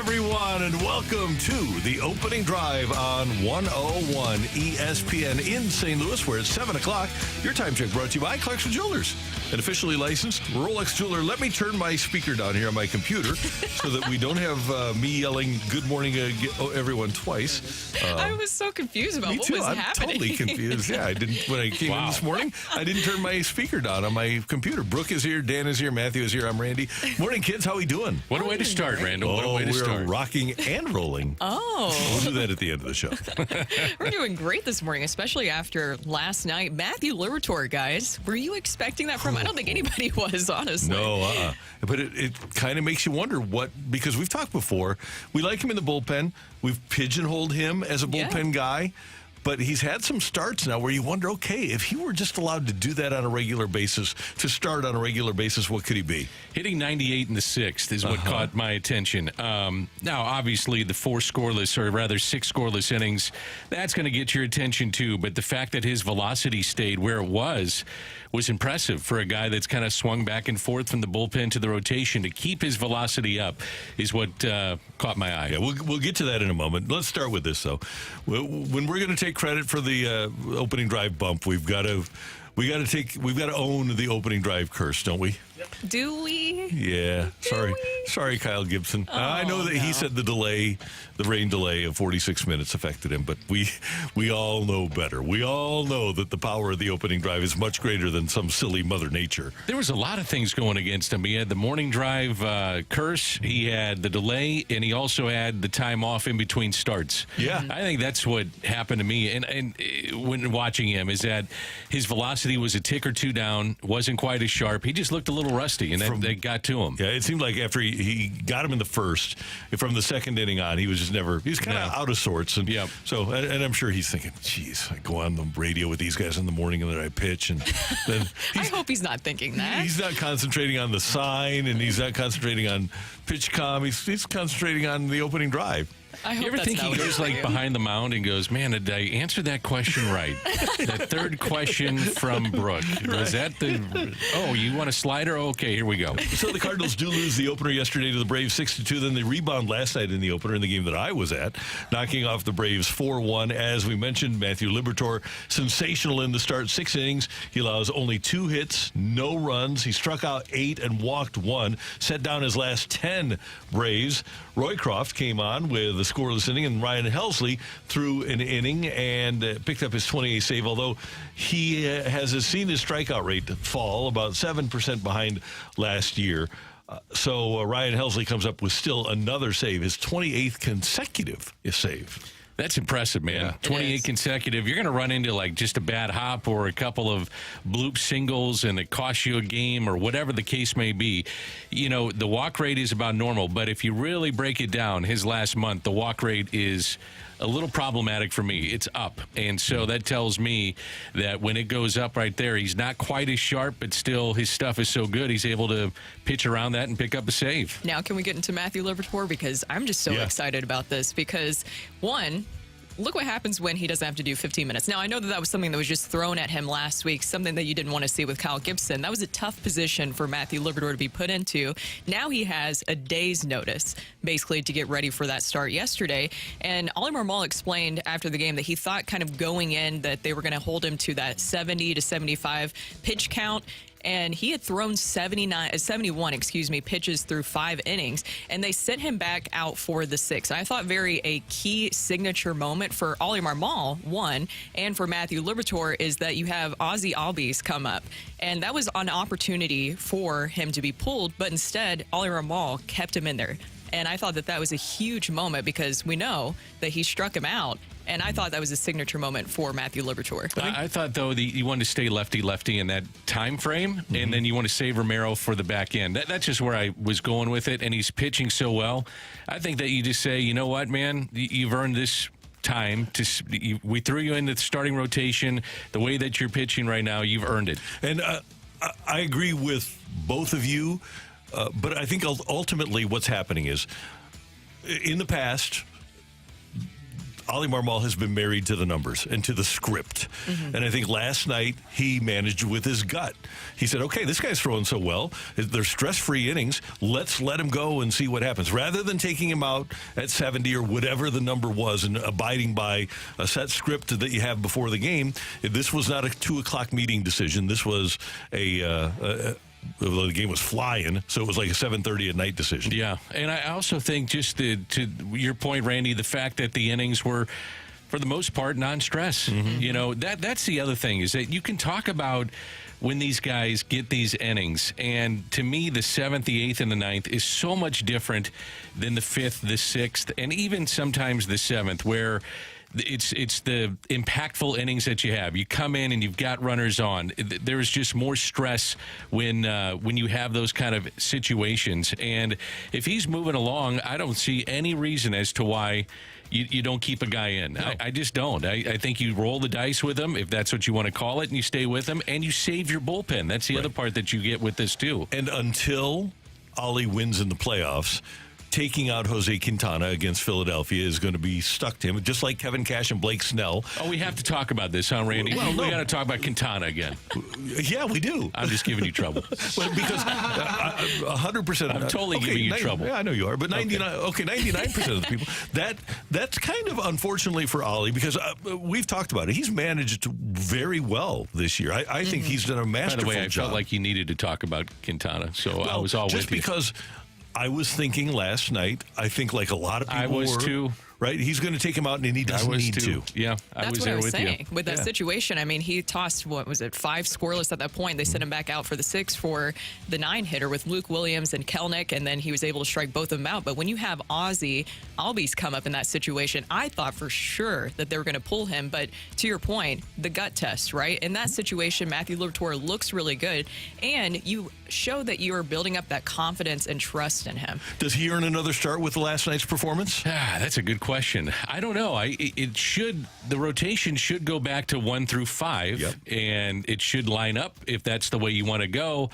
everyone, and welcome to the opening drive on 101 ESPN in St. Louis, where it's 7 o'clock. Your time check brought to you by Clarkson Jewelers, an officially licensed Rolex jeweler. Let me turn my speaker down here on my computer so that we don't have me yelling good morning everyone twice. I was so confused about what was happening. I'm totally confused. Yeah, I didn't when I came in this morning. I didn't turn my speaker down on my computer. Brooke is here, Dan is here, Matthew is here. I'm Randy. Morning, kids. How we doing? What a way to start, Randall. What a way to start. We're rocking and rolling. Oh. We'll do that at the end of the show. We're doing great this morning, especially after last night. Matthew Liberatore, guys. Were you expecting that from? I don't think anybody was, honestly. No, but it kind of makes you wonder because we've talked before. We like him in the bullpen. We've pigeonholed him as a bullpen guy. But he's had some starts now where you wonder, okay, if he were just allowed to do that on a regular basis, to start on a regular basis, what could he be? Hitting 98 in the sixth is what caught my attention. Now, obviously, the 6 scoreless innings, that's going to get your attention too. But the fact that his velocity stayed where it was impressive for a guy that's kind of swung back and forth from the bullpen to the rotation. To keep his velocity up is what caught my eye. Yeah, we'll get to that in a moment. Let's start with this, though. When we're going to take credit for the opening drive bump, we've got to own the opening drive curse, don't we? Do we? Yeah. Sorry, Kyle Gibson. I know that he said the rain delay of 46 minutes affected him, but we all know better. We all know that the power of the opening drive is much greater than some silly Mother Nature. There was a lot of things going against him. He had the morning drive curse, he had the delay, and he also had the time off in between starts. Yeah. I think that's what happened to me and when watching him is that his velocity was a tick or two down, wasn't quite as sharp. He just looked a little rusty, and that got to him. Yeah, it seemed like after he got him in the first, from the second inning on, he was just he's kind of out of sorts. And so, and I'm sure he's thinking, geez, I go on the radio with these guys in the morning and then I pitch. And then I hope he's not thinking that. He's not concentrating on the sign, and he's not concentrating on pitch comm. He's concentrating on the opening drive. I hope you ever think he goes behind the mound and goes, man, did I answer that question right? That third question from Brooke. Was that you want a slider? Okay, here we go. So the Cardinals do lose the opener yesterday to the Braves 6-2. Then they rebound last night in the opener in the game that I was at, knocking off the Braves 4-1. As we mentioned, Matthew Liberatore, sensational in the start, 6 innings. He allows only 2 hits, no runs. He struck out 8 and walked 1, set down his last 10 Braves. Roycroft came on with a scoreless inning, and Ryan Helsley threw an inning and picked up his 28th save, although he has seen his strikeout rate fall about 7% behind last year. So Ryan Helsley comes up with still another save, his 28th consecutive save. That's impressive, man. Yeah, 28 consecutive. You're going to run into like just a bad hop or a couple of bloop singles and it costs you a game or whatever the case may be. You know, the walk rate is about normal, but if you really break it down, his last month, the walk rate is a little problematic for me. It's up. And so that tells me that when it goes up right there, he's not quite as sharp, but still his stuff is so good, he's able to pitch around that and pick up a save. Now, can we get into Matthew Liberatore? Because I'm just so excited about this because, one, look what happens when he doesn't have to do 15 minutes. Now, I know that was something that was just thrown at him last week, something that you didn't want to see with Kyle Gibson. That was a tough position for Matthew Liberatore to be put into. Now he has a day's notice, basically, to get ready for that start yesterday. And Ollie Marmol explained after the game that he thought kind of going in that they were going to hold him to that 70 to 75 pitch count. And he had thrown 71 pitches through 5 innings, and they sent him back out for the 6th. I thought a key signature moment for Ollie Marmol, one, and for Matthew Liberatore is that you have Ozzie Albies come up. And that was an opportunity for him to be pulled, but instead, Ollie Marmol kept him in there. And I thought that was a huge moment because we know that he struck him out. And I thought that was a signature moment for Matthew Liberatore. I thought, though, that you wanted to stay lefty-lefty in that time frame, and then you want to save Romero for the back end. That's just where I was going with it, and he's pitching so well. I think that you just say, you know what, man, you've earned this time. We threw you into the starting rotation. The way that you're pitching right now, you've earned it. And I agree with both of you, but I think ultimately what's happening is, in the past, Ollie Marmol has been married to the numbers and to the script. And I think last night he managed with his gut. He said, okay, this guy's throwing so well. They're stress-free innings. Let's let him go and see what happens. Rather than taking him out at 70 or whatever the number was and abiding by a set script that you have before the game, this was not a 2 o'clock meeting decision. This was the game was flying, so it was like a 7:30 at night decision. Yeah, and I also think just to your point, Randy, the fact that the innings were, for the most part, non-stress. You know, that's the other thing, is that you can talk about when these guys get these innings, and to me, the 7th, the 8th, and the 9th is so much different than the 5th, the 6th, and even sometimes the 7th, where it's the impactful innings that you have. You come in and you've got runners on. There's just more stress when you have those kind of situations. And if he's moving along, I don't see any reason as to why you don't keep a guy in. No. I just don't. I think you roll the dice with him, if that's what you want to call it, and you stay with him, and you save your bullpen. That's the other part that you get with this, too. And until Ollie wins in the playoffs, taking out Jose Quintana against Philadelphia is going to be stuck to him, just like Kevin Cash and Blake Snell. Oh, we have to talk about this, huh, Randy? Well, no. We got to talk about Quintana again. Yeah, we do. I'm just giving you trouble. Well, because 100%. I'm totally giving you trouble. Yeah, I know you are. But 99% of the people. That's kind of unfortunately for Ollie, because we've talked about it. He's managed very well this year. I think he's done a masterful job. By the way, I felt like you needed to talk about Quintana, so I was all with you. Just because I was thinking last night, I think like a lot of people I was were, too. Right? He's going to take him out, and he doesn't need to. Yeah, That's what I was saying. With that situation, I mean, he tossed, 5 scoreless at that point. They sent him back out for the 6 for the 9 hitter with Luke Williams and Kelnick, and then he was able to strike both of them out. But when you have Ozzie Albies come up in that situation, I thought for sure that they were going to pull him. But to your point, the gut test, right? In that situation, Matthew Liberatore looks really good, and you show that you are building up that confidence and trust in him. Does he earn another start with last night's performance? That's a good question. I don't know. The rotation should go back to 1 through 5, and it should line up if that's the way you want to go.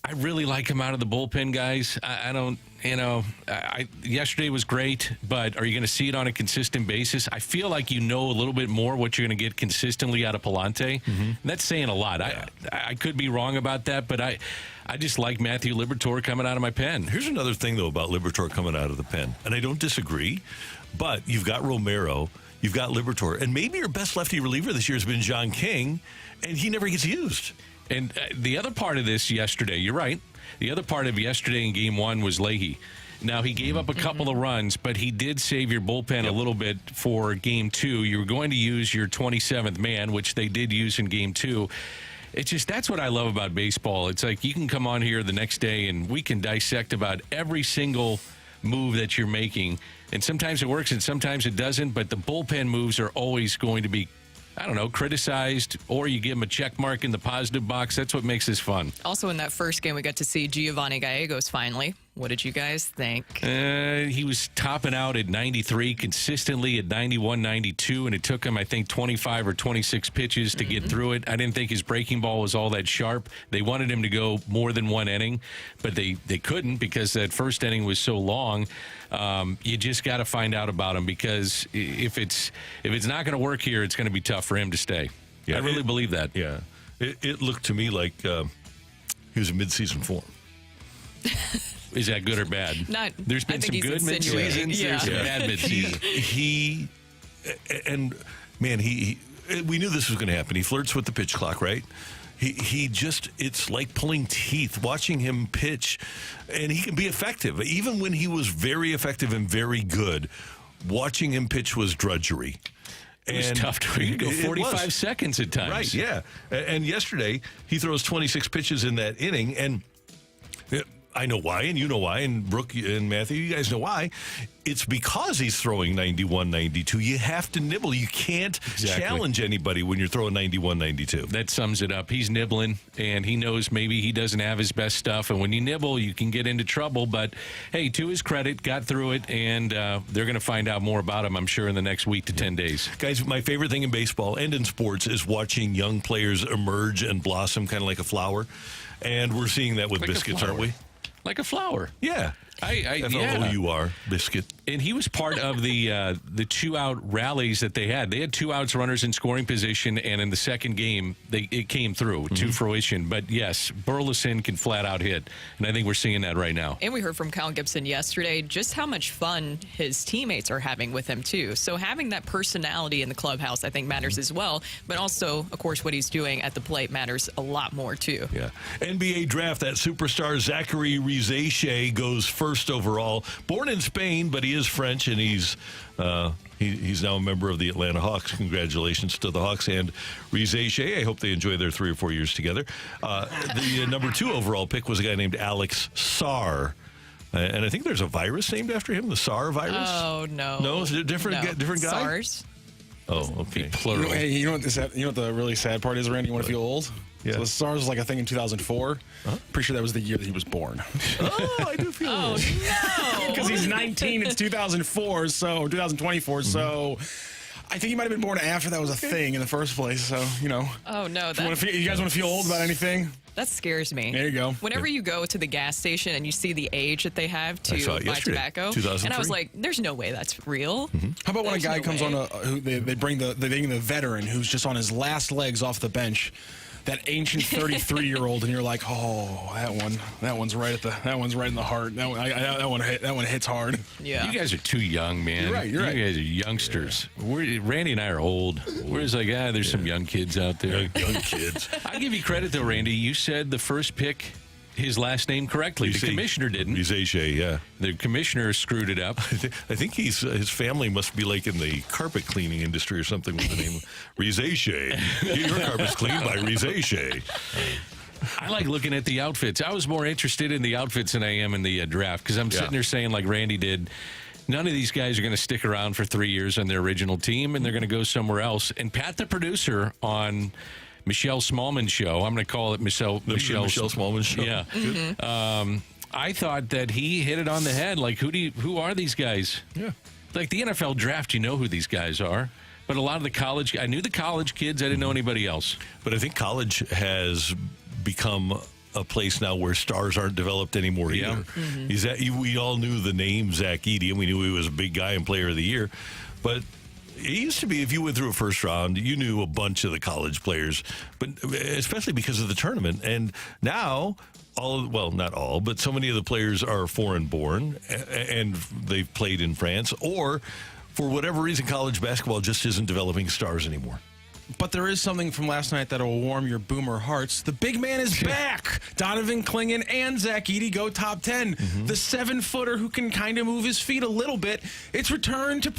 I really like him out of the bullpen, guys. I don't, yesterday was great, but are you going to see it on a consistent basis? I feel like you know a little bit more what you're going to get consistently out of Palante. That's saying a lot. Yeah. I could be wrong about that, but I just like Matthew Liberatore coming out of my pen. Here's another thing, though, about Liberatore coming out of the pen, and I don't disagree, but you've got Romero, you've got Liberatore, and maybe your best lefty reliever this year has been John King, and he never gets used. And the other part of this yesterday, you're right. The other part of yesterday in Game 1 was Leahy. Now, he gave up a couple of runs, but he did save your bullpen a little bit for Game 2. You were going to use your 27th man, which they did use in Game 2. It's just, that's what I love about baseball. It's like you can come on here the next day and we can dissect about every single move that you're making. And sometimes it works and sometimes it doesn't, but the bullpen moves are always going to be, I don't know, criticized, or you give him a check mark in the positive box. That's what makes this fun. Also, in that first game, we got to see Giovanni Gallegos finally. What did you guys think? He was topping out at 93, consistently at 91, 92, and it took him, I think, 25 or 26 pitches to get through it. I didn't think his breaking ball was all that sharp. They wanted him to go more than one inning, but they couldn't because that first inning was so long. You just got to find out about him, because if it's not going to work here, it's going to be tough for him to stay. Yeah, I really believe that. Yeah. It looked to me like he was in midseason form. Is that good or bad? There's been some good midseasons. There's some bad midseasons. We knew this was going to happen. He flirts with the pitch clock, right? He just, it's like pulling teeth watching him pitch, and he can be effective. Even when he was very effective and very good, watching him pitch was drudgery. It was tough to go 45 seconds at times. Right, yeah. And yesterday, he throws 26 pitches in that inning, and I know why, and you know why, and Brooke and Matthew, you guys know why. It's because he's throwing 91, 92. You have to nibble. You can't challenge anybody when you're throwing 91, 92. That sums it up. He's nibbling, and he knows maybe he doesn't have his best stuff. And when you nibble, you can get into trouble. But, hey, to his credit, got through it, and they're going to find out more about him, I'm sure, in the next week to 10 days. Guys, my favorite thing in baseball and in sports is watching young players emerge and blossom kind of like a flower. And we're seeing that with Biscuits, aren't we? Like a flower. Yeah. Flour, Biscuit. And he was part of the 2-out rallies that they had. They had 2 outs, runners in scoring position, and in the second game, it came through to fruition. But yes, Burleson can flat out hit, and I think we're seeing that right now. And we heard from Kyle Gibson yesterday just how much fun his teammates are having with him, too. So having that personality in the clubhouse, I think, matters as well. But also, of course, what he's doing at the plate matters a lot more, too. Yeah. NBA draft, that superstar Zachary Rizeche goes first overall. Born in Spain, but he is French, and he's now a member of the Atlanta Hawks. Congratulations to the Hawks and Rizeche. I hope they enjoy their 3 or 4 years together. The number 2 overall pick was a guy named Alex Sarr. And I think there's a virus named after him, the Sarr virus. Oh, no. No, is it a different guy? SARS. Oh, okay. Plural. You know what the really sad part is, Randy? You want to feel old? Yeah. So the SARS was like a thing in 2004. Pretty sure that was the year that he was born. Oh, I do feel Oh, old. no. Because he's 19, it's 2004, so 2024. So I think he might have been born after that was a thing in the first place. So, you know. Oh, no. You guys want to feel old about anything? That scares me. There you go. Whenever you go to the gas station and you see the age that they have I saw to it buy yesterday, tobacco, 2003. and I was like, "There's no way that's real." How about when a There's guy no comes way. on who they bring the veteran who's just on his last legs off the bench, that ancient 33-year-old, and you're like, oh, that one's right in the heart. That one hits hard. Yeah. You guys are too young, man. You're right, you're right. You guys are youngsters. Randy and I are old. We're just like, there's some young kids out there. Young kids. I'll give you credit, though, Randy. You said the first pick, his last name correctly. The commissioner didn't. Rizeche, yeah. The commissioner screwed it up. I think his family must be like in the carpet cleaning industry or something with the name Rizeche. Get your carpets cleaned by Rizeche. I like looking at the outfits. I was more interested in the outfits than I am in the draft because I'm sitting there saying, like Randy did, none of these guys are going to stick around for 3 years on their original team, and they're going to go somewhere else. And Pat, the producer on Michelle Smallman's show, I'm going to call it Michelle Smallman's show. Yeah. I thought that he hit it on the head. Like, who are these guys? Yeah. Like the NFL draft, you know who these guys are. But a lot of the college, I knew the college kids. I didn't know anybody else. But I think college has become a place now where stars aren't developed anymore either. We all knew the name Zach Edey, and we knew he was a big guy and player of the year. But it used to be, if you went through a first round, you knew a bunch of the college players, but especially because of the tournament. And now, not all, but so many of the players are foreign born, and they've played in France, or for whatever reason, college basketball just isn't developing stars anymore. But there is something from last night that will warm your boomer hearts. The big man is back. Donovan Clingan and Zach Edey go top 10. The 7-footer who can kind of move his feet a little bit. It's returned to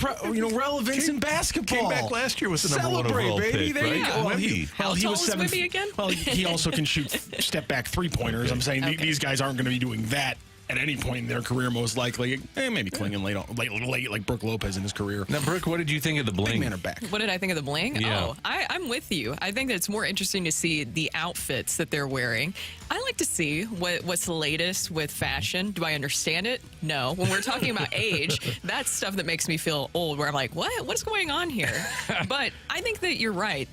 relevance in basketball. Came back last year with the number one Celebrate, overall baby. pick, There you right? go. Well, How he tall was is 7 Libby again? Well, he also can shoot step-back three-pointers. I'm saying these guys aren't going to be doing that at any point in their career, most likely. Maybe Clingan late like Brooke Lopez in his career. Now, Brooke, what did you think of the Big bling? men are back. What did I think of the bling? Yeah. Oh, I'm with you. I think that it's more interesting to see the outfits that they're wearing. I like to see what's the latest with fashion. Do I understand it? No. When we're talking about age, that's stuff that makes me feel old, where I'm like, what's going on here? But I think that you're right.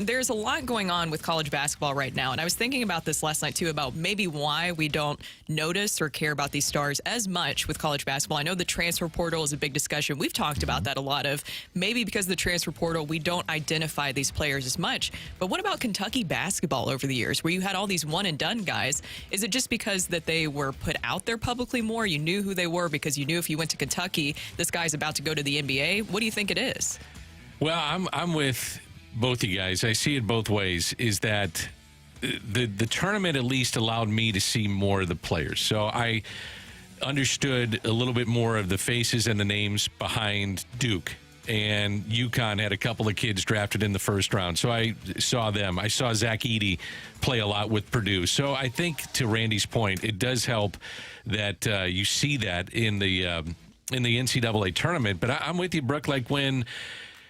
There's a lot going on with college basketball right now. And I was thinking about this last night, too, about maybe why we don't notice or care about these stars as much with college basketball. I know the transfer portal is a big discussion. We've talked about that a lot of maybe because of the transfer portal, we don't identify these players as much. But what about Kentucky basketball over the years where you had all these one-and-done guys? Is it just because that they were put out there publicly more? You knew who they were because you knew if you went to Kentucky, this guy's about to go to the NBA? What do you think it is? Well, I'm with both you guys. I see it both ways. Is that the tournament at least allowed me to see more of the players. So I understood a little bit more of the faces and the names behind Duke. And UConn had a couple of kids drafted in the first round. So I saw them. I saw Zach Edey play a lot with Purdue. So I think, to Randy's point, it does help that you see that in the NCAA tournament. But I'm with you, Brooke. Like when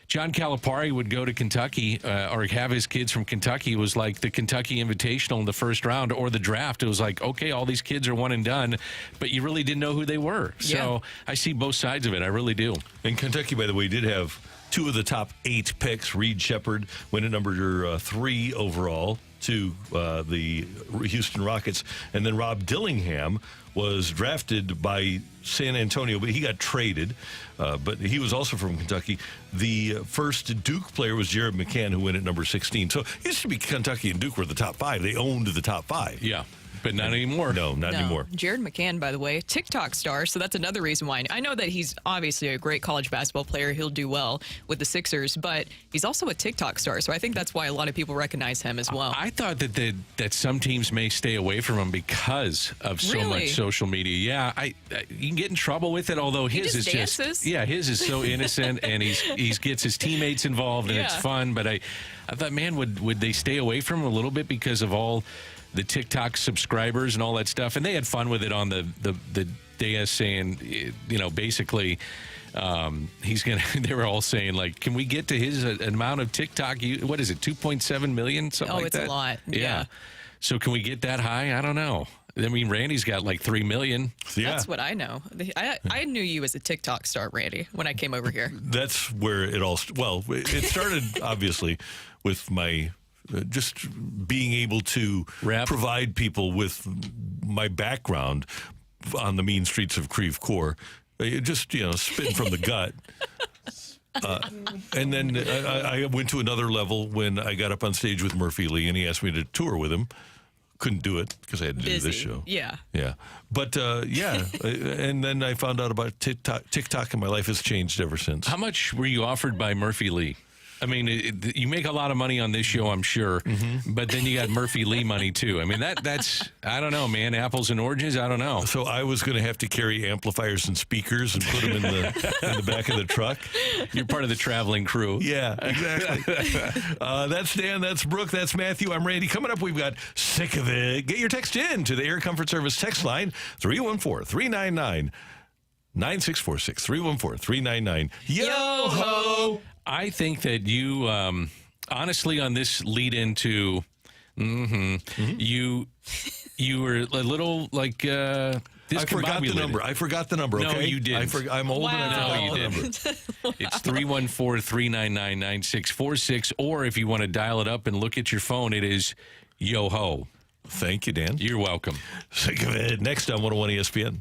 John Calipari would go to Kentucky or have his kids from Kentucky, it was like the Kentucky Invitational in the first round or the draft. It was like, okay, all these kids are one and done, but you really didn't know who they were. So I see both sides of it. I really do. And Kentucky, by the way, did have 2 of the top 8 picks. Reed Shepherd went at number 3 overall to the Houston Rockets. And then Rob Dillingham was drafted by San Antonio, but he got traded. But he was also from Kentucky. The first Duke player was Jared McCann, who went at number 16. So it used to be Kentucky and Duke were the top 5. They owned the top 5. Yeah. But not anymore. No, not anymore. Jared McCann, by the way, TikTok star. So that's another reason why. I know that he's obviously a great college basketball player. He'll do well with the Sixers, but he's also a TikTok star. So I think that's why a lot of people recognize him as well. I thought that some teams may stay away from him because of so much social media. Yeah, you can get in trouble with it. Although his is dances. His is so innocent, and he gets his teammates involved, and it's fun. But I thought, man, would they stay away from him a little bit because of all the TikTok subscribers and all that stuff? And they had fun with it on the dais, saying, basically, he's gonna. They were all saying, like, can we get to his amount of TikTok? What is it, 2.7 million? Something like that. Oh, it's a lot. Yeah. So can we get that high? I don't know. I mean, Randy's got like 3 million. Yeah. That's what I know. I knew you as a TikTok star, Randy, when I came over here. That's where it all. Well, it started obviously with my. Just being able to provide people with my background on the mean streets of Creve Coeur, just spitting from the gut. And then I went to another level when I got up on stage with Murphy Lee, and he asked me to tour with him. Couldn't do it because I had to do this show. Yeah. But and then I found out about TikTok, and my life has changed ever since. How much were you offered by Murphy Lee? I mean, you make a lot of money on this show, I'm sure, but then you got Murphy Lee money too. I mean, that's I don't know, man. Apples and oranges, I don't know. So I was going to have to carry amplifiers and speakers and put them in the back of the truck. You're part of the traveling crew. Yeah, exactly. That's Dan. That's Brooke. That's Matthew. I'm Randy. Coming up, we've got Sick of It. Get your text in to the Air Comfort Service text line 314-399-9646. 314-399. Yo-ho! I think that you, honestly, on this lead into, you were a little like. I forgot the number. I forgot the number. Okay? No, you didn't. I'm old and I forgot the number. It's 314-399-9646, or if you want to dial it up and look at your phone, it is yo-ho. Thank you, Dan. You're welcome. Sick of It. Next on 101 ESPN.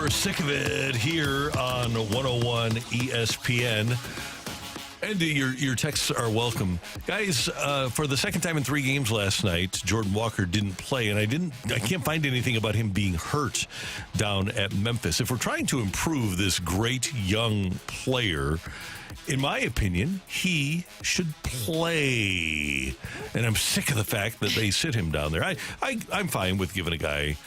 We're sick of it here on 101 ESPN. And your texts are welcome. Guys, for the second time in 3 games last night, Jordan Walker didn't play, and I can't find anything about him being hurt down at Memphis. If we're trying to improve this great young player, in my opinion, he should play. And I'm sick of the fact that they sit him down there. I'm fine with giving a guy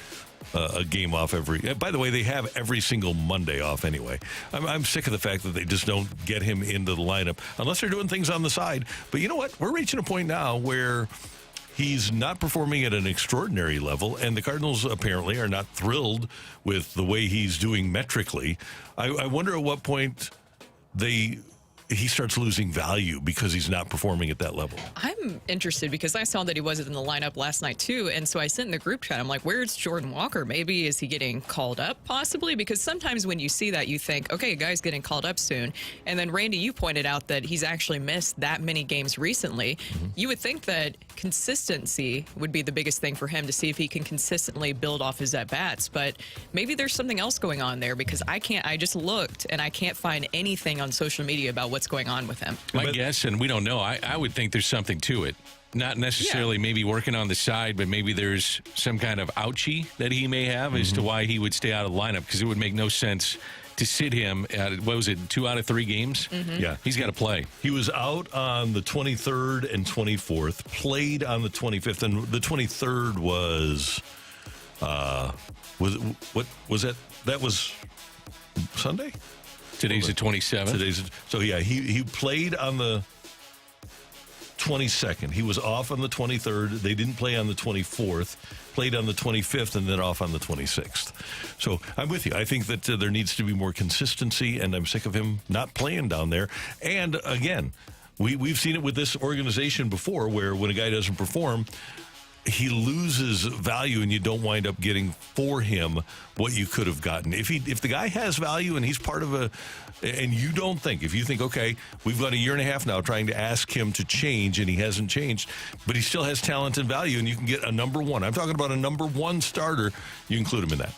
a game off by the way, they have every single Monday off anyway. I'm sick of the fact that they just don't get him into the lineup unless they're doing things on the side. But you know what? We're reaching a point now where he's not performing at an extraordinary level, and the Cardinals apparently are not thrilled with the way he's doing metrically. I wonder at what point he starts losing value because he's not performing at that level. I'm interested because I saw that he wasn't in the lineup last night too, and so I sent in the group chat, I'm like, where's Jordan Walker? Maybe is he getting called up possibly? Because sometimes when you see that, you think, okay, a guy's getting called up soon. And then Randy, you pointed out that he's actually missed that many games recently. Mm-hmm. You would think that consistency would be the biggest thing for him to see if he can consistently build off his at-bats, but maybe there's something else going on there because I just looked and I can't find anything on social media about what's going on with him. My guess, and we don't know, I would think there's something to it. Not necessarily maybe working on the side, but maybe there's some kind of ouchie that he may have as to why he would stay out of the lineup, because it would make no sense to sit him at, 2 out of 3 games? Mm-hmm. Yeah. He's got to play. He was out on the 23rd and 24th, played on the 25th, and the 23rd was what was that? That was Sunday? Today's the 27th. So yeah, he played on the 22nd. He was off on the 23rd. They didn't play on the 24th. Played on the 25th and then off on the 26th. So I'm with you. I think that there needs to be more consistency, and I'm sick of him not playing down there. And again, we've seen it with this organization before, where when a guy doesn't perform, he loses value, and you don't wind up getting for him what you could have gotten. If the guy has value and he's part of and you don't think, if you think, okay, we've got a year and a half now trying to ask him to change, and he hasn't changed, but he still has talent and value, and you can get a number 1. I'm talking about a number 1 starter. You include him in that.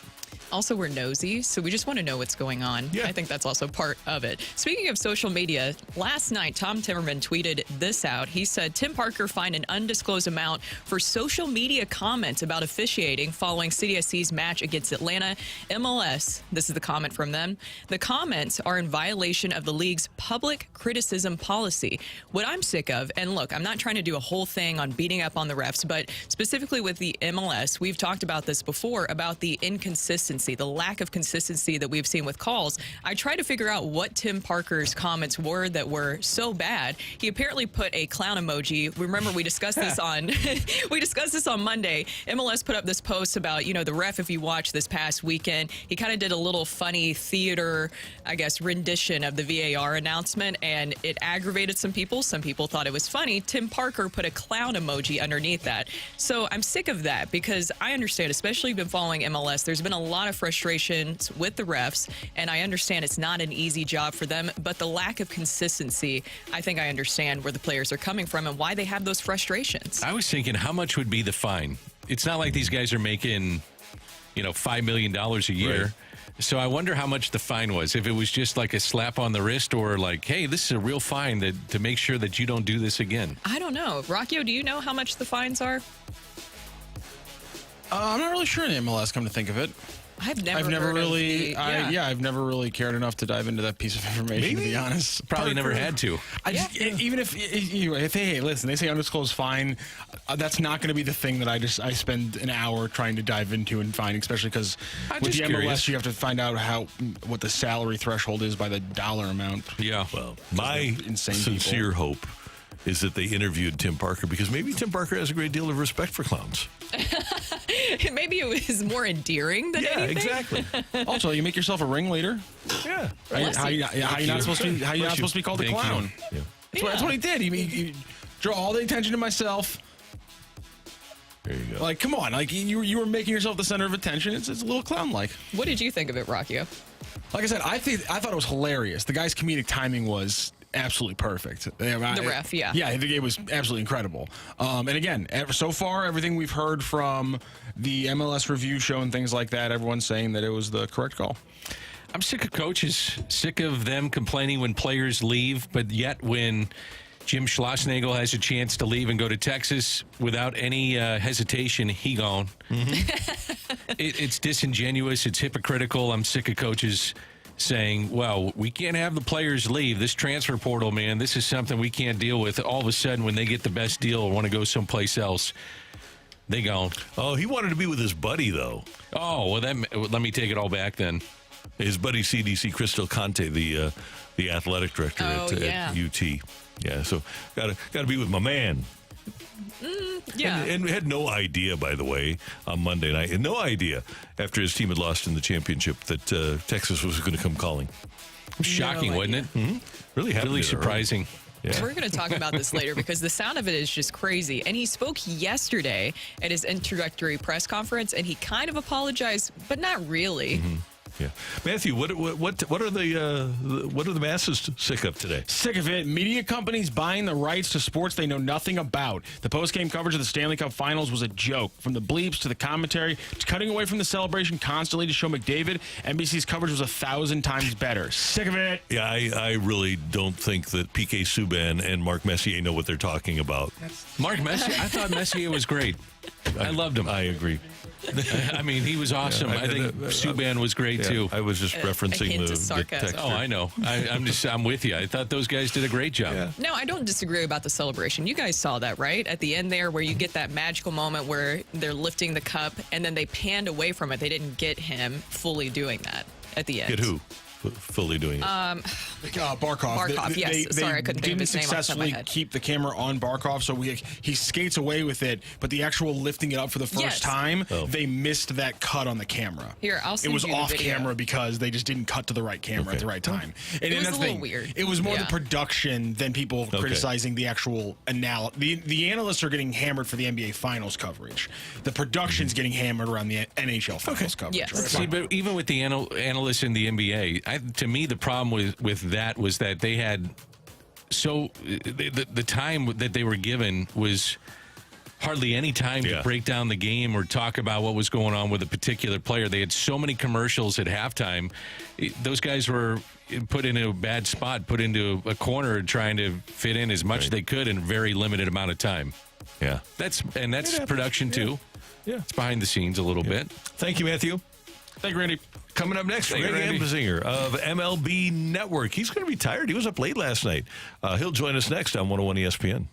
Also, we're nosy, so we just want to know what's going on. Yeah. I think that's also part of it. Speaking of social media, last night, Tom Timmerman tweeted this out. He said, Tim Parker fined an undisclosed amount for social media comments about officiating following CDSC's match against Atlanta. MLS, this is the comment from them, the comments are in violation of the league's public criticism policy. What I'm sick of, and look, I'm not trying to do a whole thing on beating up on the refs, but specifically with the MLS, we've talked about this before, about the inconsistency, the lack of consistency that we've seen with calls. I tried to figure out what Tim Parker's comments were that were so bad. He apparently put a clown emoji. Remember, we discussed this on Monday. MLS put up this post about, the ref, if you watch this past weekend, he kind of did a little funny theater, I guess, rendition of the VAR announcement, and it aggravated some people. Some people thought it was funny. Tim Parker put a clown emoji underneath that. So I'm sick of that, because I understand, especially been following MLS, there's been a lot of frustrations with the refs, and I understand it's not an easy job for them, but the lack of consistency, I think I understand where the players are coming from and why they have those frustrations. I was thinking, how much would be the fine? It's not like these guys are making, $5 million a year. Right. So I wonder how much the fine was. If it was just like a slap on the wrist, or like, hey, this is a real fine to make sure that you don't do this again. I don't know. Rocchio, do you know how much the fines are? I'm not really sure in the MLS, come to think of it. I've never really cared enough to dive into that piece of information, to be honest. Probably never had to. Even if hey, listen, they say undisclosed fine, that's not going to be the thing that I spend an hour trying to dive into and find, especially because with the MLS, you have to find out what the salary threshold is by the dollar amount. Yeah. Well, my sincere hope is that they interviewed Tim Parker, because maybe Tim Parker has a great deal of respect for clowns. Maybe it was more endearing than anything. Exactly. Also, you make yourself a ringleader. Yeah. How you not supposed to be called a clown? Yeah. That's what he did. He drew all the attention to myself. There you go. Like, come on. Like, you were making yourself the center of attention. It's a little clown-like. What did you think of it, Rocchio? Like I said, I thought it was hilarious. The guy's comedic timing was absolutely perfect. The ref, yeah. Yeah, I think it was absolutely incredible. And again, so far, everything we've heard from the MLS review show and things like that, everyone's saying that it was the correct call. I'm sick of coaches, sick of them complaining when players leave, but yet when Jim Schlossnagle has a chance to leave and go to Texas without any hesitation, he gone. Mm-hmm. It's disingenuous. It's hypocritical. I'm sick of coaches saying, well, we can't have the players leave. This transfer portal, man, this is something we can't deal with. All of a sudden, when they get the best deal or want to go someplace else, they gone. Oh, he wanted to be with his buddy, though. Oh, well, let me take it all back then. His buddy CDC Crystal Conte, the athletic director at UT. Yeah, so gotta be with my man. Yeah. And we had no idea, by the way, on Monday night, and no idea after his team had lost in the championship that Texas was going to come calling. Shocking, wasn't it? Mm-hmm. Really surprising. Yeah. We're going to talk about this later because the sound of it is just crazy. And he spoke yesterday at his introductory press conference, and he kind of apologized, but not really. Mm-hmm. Yeah, Matthew, what are the masses sick of today? Sick of it. Media companies buying the rights to sports they know nothing about. The post-game coverage of the Stanley Cup Finals was a joke. From the bleeps to the commentary to cutting away from the celebration constantly to show McDavid, NBC's coverage was 1,000 times better. Sick of it. Yeah, I really don't think that PK Subban and Mark Messier know what they're talking about. Mark Messier, I thought Messier was great. I loved him. I agree. I mean, he was awesome. I think Subban was great too. I was just referencing the texture. Oh, I know. I'm with you. I thought those guys did a great job. Yeah. No, I don't disagree about the celebration. You guys saw that, right? At the end there where you get that magical moment where they're lifting the cup and then they panned away from it. They didn't get him fully doing that at the end. Get who? Fully doing it. Barkov. Barkov, yes. Sorry, I couldn't think of his name off the top of my successfully head. keep the camera on Barkov, so he skates away with it, but the actual lifting it up for the first time, they missed that cut on the camera. Here, I'll send It was you the off video. camera because they just didn't cut to the right camera at the right time. And It was that's a the little thing. weird. It was more the Yeah. production than people criticizing the actual analysis. The analysts are getting hammered for the NBA Finals coverage. The production's getting hammered around the NHL Finals coverage. Yes. Right? See, but even with the analysts in the NBA, to me, the problem with that was that they had the time that they were given was hardly any time to break down the game or talk about what was going on with a particular player. They had so many commercials at halftime. Those guys were put in a bad spot, put into a corner, trying to fit in as much as they could in a very limited amount of time. Yeah. That's production too. Yeah. It's behind the scenes a little bit. Thank you, Matthew. Thank you, Randy. Coming up next, Thank you, Greg Randy. Amsinger of MLB Network. He's going to be tired. He was up late last night. He'll join us next on 101 ESPN.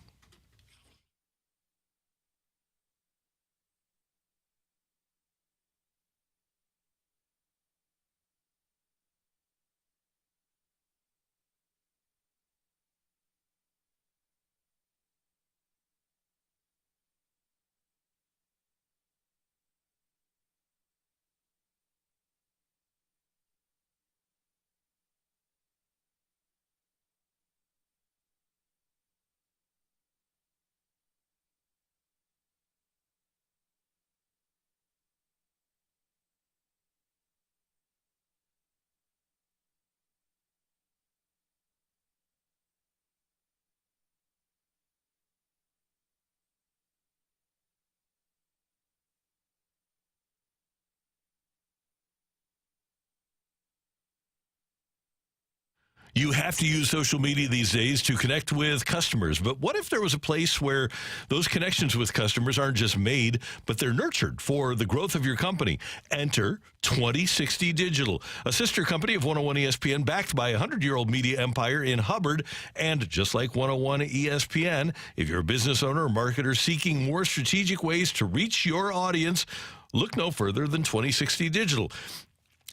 You have to use social media these days to connect with customers. But what if there was a place where those connections with customers aren't just made, but they're nurtured for the growth of your company? Enter 2060 Digital, a sister company of 101 ESPN, backed by a 100-year-old media empire in Hubbard. And just like 101 ESPN, if you're a business owner or marketer seeking more strategic ways to reach your audience, look no further than 2060 Digital.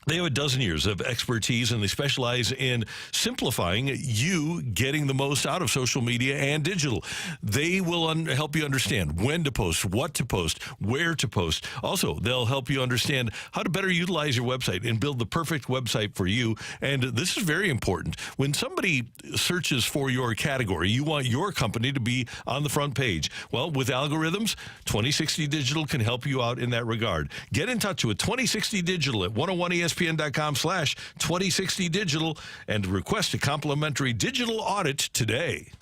They have a dozen years of expertise, and they specialize in simplifying you getting the most out of social media and digital. They will help you understand when to post, what to post, where to post. Also, they'll help you understand how to better utilize your website and build the perfect website for you. And this is very important. When somebody searches for your category, you want your company to be on the front page. Well, with algorithms, 2060 Digital can help you out in that regard. Get in touch with 2060 Digital at 101 ESPN. ESPN.com/2060digital and request a complimentary digital audit today.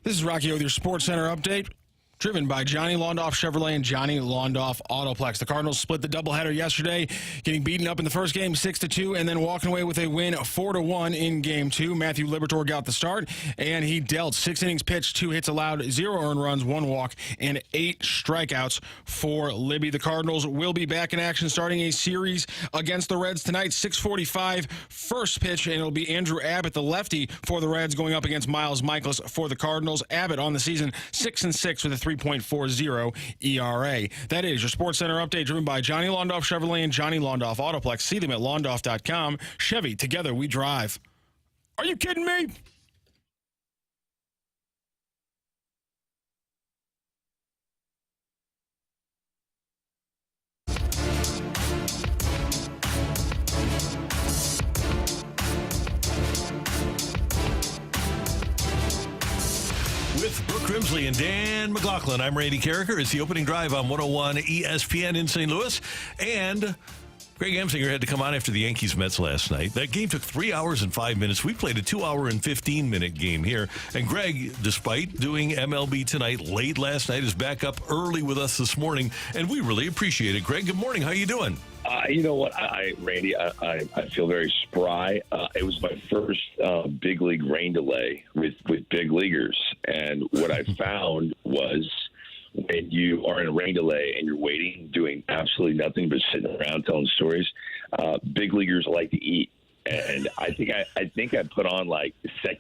This is Rocky with your Sports Center update. Driven by Johnny Londoff Chevrolet and Johnny Londoff Autoplex. The Cardinals split the doubleheader yesterday, getting beaten up in the first game 6-2, and then walking away with a win 4-1 in Game 2. Matthew Liberatore got the start, and he dealt 6 innings pitched, 2 hits allowed, 0 earned runs, 1 walk, and 8 strikeouts for Libby. The Cardinals will be back in action starting a series against the Reds tonight, 6:45 first pitch, and it'll be Andrew Abbott, the lefty, for the Reds, going up against Miles Michaelis for the Cardinals. Abbott on the season 6-6 with a 3.40 ERA. That is your Sports Center update, driven by Johnny Londoff Chevrolet and Johnny Londoff Autoplex. See them at londoff.com. Chevy, together we drive. Are you kidding me? Grimsley and Dan McLaughlin. I'm Randy Carricker. It's the opening drive on 101 ESPN in St. Louis. And Greg Amsinger had to come on after the Yankees-Mets last night. That game took 3 hours and 5 minutes. We played a 2 hour and 15-minute game here. And Greg, despite doing MLB Tonight late last night, is back up early with us this morning. And we really appreciate it. Greg, good morning. How you doing? You know what, Randy, I feel very spry. It was my first big league rain delay with big leaguers. And what I found was when you are in a rain delay and you're waiting, doing absolutely nothing but sitting around telling stories, big leaguers like to eat. And I think I put on like 6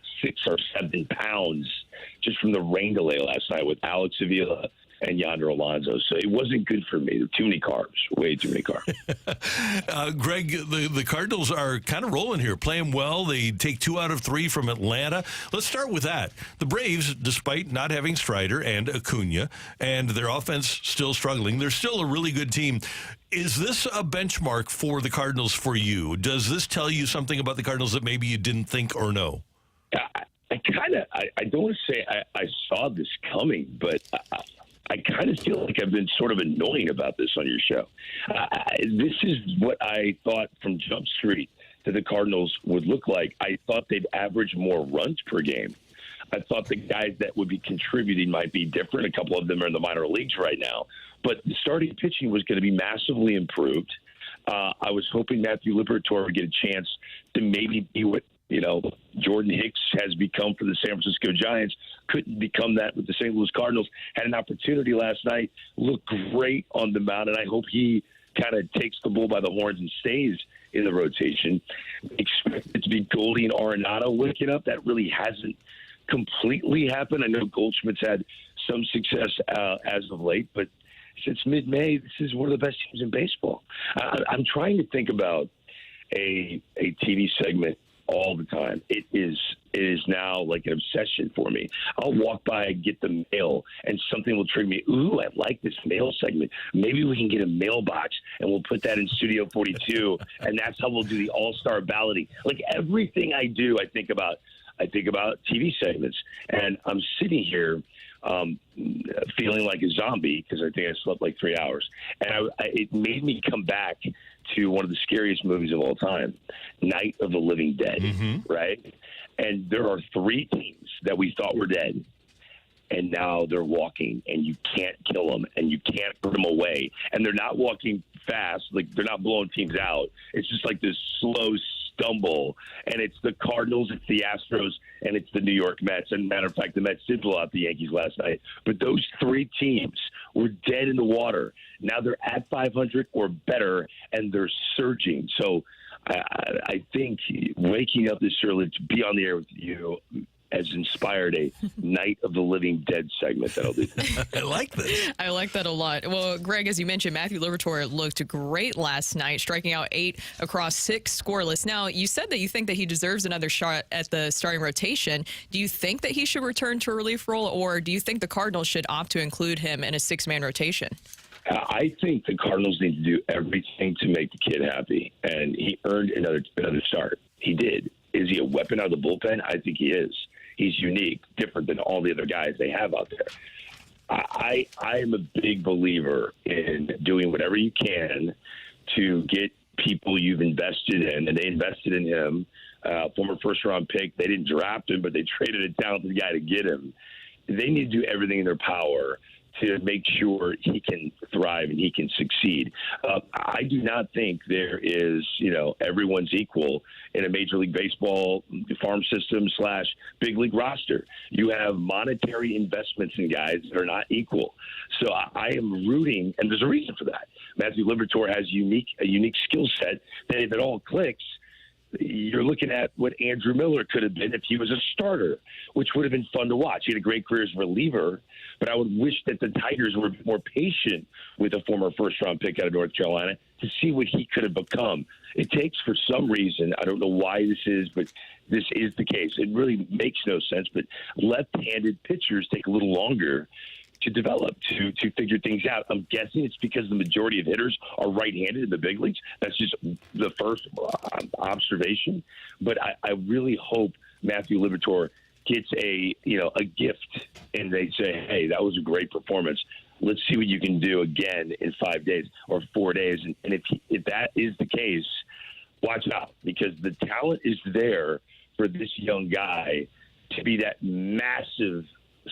or 7 pounds just from the rain delay last night with Alex Avila and Yonder Alonso. So it wasn't good for me. Too many carbs. Way too many carbs. Greg, the Cardinals are kind of rolling here, playing well. They take 2 out of 3 from Atlanta. Let's start with that. The Braves, despite not having Strider and Acuna, and their offense still struggling, they're still a really good team. Is this a benchmark for the Cardinals for you? Does this tell you something about the Cardinals that maybe you didn't think or know? I don't want to say I saw this coming, but I kind of feel like I've been sort of annoying about this on your show. This is what I thought from Jump Street that the Cardinals would look like. I thought they'd average more runs per game. I thought the guys that would be contributing might be different. A couple of them are in the minor leagues right now. But the starting pitching was going to be massively improved. I was hoping Matthew Liberatore would get a chance to maybe be what Jordan Hicks has become for the San Francisco Giants. Couldn't become that with the St. Louis Cardinals. Had an opportunity last night. Looked great on the mound, and I hope he kind of takes the bull by the horns and stays in the rotation. Expect it to be Goldie and Arenado waking up. That really hasn't completely happened. I know Goldschmidt's had some success as of late, but since mid-May, this is one of the best teams in baseball. I'm trying to think about a TV segment all the time. It is now like an obsession for me. I'll walk by and get the mail, and something will trigger me. Ooh, I like this mail segment. Maybe we can get a mailbox, and we'll put that in Studio 42, and that's how we'll do the All-Star balloting. Like everything I do, I think about TV segments, and I'm sitting here feeling like a zombie because I think I slept like 3 hours. And it made me come back to one of the scariest movies of all time, Night of the Living Dead, right? And there are 3 teams that we thought were dead, and now they're walking, and you can't kill them, and you can't put them away. And they're not walking fast. Like, they're not blowing teams out. It's just like this slow stumble, and it's the Cardinals, it's the Astros, and it's the New York Mets. And matter of fact, the Mets did blow out the Yankees last night. But those 3 teams were dead in the water. Now they're at 500 or better, and they're surging. So I think waking up this early to be on the air with you has inspired a Night of the Living Dead segment that I'll do. I like this. I like that a lot. Well, Greg, as you mentioned, Matthew Liberatore looked great last night, striking out 8 across 6 scoreless. Now, you said that you think that he deserves another shot at the starting rotation. Do you think that he should return to a relief role, or do you think the Cardinals should opt to include him in a 6-man rotation? I think the Cardinals need to do everything to make the kid happy, and he earned another start. He did. Is he a weapon out of the bullpen? I think he is. He's unique, different than all the other guys they have out there. I am a big believer in doing whatever you can to get people you've invested in, and they invested in him. Former first-round pick. They didn't draft him, but they traded a talented guy to get him. They need to do everything in their power to make sure he can thrive and he can succeed. I do not think there is, everyone's equal in a Major League Baseball farm system / big league roster. You have monetary investments in guys that are not equal. So I am rooting, and there's a reason for that. Matthew Liberatore has a unique skill set that if it all clicks, you're looking at what Andrew Miller could have been if he was a starter, which would have been fun to watch. He had a great career as a reliever, but I would wish that the Tigers were more patient with a former first-round pick out of North Carolina to see what he could have become. It takes, for some reason, I don't know why this is, but this is the case. It really makes no sense, but left-handed pitchers take a little longer to develop, to figure things out. I'm guessing it's because the majority of hitters are right-handed in the big leagues. That's just the first observation. But I really hope Matthew Liberatore gets a gift and they say, hey, that was a great performance. Let's see what you can do again in 5 days or 4 days. And if that is the case, watch out, because the talent is there for this young guy to be that massive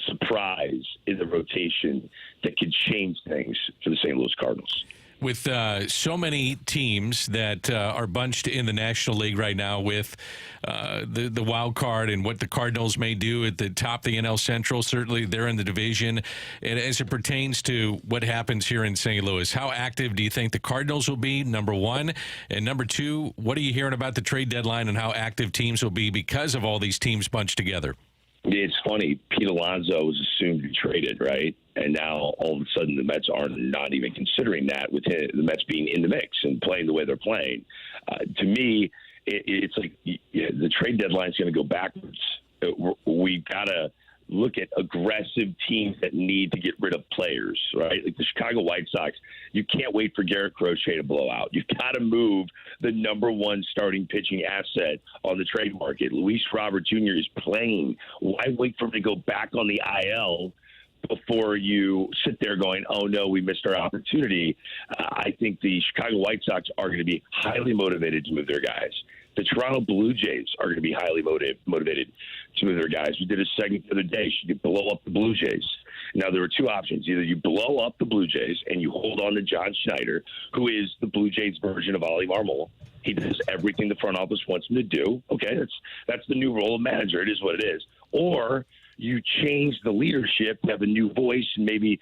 surprise in the rotation that could change things for the St. Louis Cardinals. With so many teams that are bunched in the National League right now with the wild card and what the Cardinals may do at the top of the NL Central, certainly they're in the division. And as it pertains to what happens here in St. Louis, how active do you think the Cardinals will be, number one? And number two, what are you hearing about the trade deadline and how active teams will be because of all these teams bunched together? It's funny. Pete Alonso was assumed to be traded, right? And now all of a sudden the Mets are not even considering that, with the Mets being in the mix and playing the way they're playing. To me, it's like the trade deadline is going to go backwards. We've got to look at aggressive teams that need to get rid of players, right? Like the Chicago White Sox, you can't wait for Garrett Crochet to blow out. You've got to move the number one starting pitching asset on the trade market. Luis Robert Jr. is playing. Why wait for him to go back on the IL before you sit there going, oh, no, we missed our opportunity? I think the Chicago White Sox are going to be highly motivated to move their guys. The Toronto Blue Jays are going to be highly motivated to move their guys. We did a segment the other day. Should you blow up the Blue Jays? Now, there were two options. Either you blow up the Blue Jays and you hold on to John Schneider, who is the Blue Jays version of Oli Marmol. He does everything the front office wants him to do. Okay, that's the new role of manager. It is what it is. Or you change the leadership, have a new voice, and maybe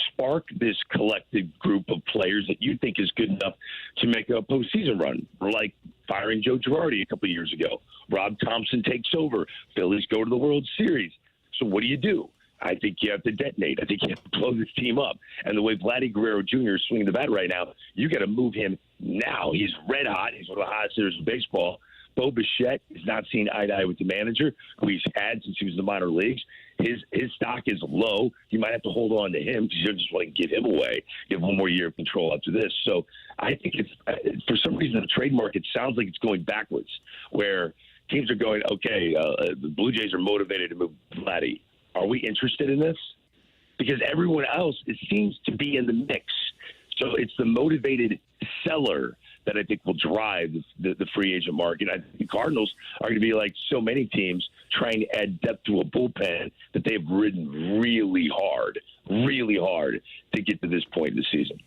spark this collective group of players that you think is good enough to make a postseason run, like firing Joe Girardi a couple of years ago. Rob Thompson takes over. Phillies go to the World Series. So what do? I think you have to detonate. I think you have to blow this team up. And the way Vladdy Guerrero Jr. is swinging the bat right now, you got to move him now. He's red hot. He's one of the hottest hitters in baseball. Bo Bichette is not seen eye to eye with the manager, who he's had since he was in the minor leagues. His stock is low. You might have to hold on to him because you don't just want to give him away. Give him one more year of control after this. So I think it's for some reason the trade market sounds like it's going backwards, where teams are going, okay, the Blue Jays are motivated to move Vladdy. Are we interested in this? Because everyone else, it seems to be in the mix. So it's the motivated seller that I think will drive the free agent market. I think the Cardinals are going to be like so many teams trying to add depth to a bullpen that they've ridden really hard to get to this point in the season.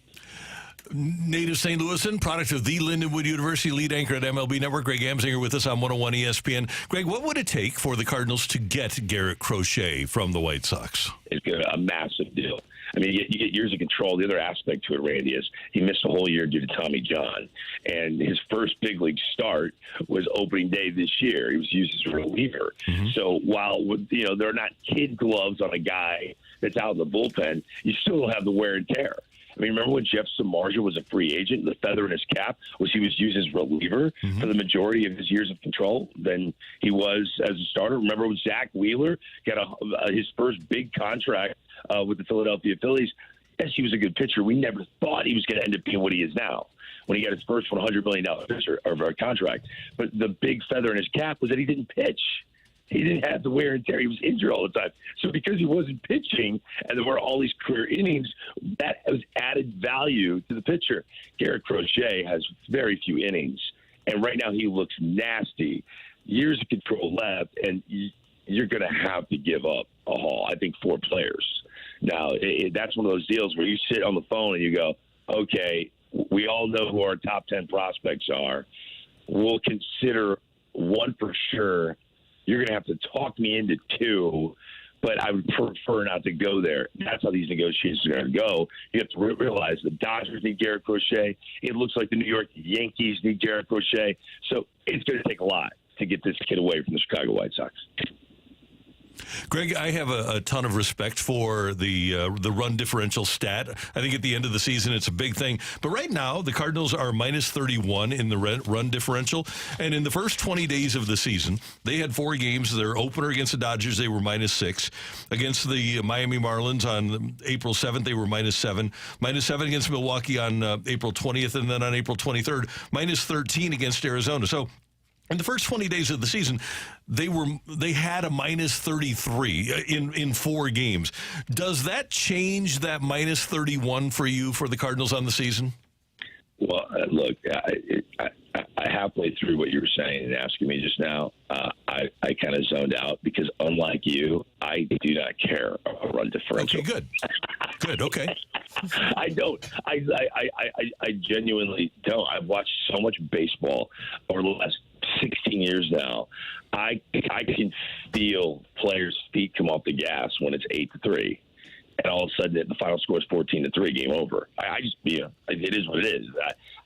Native St. Louisan, product of the Lindenwood University, lead anchor at MLB Network, Greg Amsinger with us on 101 ESPN. Greg, what would it take for the Cardinals to get Garrett Crochet from the White Sox? It's a massive deal. I mean, you get years of control. The other aspect to it, Randy, is he missed a whole year due to Tommy John. And his first big league start was opening day this year. He was used as a reliever. Mm-hmm. So while, they're not kid gloves on a guy that's out in the bullpen, you still have the wear and tear. I mean, remember when Jeff Samardzija was a free agent? The feather in his cap was he was used as reliever for the majority of his years of control than he was as a starter. Remember when Zach Wheeler got his first big contract with the Philadelphia Phillies? Yes, he was a good pitcher. We never thought he was going to end up being what he is now when he got his first $100 million pitcher or contract. But the big feather in his cap was that he didn't pitch. He didn't have the wear and tear. He was injured all the time. So because he wasn't pitching and there were all these career innings, that was added value to the pitcher. Garrett Crochet has very few innings, and right now he looks nasty. Years of control left, and you're going to have to give up a haul. I think 4 players. Now, that's one of those deals where you sit on the phone and you go, okay, we all know who our top 10 prospects are. We'll consider one for sure. You're going to have to talk me into 2, but I would prefer not to go there. That's how these negotiations are going to go. You have to realize the Dodgers need Garrett Crochet. It looks like the New York Yankees need Garrett Crochet. So it's going to take a lot to get this kid away from the Chicago White Sox. Greg, I have a ton of respect for the run differential stat. I think at the end of the season, it's a big thing. But right now, the Cardinals are minus 31 in the run differential. And in the first 20 days of the season, they had 4 games. Their opener against the Dodgers, they were minus 6. Against the Miami Marlins on April 7th, they were minus 7. Minus 7 against Milwaukee on April 20th. And then on April 23rd, minus 13 against Arizona. So In the first 20 days of the season, they had a minus 33 in 4 games. Does that change that minus 31 for you for the Cardinals on the season? Well, look, I halfway through what you were saying and asking me just now, I kind of zoned out because unlike you, I do not care a run differential. Okay, good, okay. I don't. I genuinely don't. I've watched so much baseball over the last 16 years now. I can feel players' feet come off the gas when it's 8-3. And all of a sudden, the final score is 14-3, game over. I just, it is what it is.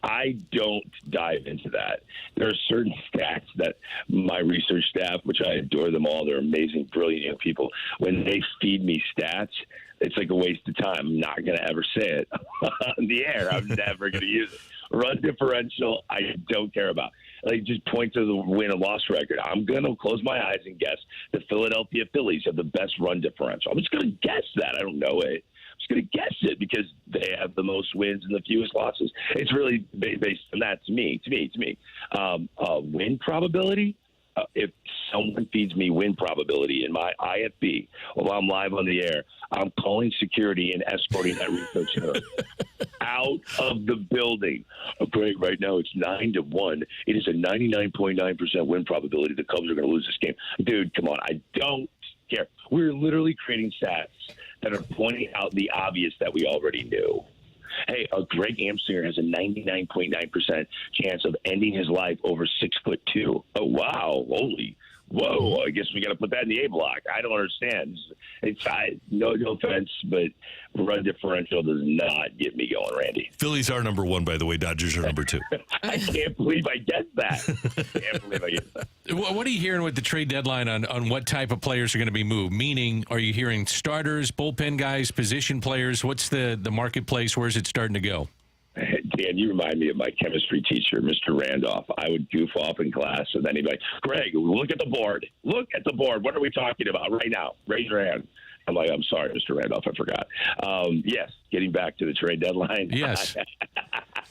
I don't dive into that. There are certain stats that my research staff, which I adore them all, they're amazing, brilliant young people. When they feed me stats, it's like a waste of time. I'm not going to ever say it on the air. I'm never going to use it. Run differential, I don't care about. Like, just point to the win and loss record. I'm going to close my eyes and guess the Philadelphia Phillies have the best run differential. I'm just going to guess that. I don't know it. I'm just going to guess it because they have the most wins and the fewest losses. It's really based on that to me. Win probability, if someone feeds me win probability in my IFB while I'm live on the air, I'm calling security and escorting that researcher out of the building. Okay, right now it's 9-1. It is a 99.9% win probability the Cubs are going to lose this game. Dude, come on. I don't care. We're literally creating stats that are pointing out the obvious that we already knew. Hey, Greg Amsinger has a 99.9% chance of ending his life over 6'2". Oh, wow. Holy. Whoa, I guess we got to put that in the A block. I don't understand. It's no offense, but run differential does not get me going, Randy. Phillies are number 1, by the way. Dodgers are number 2. I can't believe I guessed that. What are you hearing with the trade deadline on what type of players are going to be moved? Meaning, are you hearing starters, bullpen guys, position players? What's the marketplace? Where's it starting to go? Dan, you remind me of my chemistry teacher, Mr. Randolph. I would goof off in class, and then he'd be like, Greg, look at the board. Look at the board. What are we talking about right now? Raise your hand. I'm like, I'm sorry, Mr. Randolph, I forgot. Yes, getting back to the trade deadline. Yes.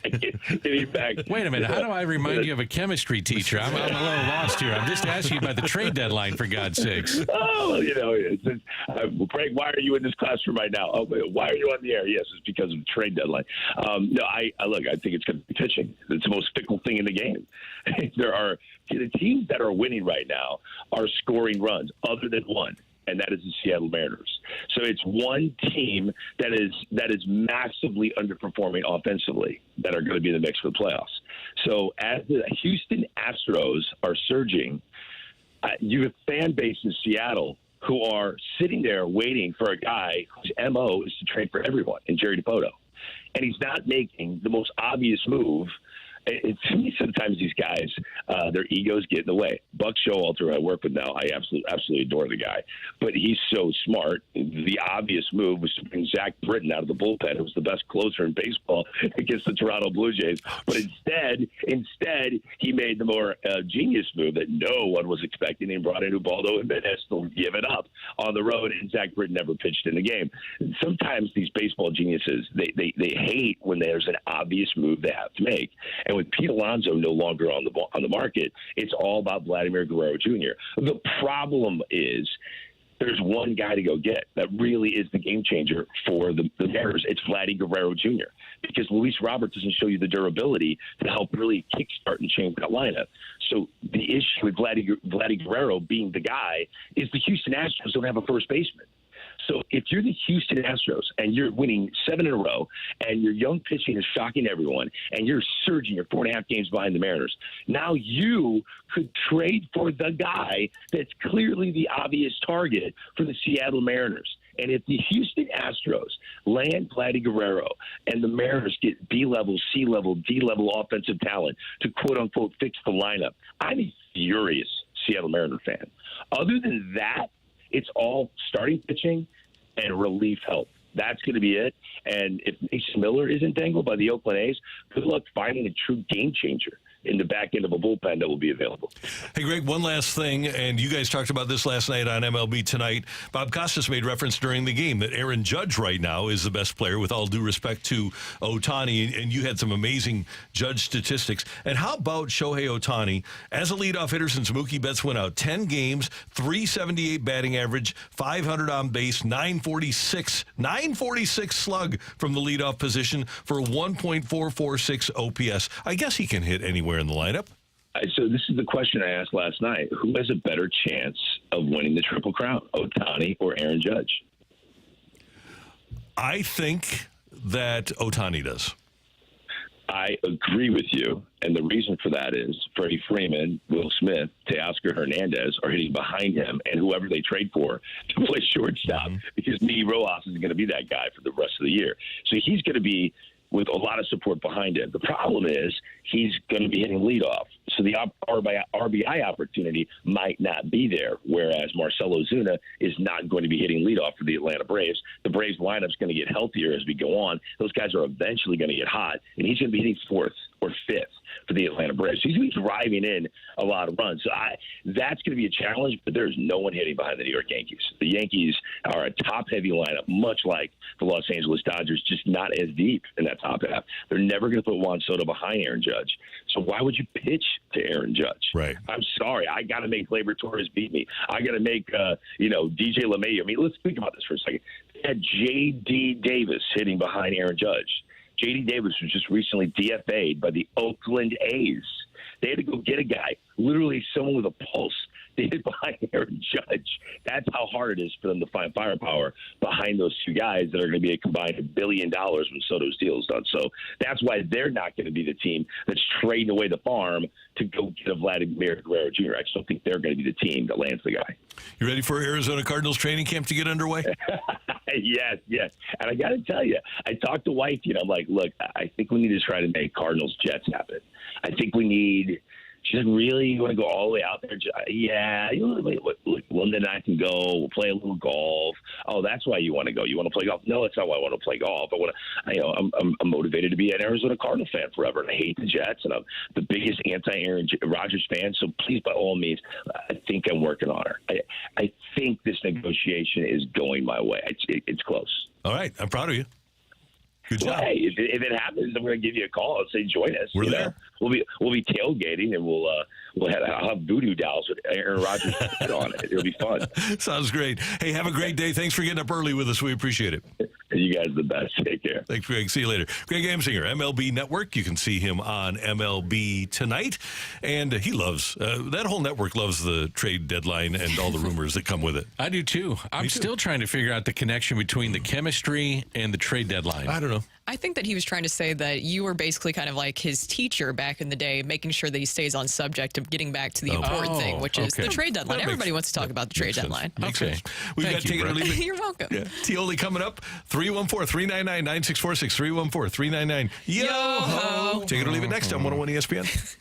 Getting back. Wait a minute. How do I remind you of a chemistry teacher? I'm a little lost here. I'm just asking you about the trade deadline, for God's sakes. Oh, Greg, why are you in this classroom right now? Oh, why are you on the air? Yes, it's because of the trade deadline. No, I think it's going to be pitching. It's the most fickle thing in the game. The teams that are winning right now are scoring runs other than one. And that is the Seattle Mariners. So it's one team that is massively underperforming offensively that are going to be in the mix for the playoffs. So as the Houston Astros are surging, you have fan base in Seattle who are sitting there waiting for a guy whose MO is to trade for everyone, in Jerry Dipoto. And he's not making the most obvious move. To me, sometimes these guys, their egos get in the way. Buck Showalter, who I work with now, I absolutely adore the guy. But he's so smart. The obvious move was to bring Zach Britton out of the bullpen, who was the best closer in baseball against the Toronto Blue Jays. But instead, he made the more genius move that no one was expecting. And brought in Ubaldo and Jimenez to give it up on the road, and Zach Britton never pitched in the game. Sometimes these baseball geniuses, they hate when there's an obvious move they have to make. And with Pete Alonso no longer on the market, it's all about Vladimir Guerrero Jr. The problem is there's one guy to go get that really is the game changer for the Mariners. It's Vladdy Guerrero Jr. because Luis Robert doesn't show you the durability to help really kickstart and change that lineup. So the issue with Vladdy Guerrero being the guy is the Houston Astros don't have a first baseman. So if you're the Houston Astros and you're winning 7 in a row and your young pitching is shocking everyone and you're surging, you're 4.5 games behind the Mariners, now you could trade for the guy that's clearly the obvious target for the Seattle Mariners. And if the Houston Astros land Vladdy Guerrero and the Mariners get B-level, C-level, D-level offensive talent to quote-unquote fix the lineup, I'm a furious Seattle Mariner fan. Other than that, it's all starting pitching and relief help. That's going to be it. And if Mason Miller isn't dangled by the Oakland A's, good luck finding a true game changer. in the back end of a bullpen that will be available. Hey, Greg, one last thing, and you guys talked about this last night on MLB Tonight. Bob Costas made reference during the game that Aaron Judge right now is the best player, with all due respect to Ohtani, and you had some amazing Judge statistics. And how about Shohei Ohtani as a leadoff hitter since Mookie Betts went out? 10 games, 378 batting average, 500 on base, 946 slug from the leadoff position for 1.446 OPS. I guess he can hit anywhere in the lineup. So this is the question I asked last night. Who has a better chance of winning the Triple Crown, Ohtani or Aaron Judge? I think that Ohtani does. I agree with you, and the reason for that is Freddie Freeman, Will Smith, Teoscar Hernandez are hitting behind him, and whoever they trade for to play shortstop, because Miggy Rojas is going to be that guy for the rest of the year. So he's going to be with a lot of support behind him. The problem is he's going to be hitting leadoff, so the RBI opportunity might not be there, whereas Marcell Ozuna is not going to be hitting leadoff for the Atlanta Braves. The Braves lineup's going to get healthier as we go on. Those guys are eventually going to get hot, and he's going to be hitting fourth or fifth for the Atlanta Braves. So he's going to be driving in a lot of runs. So that's going to be a challenge, but there's no one hitting behind the New York Yankees. The Yankees are a top-heavy lineup, much like the Los Angeles Dodgers, just not as deep in that top half. They're never going to put Juan Soto behind Aaron Judge. So why would you pitch to Aaron Judge? Right. I'm sorry. I got to make Liberatore beat me. I got to make, DJ LeMahieu. I mean, let's think about this for a second. They had J.D. Davis hitting behind Aaron Judge. J.D. Davis was just recently DFA'd by the Oakland A's. They had to go get a guy, literally someone with a pulse, to hit behind Aaron Judge. That's how hard it is for them to find firepower behind those two guys that are going to be a combined $1 billion when Soto's deal is done. So that's why they're not going to be the team that's trading away the farm to go get a Vladimir Guerrero Jr. I just don't think they're going to be the team that lands the guy. You ready for Arizona Cardinals training camp to get underway? Yes. And I got to tell you, I talked to Wifey, and I'm like, look, I think we need to try to make Cardinals-Jets happen. I think we need – she's like, really? You want to go all the way out there? Yeah. London and I can go. We'll play a little golf. Oh, that's why you want to go. You want to play golf? No, that's not why I want to play golf. I'm motivated to be an Arizona Cardinal fan forever, and I hate the Jets, and I'm the biggest anti-Aaron Rodgers fan. So please, by all means, I think I'm working on her. I think this negotiation is going my way. It's close. All right. I'm proud of you. Good job. Well, hey, if it happens, I'm going to give you a call and say join us. We're there. We'll be tailgating, and I'll have voodoo dolls with Aaron Rodgers on it. It'll be fun. Sounds great. Hey, have a great day. Thanks for getting up early with us. We appreciate it. You guys are the best. Take care. Thanks, Greg. See you later. Greg Amsinger, MLB Network. You can see him on MLB Tonight. And he loves, that whole network loves the trade deadline and all the rumors that come with it. I do, too. I'm still trying to figure out the connection between the chemistry and the trade deadline. I don't know. I think that he was trying to say that you were basically kind of like his teacher back in the day, making sure that he stays on subject of getting back to the important thing, which is the trade deadline. Everybody wants to talk about the trade deadline. Makes sense. We've got Take It or Leave It. You're welcome. Yeah. TIOLI coming up, 314-399-9646, 314-399. Yo-ho! Take It or Leave It next on 101 ESPN.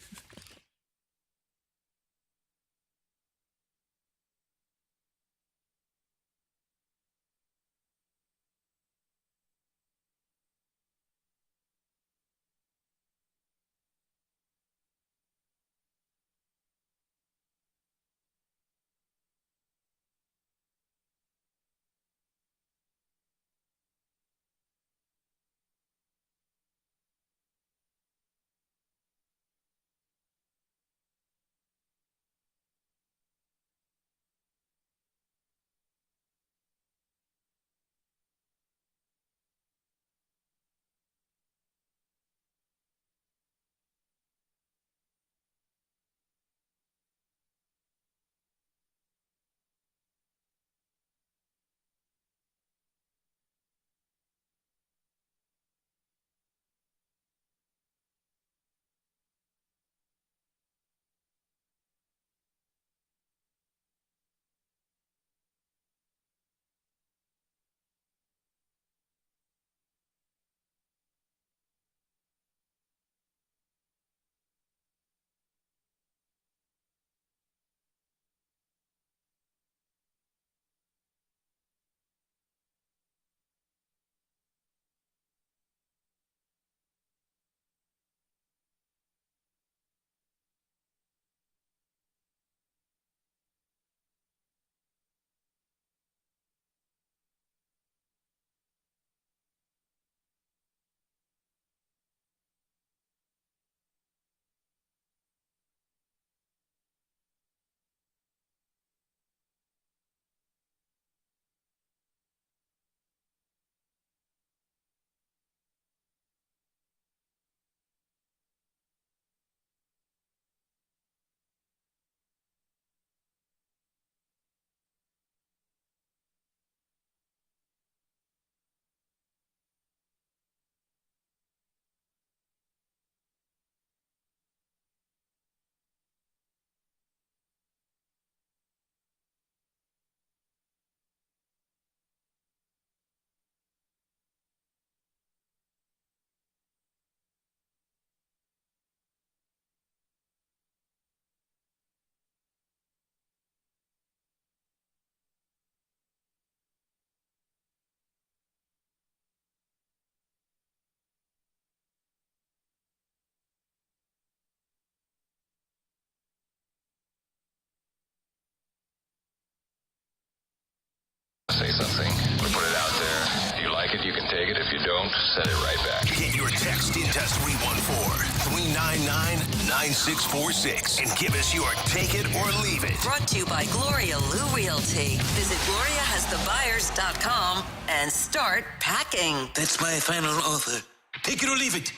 Say something, we put it out there. If you like it, you can take it. If you don't, send it right back. Get your text into 314-399-9646 and give us your take it or leave it. Brought to you by Gloria Lou Realty. Visit GloriaHasTheBuyers.com and start packing. That's my final offer. Take it or leave it.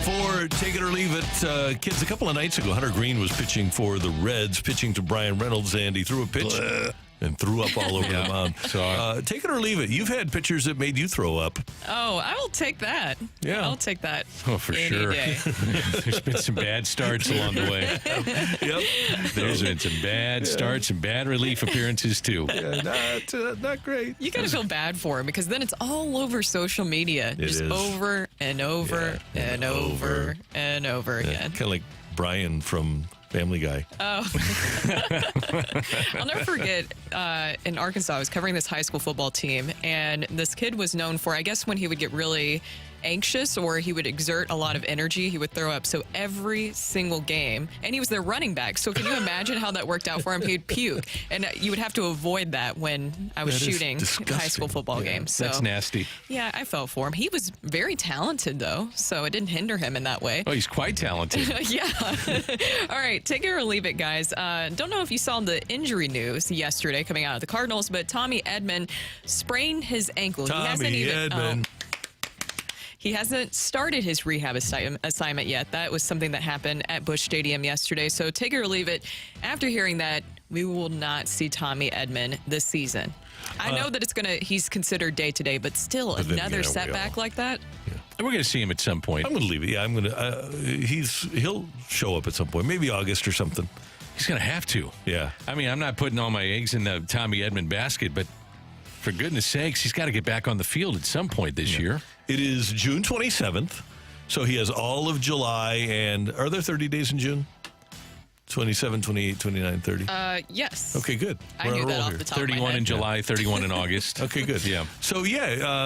For Take It or Leave It, kids, a couple of nights ago, Hunter Green was pitching for the Reds, pitching to Brian Reynolds, and he threw a pitch and threw up all over the mound. So, take it or leave it. You've had pitchers that made you throw up. Oh, I will take that. Yeah. I'll take that. Oh, for any sure. day. There's been some bad starts along the way. Yep. There's been some bad starts and bad relief appearances, too. Yeah, not great. You got to feel bad for him because then it's all over social media. Just is. over and over and over and over again. Kind of like Brian from Family Guy. Oh. I'll never forget, in Arkansas, I was covering this high school football team, and this kid was known for, I guess, when he would get really anxious or he would exert a lot of energy, he would throw up. So every single game, and he was their running back. So can you imagine how that worked out for him? He'd puke, and you would have to avoid that when I was That is shooting disgusting. high school football games. So That's nasty. yeah, I felt for him. He was very talented, though, so it didn't hinder him in that way. Oh, he's quite talented. Yeah. All right, take it or leave it, guys. Don't know if you saw the injury news yesterday coming out of the Cardinals, but Tommy Edman sprained his ankle. He hasn't started his rehab assignment yet. That was something that happened at Busch Stadium yesterday. So take it or leave it. After hearing that, we will not see Tommy Edman this season. I know that he's considered day to day, but still another setback like that. Yeah. We're going to see him at some point. I'm going to leave it. Yeah, I'm going to. He'll show up at some point, maybe August or something. He's going to have to. Yeah. I mean, I'm not putting all my eggs in the Tommy Edman basket, but for goodness sakes, he's got to get back on the field at some point this year. It is June 27th, so he has all of July, and are there 30 days in June? 27, 28, 29, 30? Yes. Okay, good. I knew that off the top of my 31 head. in July, 31 in August. Okay, good. Yeah. So,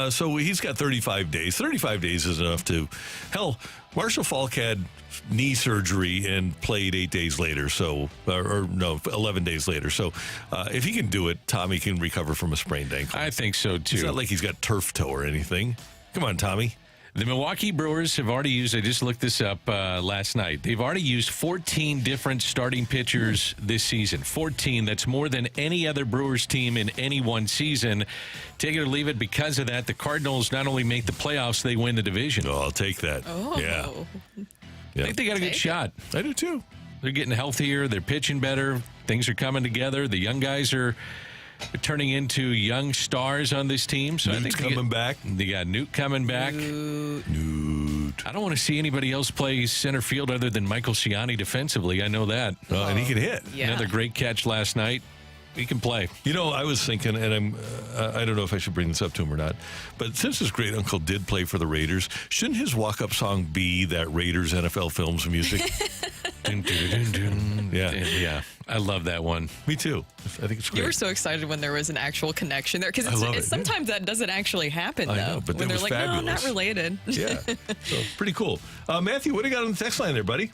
so he's got 35 days. 35 days is enough to... Hell, Marshall Faulk had knee surgery and played 8 days later, so... Or no, 11 days later. So, if he can do it, Tommy can recover from a sprained ankle. I think so, too. It's not like he's got turf toe or anything. Come on, Tommy. The Milwaukee Brewers have already used, I just looked this up last night, they've already used 14 different starting pitchers this season. 14, that's more than any other Brewers team in any one season. Take it or leave it, because of that, the Cardinals not only make the playoffs, they win the division. Oh, I'll take that. Oh. Yeah. I think they got a good shot. I do, too. They're getting healthier, they're pitching better, things are coming together, the young guys are turning into young stars on this team. So I think coming back. They got Newt coming back. Newt. I don't want to see anybody else play center field other than Michael Ciani defensively. I know that. And he can hit. Yeah. Another great catch last night. He can play. You know, I was thinking, and I don't know if I should bring this up to him or not, but since his great uncle did play for the Raiders, shouldn't his walk-up song be that Raiders NFL Films music? Dun, dun, dun, dun. Yeah. Yeah. I love that one. Me too. I think it's great. You were so excited when there was an actual connection there, because I love it, sometimes that doesn't actually happen, though. I know, but when that they're was like, fabulous. no, not related. Yeah. So, pretty cool. Matthew, what do you got on the text line there, buddy?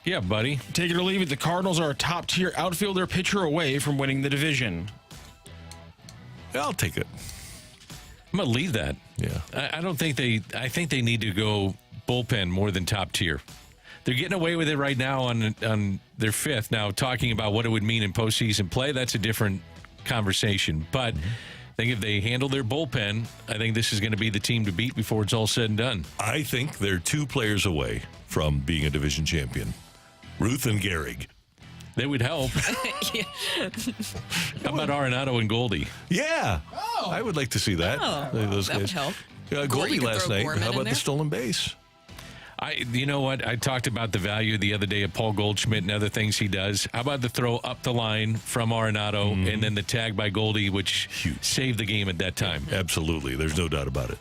Yeah, buddy. Take it or leave it. The Cardinals are a top-tier outfielder pitcher away from winning the division. I'll take it. I'm going to leave that. Yeah. I don't think I think they need to go bullpen more than top tier. They're getting away with it right now on their fifth. Now, talking about what it would mean in postseason play, that's a different conversation. But I think if they handle their bullpen, I think this is going to be the team to beat before it's all said and done. I think they're 2 players away from being a division champion. Ruth and Gehrig. They would help. Yeah. How about Arenado and Goldie? Yeah. I would like to see that. Those that guys. would help. Or you Goldie could last throw night. Gorman How in about there. the stolen base? You know what? I talked about the value the other day of Paul Goldschmidt and other things he does. How about the throw up the line from Arenado and then the tag by Goldie, which saved the game at that time? Absolutely. There's no doubt about it.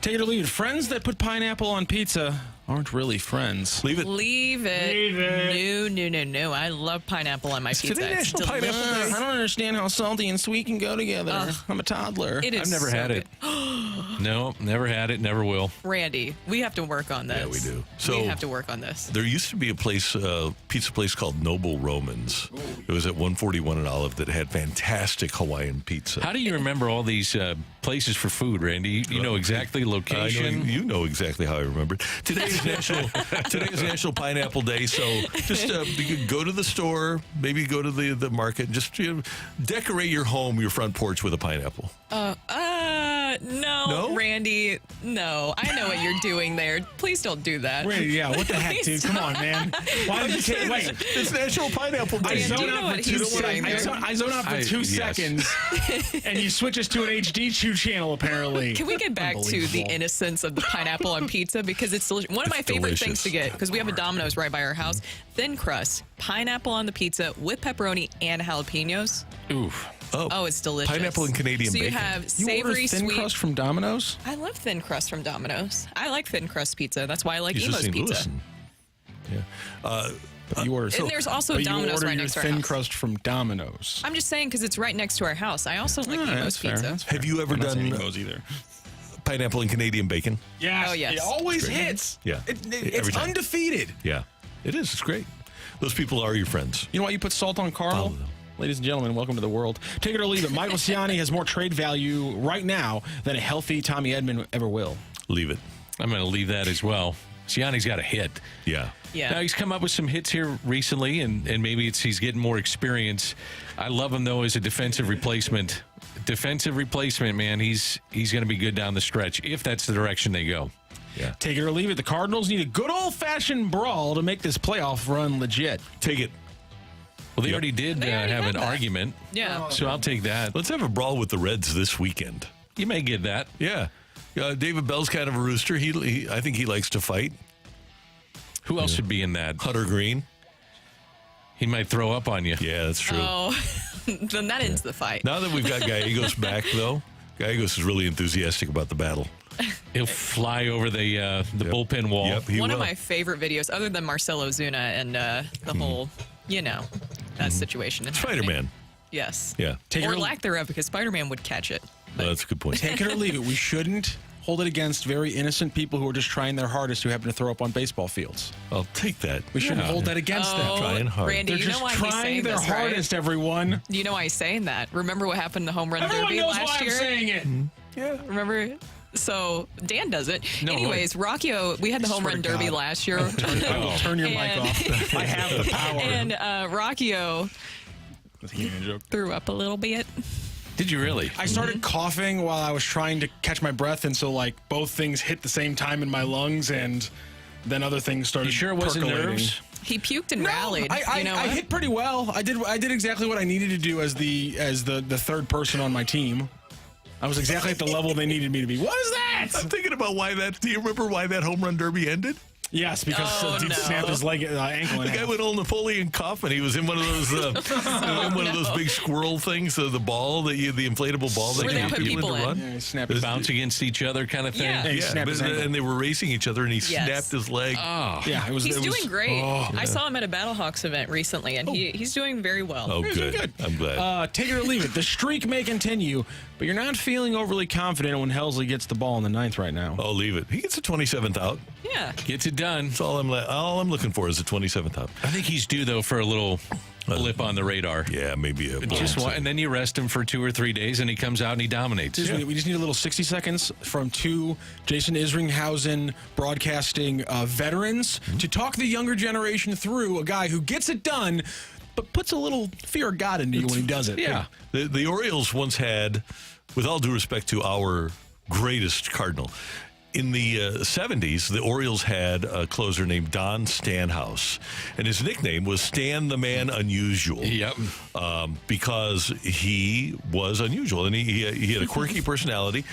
Take it or leave it. Friends that put pineapple on pizza aren't really friends. Leave it. Leave it. No. I love pineapple on my pizza. today It's National Pineapple delicious. Day? I don't understand how salty and sweet can go together. I'm a toddler. It is I've never so had good. it. No, never had it, never will. Randy, we have to work on this. Yeah, we do. We have to work on this. There used to be a place, pizza place called Noble Romans. It was at 141 and Olive that had fantastic Hawaiian pizza. How do you remember all these places for food, Randy? You know exactly location. You know exactly how I remember it. Today is National Pineapple Day, so just go to the store, maybe go to the market, and just decorate your home, your front porch with a pineapple. No, Randy, no. I know what you're doing there. Please don't do that. Randy, yeah, what the heck, dude? Come on, man. Why did you take? Wait, it's National Pineapple Day. I zone out for 2 seconds, and you switch us to an HD2 channel, apparently. Can we get back to the innocence of the pineapple on pizza? Because it's one of my favorite things to get, because we have a Domino's right by our house. Thin crust, pineapple on the pizza with pepperoni and jalapenos. Oof. Oh, it's delicious. Pineapple and Canadian bacon. So you have You order savory, thin sweet. crust from Domino's? I love thin crust from Domino's. I like thin crust pizza. That's why I like He's Emo's St. pizza. Louis. Yeah. You order, And there's also but Domino's you order right your next to our thin house. crust from Domino's. I'm just saying because it's right next to our house. I also like Emo's That's fair. pizza. That's fair. Have you ever I'm not saying done Emo's either? pineapple and Canadian bacon? Yes. Oh, yes. It always hits. Yeah. Every It's time. undefeated. Yeah. It is. It's great. Those people are your friends. You know why you put salt on caramel? Follow them. Ladies and gentlemen, welcome to the world. Take it or leave it. Michael Ciani has more trade value right now than a healthy Tommy Edman ever will. Leave it. I'm going to leave that as well. Siani's got a hit. Yeah. Yeah. Now, he's come up with some hits here recently, and maybe he's getting more experience. I love him, though, as a defensive replacement. Defensive replacement, man. He's going to be good down the stretch if that's the direction they go. Yeah. Take it or leave it. The Cardinals need a good old-fashioned brawl to make this playoff run legit. Take it. Well, they already did They already have had an that. argument. Yeah. So I'll take that. Let's have a brawl with the Reds this weekend. You may get that. Yeah. David Bell's kind of a rooster. I think he likes to fight. Who else should be in that? Hunter Green. He might throw up on you. Yeah, that's true. Oh, then that ends the fight. Now that we've got Gallegos back, though, Gallegos is really enthusiastic about the battle. He'll fly over the bullpen wall. Yep, he One will. of my favorite videos, other than Marcelo Zuna and the whole, that situation. in happening. Spider-Man. Yes. Yeah. Or lack thereof, because Spider-Man would catch it. No, that's a good point. Take it or leave it. We shouldn't hold it against very innocent people who are just trying their hardest who happen to throw up on baseball fields. I'll take that. We shouldn't hold that against them. Trying hard. Randy, They're you know just why he's trying saying their this, right? hardest, everyone. You know why he's saying that? Remember what happened in the home run Everyone derby knows last why year? I'm saying it. Yeah. Remember? So Dan does it. No, Anyways, Rocchio, we had the home swear run to derby God. last year. I will turn your mic off. I have the power. And Rocchio joke. threw up a little bit. Did you really? I started coughing while I was trying to catch my breath, and so both things hit the same time in my lungs, and then other things started. You sure it wasn't percolating. nerves? He puked and rallied. I hit pretty well. I did exactly what I needed to do as the third person on my team. I was exactly at the level they needed me to be. What is that? I'm thinking about why that. Do you remember why that home run derby ended? Yes, because dude snapped his ankle in The guy half. went old Napoleon Cuff, and he was in one of those big squirrel things, the ball the inflatable ball that Where they you put put people to in. run. Yeah, he snapped his Bounce against each other kind of thing? Yeah. He snapped his ankle. And they were racing each other, and he Yes. snapped his leg. Oh. Yeah, it was. He's it was, doing great. Oh, I saw him at a Battlehawks event recently, and he's doing very well. Oh, He's doing good. I'm glad. Take it or leave it. The streak may continue, but you're not feeling overly confident when Helsley gets the ball in the ninth right now. I'll leave it. He gets a 27th out. Yeah. Gets it done. That's all I'm looking for is a 27th out. I think he's due, though, for a little blip on the radar. Yeah, maybe a And then you rest him for 2 or 3 days, and he comes out and he dominates. We just need a little 60 seconds from two Jason Isringhausen broadcasting veterans to talk the younger generation through a guy who gets it done, but puts a little fear of God into you when he does it. Yeah. The Orioles once had, with all due respect to our greatest Cardinal, in the 70s, the Orioles had a closer named Don Stanhouse, and his nickname was Stan the Man Unusual. Yep. Because he was unusual, and he had a quirky personality,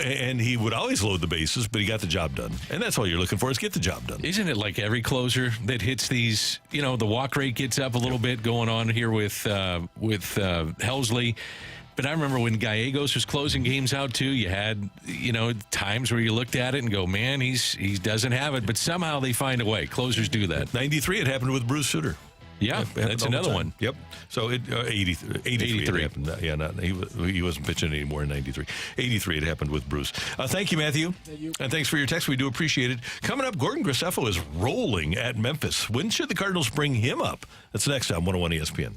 and he would always load the bases, but he got the job done. And that's all you're looking for is get the job done. Isn't it like every closer that hits these, the walk rate gets up a little bit going on here with Helsley. But I remember when Gallegos was closing games out, too, you had, times where you looked at it and go, man, he doesn't have it. But somehow they find a way. Closers do that. 93, it happened with Bruce Sutter. Yeah, that's another one. Yep. So 83. 83. It happened. Yeah, he wasn't pitching anymore in 93. 83 it happened with Bruce. Thank you, Matthew. Thank you. And thanks for your text. We do appreciate it. Coming up, Gordon Graceffo is rolling at Memphis. When should the Cardinals bring him up? That's next on 101 ESPN.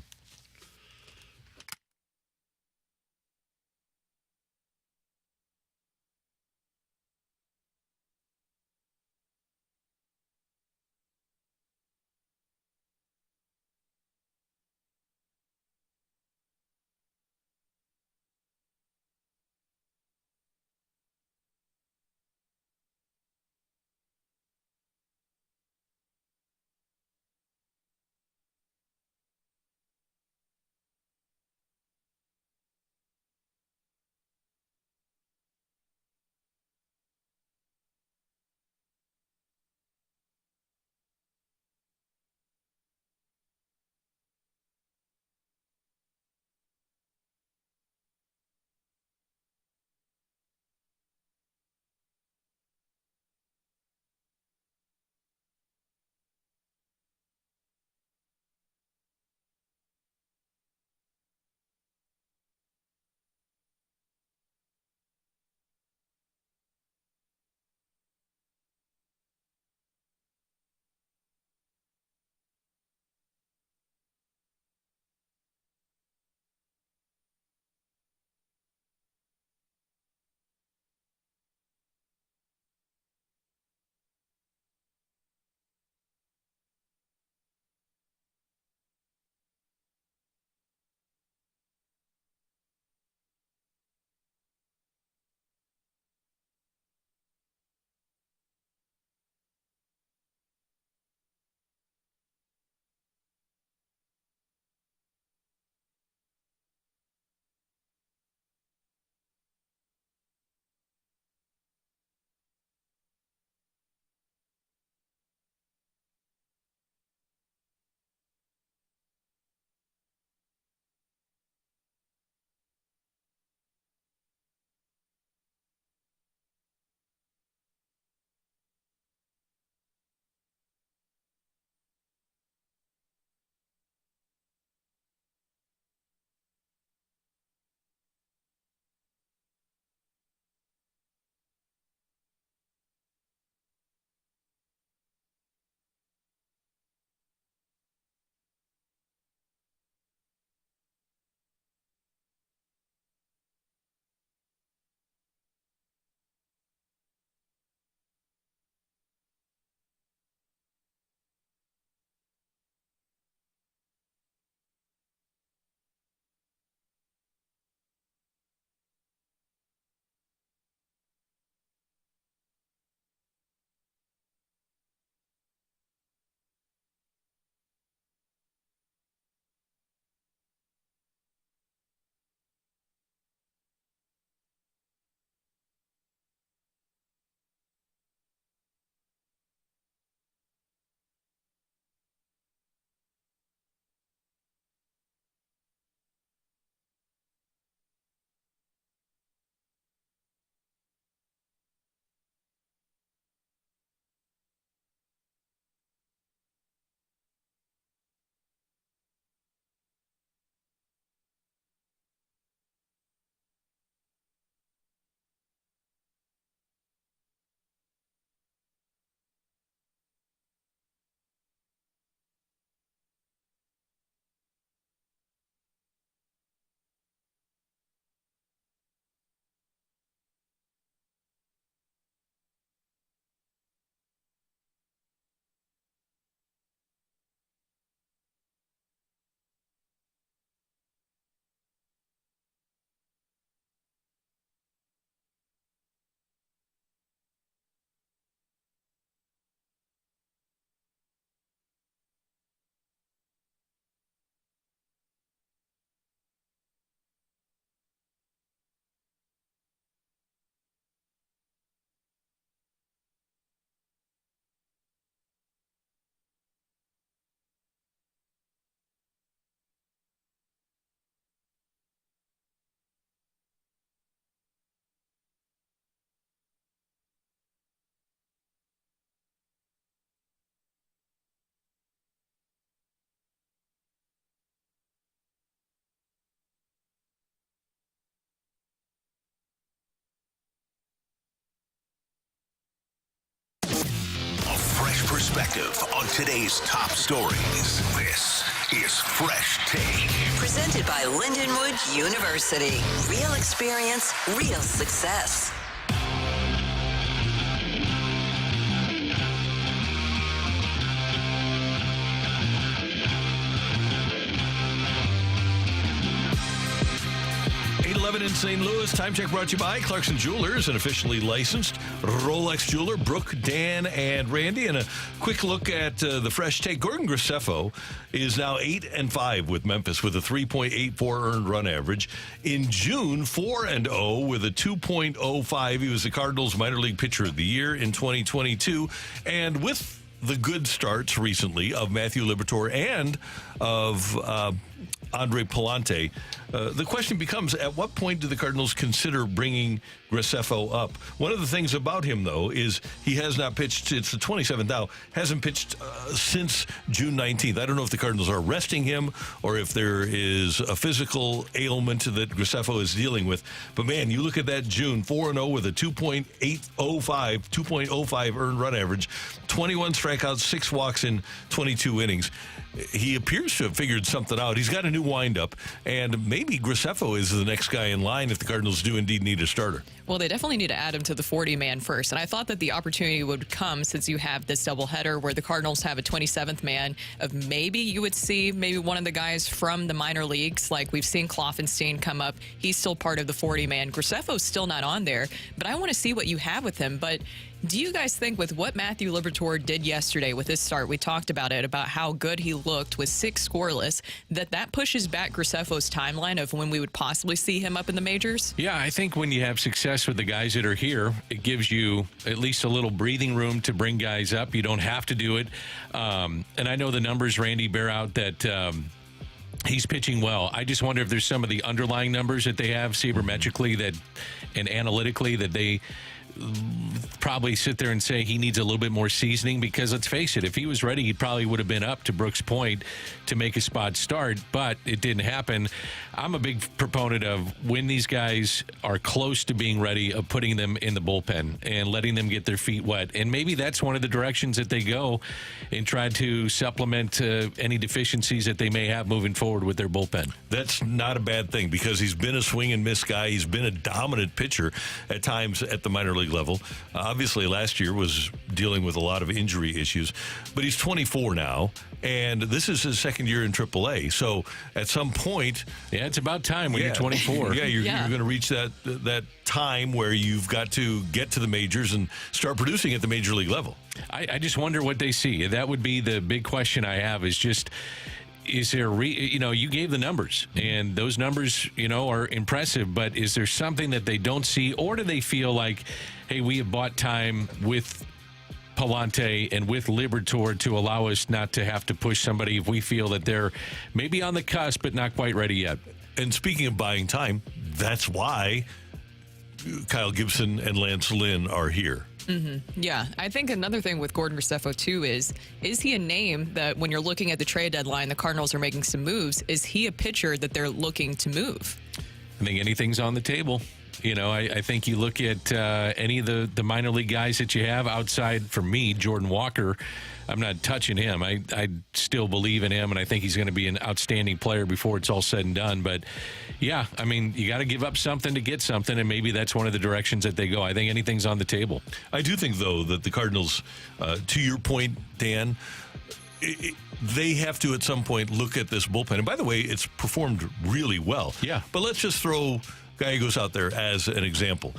perspective on today's top stories. This is Fresh Take. Presented by Lindenwood University. Real experience, real success. In St. Louis. Time check brought to you by Clarkson Jewelers, an officially licensed Rolex jeweler. Brooke, Dan, and Randy. And a quick look at the Fresh Take. Gordon Graceffo is now 8-5 with Memphis with a 3.84 earned run average. In June, 4-0 with a 2.05. He was the Cardinals minor league pitcher of the year in 2022. And with the good starts recently of Matthew Liberatore and of Andre Pallante, the question becomes, at what point do the Cardinals consider bringing Graceffo up? One of the things about him, though, is he has not pitched, it's the 27th now, hasn't pitched since June 19th. I don't know if the Cardinals are resting him or if there is a physical ailment that Graceffo is dealing with. But, man, you look at that June, 4-0 with a 2.05 earned run average, 21 strikeouts, 6 walks in 22 innings. He appears to have figured something out. He's got a new windup, and maybe Graceffo is the next guy in line if the Cardinals do indeed need a starter. Well, they definitely need to add him to the 40-man first. And I thought that the opportunity would come since you have this doubleheader where the Cardinals have a 27th man of maybe you would see maybe one of the guys from the minor leagues. Like we've seen Kloffenstein come up. He's still part of the 40-man. Graceffo's still not on there, but I want to see what you have with him. But do you guys think with what Matthew Liberatore did yesterday with his start, we talked about it, about how good he looked with 6 scoreless, that pushes back Graceffo's timeline of when we would possibly see him up in the majors? Yeah, I think when you have success with the guys that are here, it gives you at least a little breathing room to bring guys up. You don't have to do it. And I know the numbers, Randy, bear out that he's pitching well. I just wonder if there's some of the underlying numbers that they have sabermetrically that and analytically that they probably sit there and say he needs a little bit more seasoning, because let's face it, if he was ready, he probably would have been up, to Brooks' point, to make a spot start, but it didn't happen. I'm a big proponent of when these guys are close to being ready, of putting them in the bullpen and letting them get their feet wet. And maybe that's one of the directions that they go and try to supplement any deficiencies that they may have moving forward with their bullpen. That's not a bad thing, because he's been a swing and miss guy. He's been a dominant pitcher at times at the minor league level. Obviously, last year was dealing with a lot of injury issues, but he's 24 now, and this is his second year in AAA. So at some point, yeah, it's about time when you're 24. You're going to reach that time where you've got to get to the majors and start producing at the major league level. I just wonder what they see. That would be the big question I have, is just, is there, you gave the numbers, and those numbers, are impressive, but is there something that they don't see, or do they feel like, hey, we have bought time with Pallante and with Liberatore to allow us not to have to push somebody if we feel that they're maybe on the cusp but not quite ready yet? And speaking of buying time, that's why Kyle Gibson and Lance Lynn are here. Mm-hmm. Yeah, I think another thing with Gordon Graceffo, too, is he a name that when you're looking at the trade deadline, the Cardinals are making some moves? Is he a pitcher that they're looking to move? I think anything's on the table. I think you look at any of the minor league guys that you have outside, for me, Jordan Walker, I'm not touching him. I still believe in him, and I think he's going to be an outstanding player before it's all said and done. But, yeah, I mean, you got to give up something to get something, and maybe that's one of the directions that they go. I think anything's on the table. I do think, though, that the Cardinals, to your point, Dan, they have to at some point look at this bullpen. And by the way, it's performed really well. Yeah. But let's just throw Gallegos out there as an example.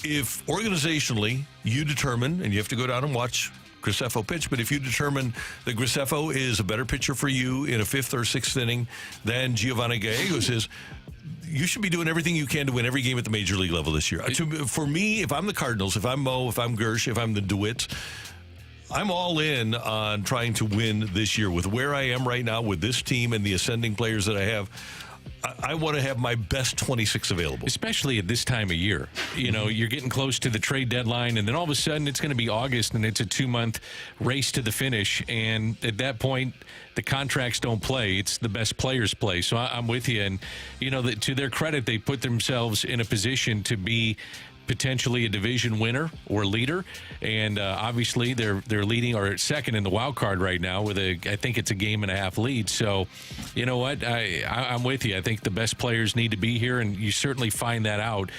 If organizationally you determine, and you have to go down and watch Graceffo pitch, but if you determine that Graceffo is a better pitcher for you in a 5th or 6th inning than Giovanni Gallegos is, you should be doing everything you can to win every game at the major league level this year. For me, if I'm the Cardinals, if I'm Mo, if I'm Gersh, if I'm the DeWitts, I'm all in on trying to win this year. With where I am right now with this team and the ascending players that I have, I want to have my best 26 available. Especially at this time of year. You're getting close to the trade deadline, and then all of a sudden it's going to be August, and it's a 2-month race to the finish. And at that point, the contracts don't play. It's the best players play. So I'm with you. And, to their credit, they put themselves in a position to be potentially a division winner or leader, and obviously they're leading or second in the wild card right now with I think it's a game and a half lead. So, you know what? I'm with you. I think the best players need to be here, and you certainly find that out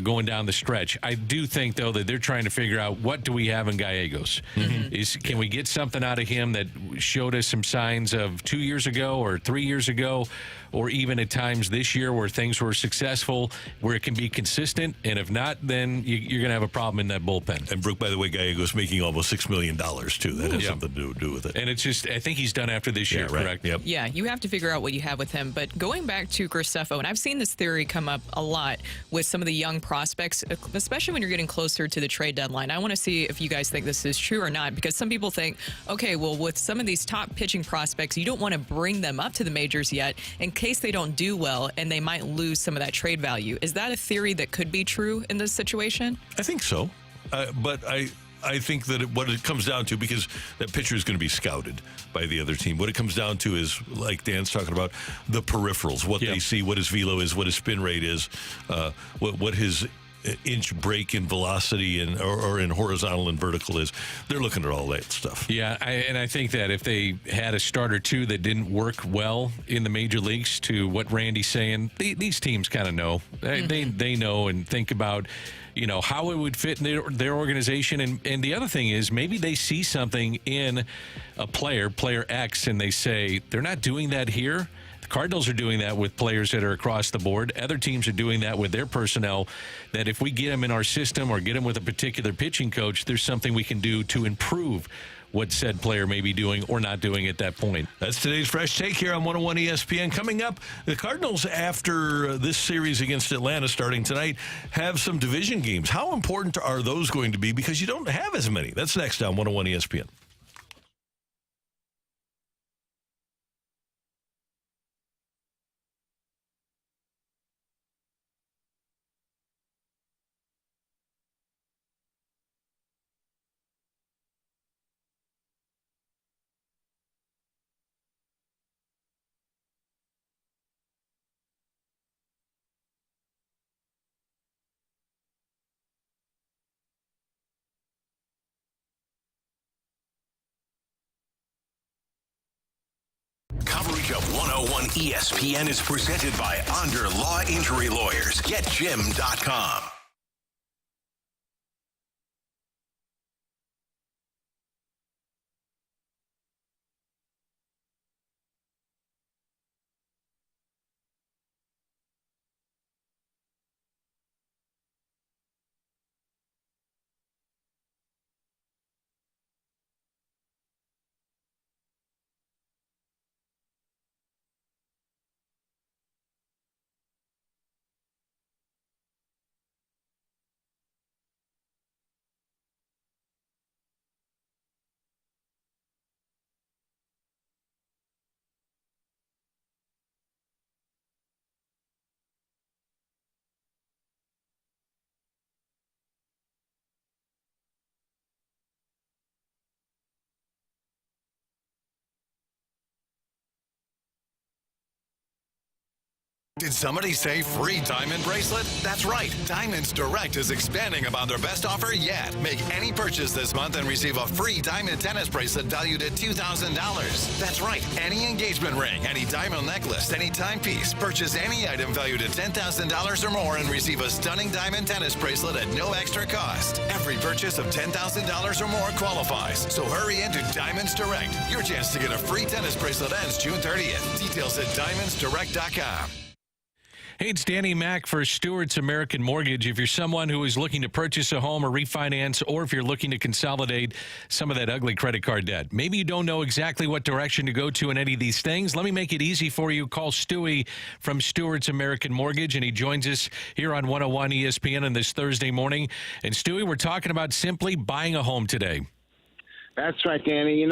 going down the stretch. I do think, though, that they're trying to figure out what do we have in Gallegos. Can we get something out of him that showed us some signs of 2 years ago or 3 years ago, or even at times this year where things were successful, where it can be consistent? And if not, then you're going to have a problem in that bullpen. And Brooke, by the way, Gallegos making almost $6 million too. That has something to do with it. And it's just, I think he's done after this year, right. correct? Yep. Yeah, you have to figure out what you have with him. But going back to Graceffo, and I've seen this theory come up a lot with some of the young prospects, especially when you're getting closer to the trade deadline. I want to see if you guys think this is true or not, because some people think, okay, well, with some of these top pitching prospects, you don't want to bring them up to the majors yet in case they don't do well and they might lose some of that trade value. Is that a theory that could be true in this situation? I think so. But I think that what it comes down to, because that pitcher is going to be scouted by the other team, what it comes down to is, like Dan's talking about, the peripherals, what they see, what his velo is, what his spin rate is, what his inch break in velocity or in horizontal and vertical is. They're looking at all that stuff. Yeah, and I think that if they had a start or two that didn't work well in the major leagues, to what Randy's saying, these teams kind of know. They know and think about, how it would fit in their organization. And the other thing is, maybe they see something in a player X, and they say, they're not doing that here. The Cardinals are doing that with players that are across the board. Other teams are doing that with their personnel, that if we get them in our system or get them with a particular pitching coach, there's something we can do to improve what said player may be doing or not doing at that point. That's today's Fresh Take here on 101 ESPN. Coming up, the Cardinals, after this series against Atlanta starting tonight, have some division games. How important are those going to be? Because you don't have as many. That's next on 101 ESPN. Coverage of 101 ESPN is presented by Under Law Injury Lawyers. GetJim.com. Did somebody say free diamond bracelet? That's right. Diamonds Direct is expanding upon their best offer yet. Make any purchase this month and receive a free diamond tennis bracelet valued at $2,000. That's right. Any engagement ring, any diamond necklace, any timepiece. Purchase any item valued at $10,000 or more and receive a stunning diamond tennis bracelet at no extra cost. Every purchase of $10,000 or more qualifies. So hurry into Diamonds Direct. Your chance to get a free tennis bracelet ends June 30th. Details at diamondsdirect.com. Hey, it's Danny Mack for Stewart's American Mortgage. If you're someone who is looking to purchase a home or refinance, or if you're looking to consolidate some of that ugly credit card debt, maybe you don't know exactly what direction to go to in any of these things. Let me make it easy for you. Call Stewie from Stewart's American Mortgage, and he joins us here on 101 ESPN on this Thursday morning. And Stewie, we're talking about simply buying a home today. That's right, Danny.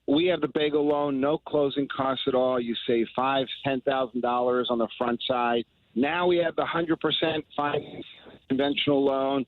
We have the bagel loan, no closing costs at all. You save $5,000, $10,000 on the front side. Now we have the 100% finance conventional loan,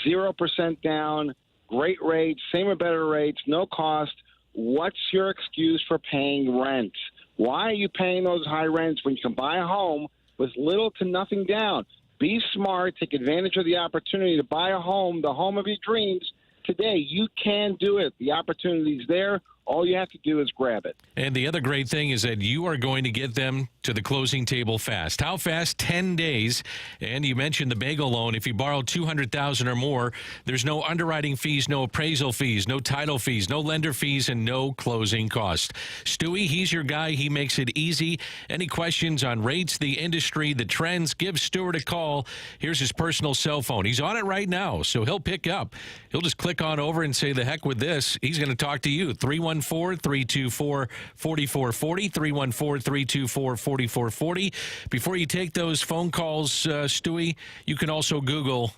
0% down, great rates, same or better rates, no cost. What's your excuse for paying rent? Why are you paying those high rents when you can buy a home with little to nothing down? Be smart. Take advantage of the opportunity to buy a home, the home of your dreams. Today, you can do it. The opportunity's there. All you have to do is grab it. And the other great thing is that you are going to get them to the closing table fast. How fast? 10 days. And you mentioned the bagel loan. If you borrow $200,000 or more, there's no underwriting fees, no appraisal fees, no title fees, no lender fees, and no closing costs. Stewie, he's your guy. He makes it easy. Any questions on rates, the industry, the trends, give Stewart a call. Here's his personal cell phone. He's on it right now, so he'll pick up. He'll just click on over and say, the heck with this. He's going to talk to you. 314-324-4440, 314-324-4440. Before you take those phone calls, Stewie, you can also Google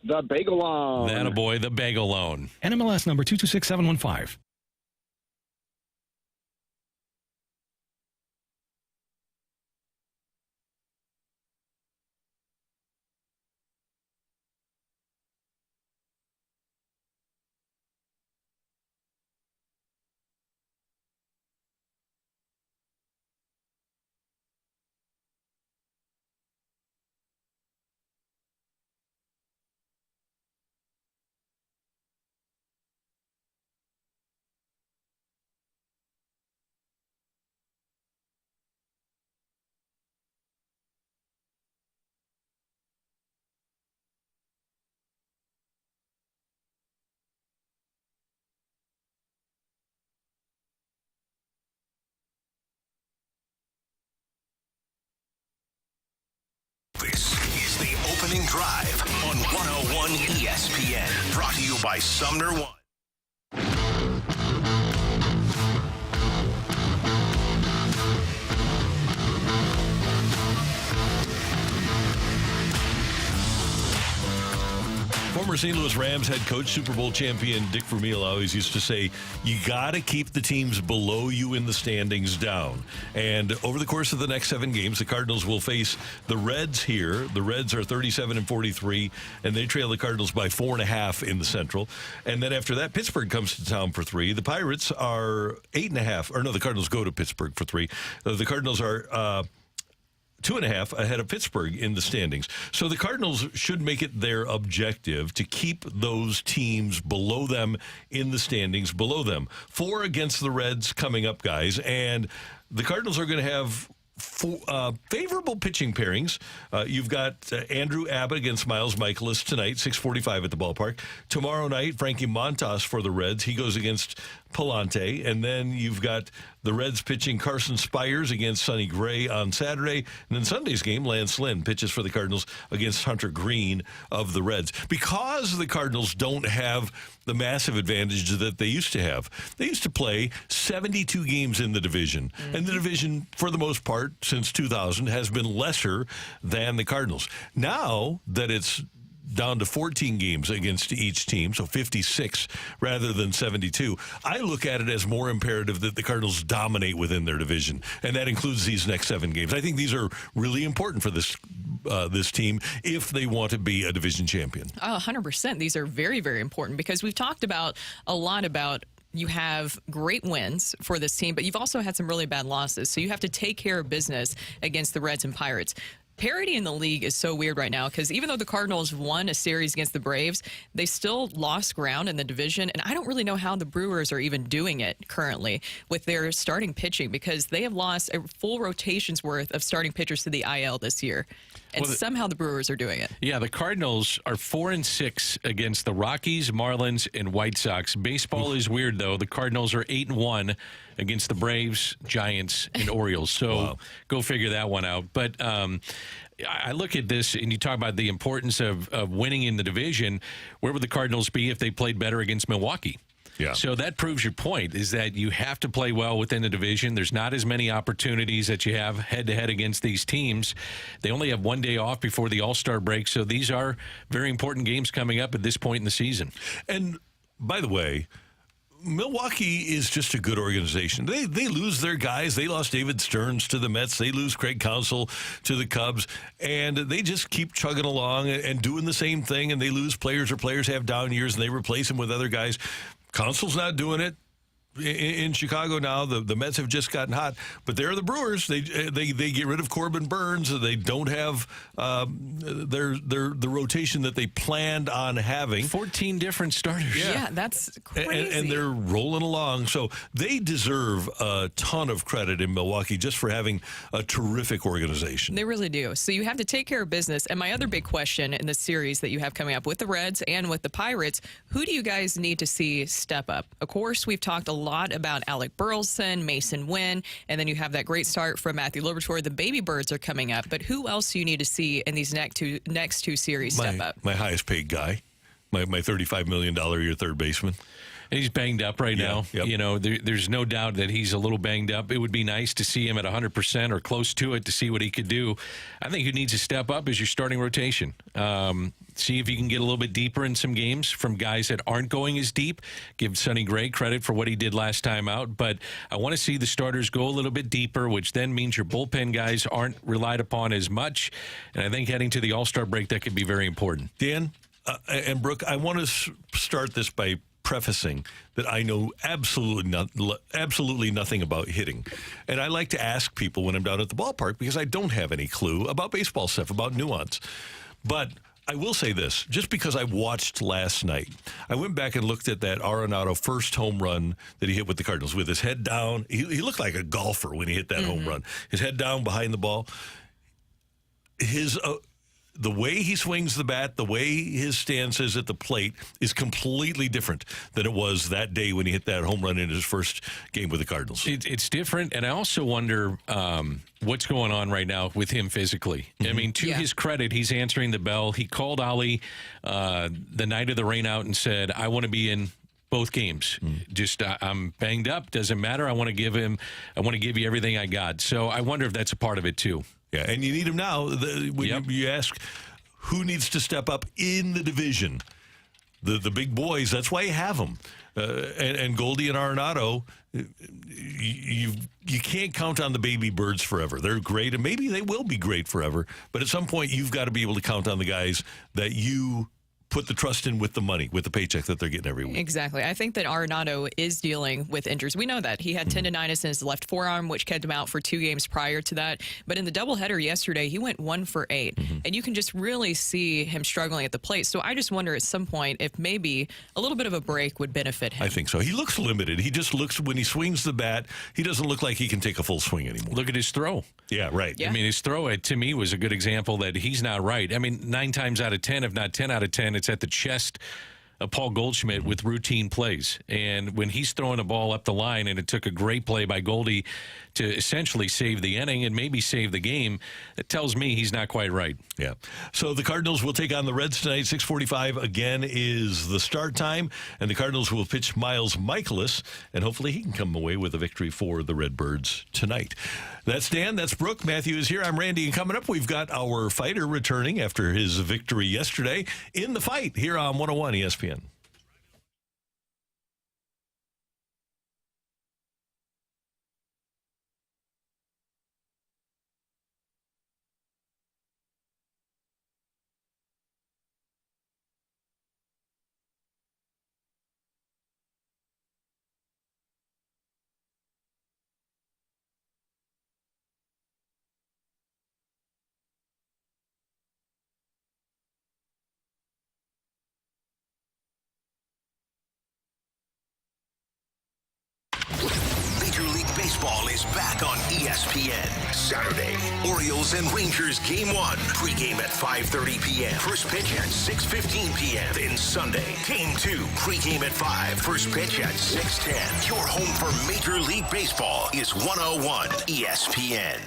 the bagel loan. Attaboy, the bagel loan. NMLS number 226715. This is the opening drive on 101 ESPN. Brought to you by Sumner One. Former St. Louis Rams head coach, Super Bowl champion Dick Vermeil always used to say, you got to keep the teams below you in the standings down. And over the course of the next 7 games, the Cardinals will face the Reds here. The Reds are 37-43, and they trail the Cardinals by 4.5 in the Central. And then after that, Pittsburgh comes to town for 3. The Pirates are 8.5. Or no, the Cardinals go to Pittsburgh for 3. The Cardinals are 2.5 ahead of Pittsburgh in the standings. So the Cardinals should make it their objective to keep those teams below them in the standings, below them. 4 against the Reds coming up, guys. And the Cardinals are going to have favorable pitching pairings. You've got Andrew Abbott against Miles Michaelis tonight, 6:45 at the ballpark. Tomorrow night, Frankie Montas for the Reds. He goes against Palante. And then you've got the Reds pitching Carson Spires against Sonny Gray on Saturday. And then Sunday's game, Lance Lynn pitches for the Cardinals against Hunter Green of the Reds. Because the Cardinals don't have the massive advantage that they used to have. They used to play 72 games in the division. Mm-hmm. And the division, for the most part, since 2000, has been lesser than the Cardinals. Now that it's down to 14 games against each team, so 56 rather than 72. I look at it as more imperative that the Cardinals dominate within their division, and that includes these next 7 games. I think these are really important for this team if they want to be a division champion. 100%. These are very, very important because we've talked about a lot about you have great wins for this team, but you've also had some really bad losses. So you have to take care of business against the Reds and Pirates. Parity in the league is so weird right now because even though the Cardinals won a series against the Braves, they still lost ground in the division. And I don't really know how the Brewers are even doing it currently with their starting pitching because they have lost a full rotation's worth of starting pitchers to the IL this year. And somehow the Brewers are doing it. Yeah, the Cardinals are 4-6 against the Rockies, Marlins, and White Sox. Baseball is weird, though. The Cardinals are 8-1 against the Braves, Giants, and Orioles. So go figure that one out. But I look at this, and you talk about the importance of winning in the division. Where would the Cardinals be if they played better against Milwaukee? Yeah. So that proves your point, is that you have to play well within the division. There's not as many opportunities that you have head-to-head against these teams. They only have 1 day off before the All-Star break, so these are very important games coming up at this point in the season. And, by the way, Milwaukee is just a good organization. They lose their guys. They lost David Stearns to the Mets. They lose Craig Counsell to the Cubs. And they just keep chugging along and doing the same thing. And they lose players, or players have down years, and they replace them with other guys. Counsell's not doing it. in Chicago now. The Mets have just gotten hot, but they're the Brewers. They get rid of Corbin Burns. They don't have the rotation that they planned on having. 14 different starters. Yeah, that's crazy. And they're rolling along. So they deserve a ton of credit in Milwaukee just for having a terrific organization. They really do. So you have to take care of business. And my other big question in the series that you have coming up with the Reds and with the Pirates, who do you guys need to see step up? Of course, we've talked a lot about Alec Burleson, Mason Wynn, and then you have that great start from Matthew Liberatore. The Baby Birds are coming up. But who else do you need to see in these next two series step up? My highest paid guy, my $35 million a year third baseman. He's banged up right now. Yep. You know, there's no doubt that he's a little banged up. It would be nice to see him at 100% or close to it to see what he could do. I think who needs to step up is your starting rotation. See if you can get a little bit deeper in some games from guys that aren't going as deep. Give Sonny Gray credit for what he did last time out. But I want to see the starters go a little bit deeper, which then means your bullpen guys aren't relied upon as much. And I think heading to the All-Star break, that could be very important. Dan and Brooke, I want to start this by prefacing that I know absolutely nothing about hitting. And I like to ask people when I'm down at the ballpark because I don't have any clue about baseball stuff, about nuance. But I will say this, just because I watched last night, I went back and looked at that Arenado first home run that he hit with the Cardinals with his head down. He looked like a golfer when he hit that home run. His head down behind the ball. The way he swings the bat, the way his stance is at the plate is completely different than it was that day when he hit that home run in his first game with the Cardinals. It's different, and I also wonder what's going on right now with him physically. I mean, to his credit, he's answering the bell. He called Ollie the night of the rainout and said, I want to be in both games. Just I'm banged up. Doesn't matter. I want to give you everything I got. So I wonder if that's a part of it, too. Yeah, and you need him now. When you ask who needs to step up in the division, the big boys, that's why you have them. And Goldie and Arenado, you can't count on the Baby Birds forever. They're great, and maybe they will be great forever. But at some point, you've got to be able to count on the guys that you put the trust in with the money, with the paycheck that they're getting every week. Exactly. I think that Arenado is dealing with injuries. We know that. He had tendonitis in his left forearm, which kept him out for 2 games prior to that. But in the doubleheader yesterday, he went 1 for 8. And you can just really see him struggling at the plate. So I just wonder at some point if maybe a little bit of a break would benefit him. I think so. He looks limited. He just looks, when he swings the bat, he doesn't look like he can take a full swing anymore. Look at his throw. Yeah, right. Yeah. I mean, his throw, to me, was a good example that he's not right. I mean, 9 times out of 10, if not 10 out of 10, it's at the chest of Paul Goldschmidt with routine plays. And when he's throwing a ball up the line, and it took a great play by Goldie to essentially save the inning and maybe save the game, it tells me he's not quite right. Yeah. So the Cardinals will take on the Reds tonight. 6:45 again is the start time. And the Cardinals will pitch Miles Michaelis, and hopefully he can come away with a victory for the Redbirds tonight. That's Dan. That's Brooke. Matthew is here. I'm Randy. And coming up, we've got our fighter returning after his victory yesterday in the fight here on 101 ESPN. Major League Baseball is back on ESPN. Saturday, Orioles and Rangers Game 1. Pregame at 5:30 p.m. First pitch at 6:15 p.m. Then Sunday, Game 2. Pregame at 5. First pitch at 6:10. Your home for Major League Baseball is 101 ESPN.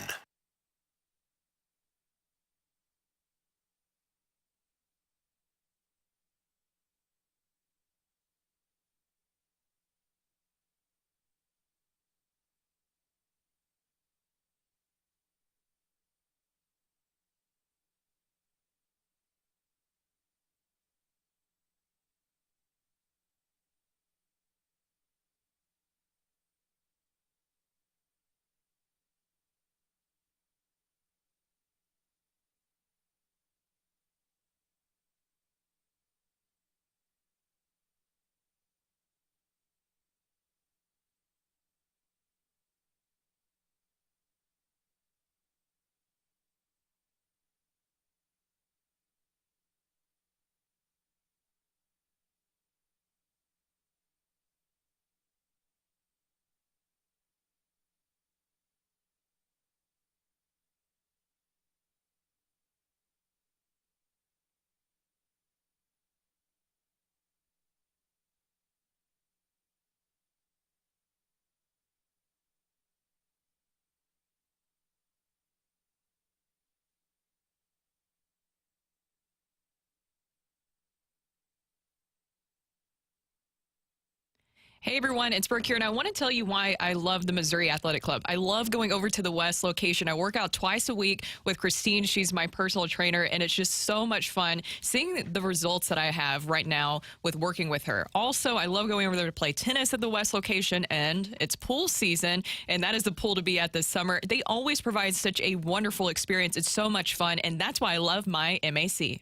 Hey everyone, it's Brooke here, and I want to tell you why I love the Missouri Athletic Club. I love going over to the West location. I work out twice a week with Christine. She's my personal trainer, and it's just so much fun seeing the results that I have right now with working with her. Also, I love going over there to play tennis at the West location, and it's pool season, and that is the pool to be at this summer. They always provide such a wonderful experience. It's so much fun, and that's why I love my MAC.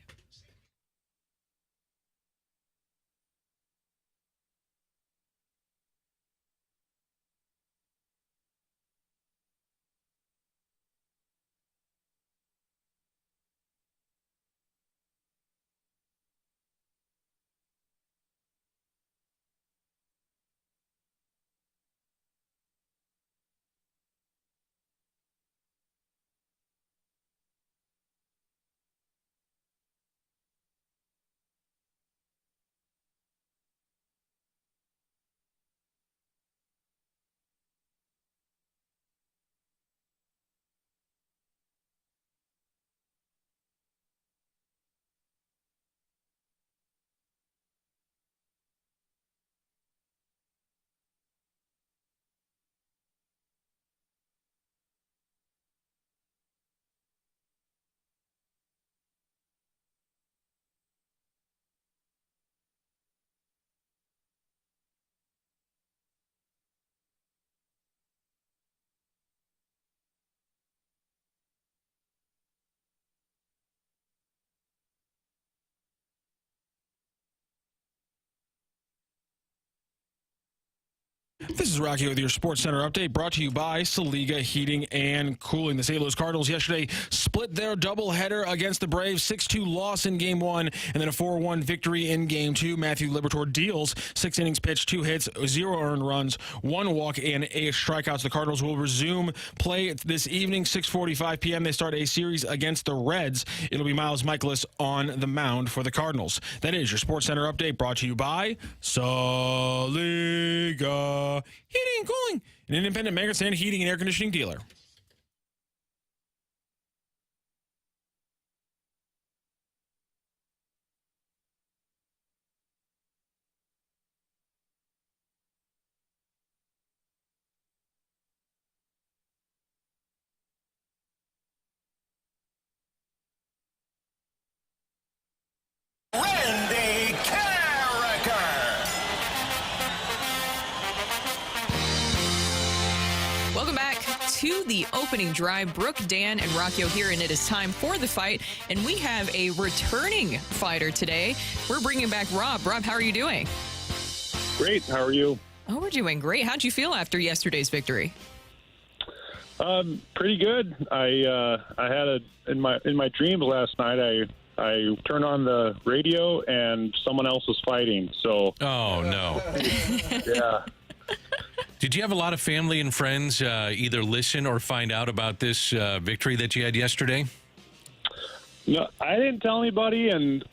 This is Rocky with your Sports Center update, brought to you by Saliga Heating and Cooling. The St. Louis Cardinals yesterday split their doubleheader against the Braves, 6-2 loss in Game 1, and then a 4-1 victory in Game 2. Matthew Liberatore deals 6 innings pitched, 2 hits, 0 earned runs, 1 walk, and 8 strikeouts. The Cardinals will resume play this evening, 6:45 p.m. They start a series against the Reds. It'll be Miles Mikolas on the mound for the Cardinals. That is your Sports Center update, brought to you by Saliga Heating and Cooling, an independent Megasan heating and air conditioning dealer. Welcome back to the opening drive. Brooke, Dan, and Rocco here, and it is time for the fight. And we have a returning fighter today. We're bringing back Rob. Rob, how are you doing? Great. How are you? Oh, we're doing great. How'd you feel after yesterday's victory? Pretty good. I had in my dreams last night. I turned on the radio and someone else was fighting. So. Oh no. Yeah. Did you have a lot of family and friends either listen or find out about this victory that you had yesterday? No, I didn't tell anybody, and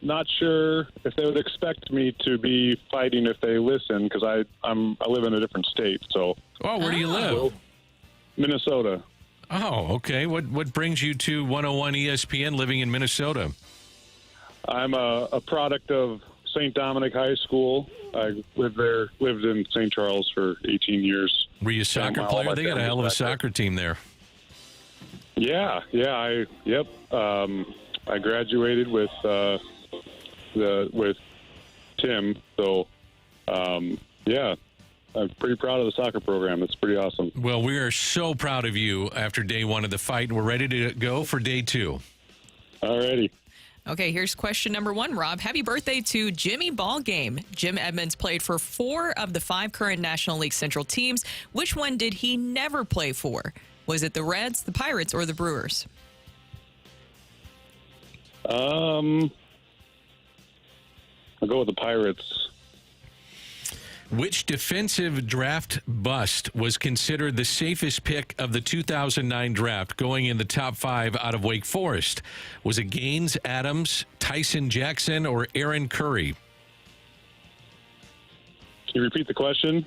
not sure if they would expect me to be fighting if they listen, because I live in a different state. So. Oh, where do you live? Minnesota. Oh, okay. What brings you to 101 ESPN living in Minnesota? I'm a product of St. Dominic High School. I lived in St. Charles for 18 years. Were you a soccer player? They got a hell of a soccer team there. Yeah. I graduated with Tim. So, yeah. I'm pretty proud of the soccer program. It's pretty awesome. Well, we are so proud of you after day one of the fight. We're ready to go for day two. All righty. Okay, here's question number 1, Rob. Happy birthday to Jimmy Ballgame. Jim Edmonds played for 4 of the 5 current National League Central teams. Which one did he never play for? Was it the Reds, the Pirates, or the Brewers? I'll go with the Pirates. Which defensive draft bust was considered the safest pick of the 2009 draft, going in the top 5 out of Wake Forest? Was it Gaines, Adams, Tyson Jackson, or Aaron Curry? Can you repeat the question?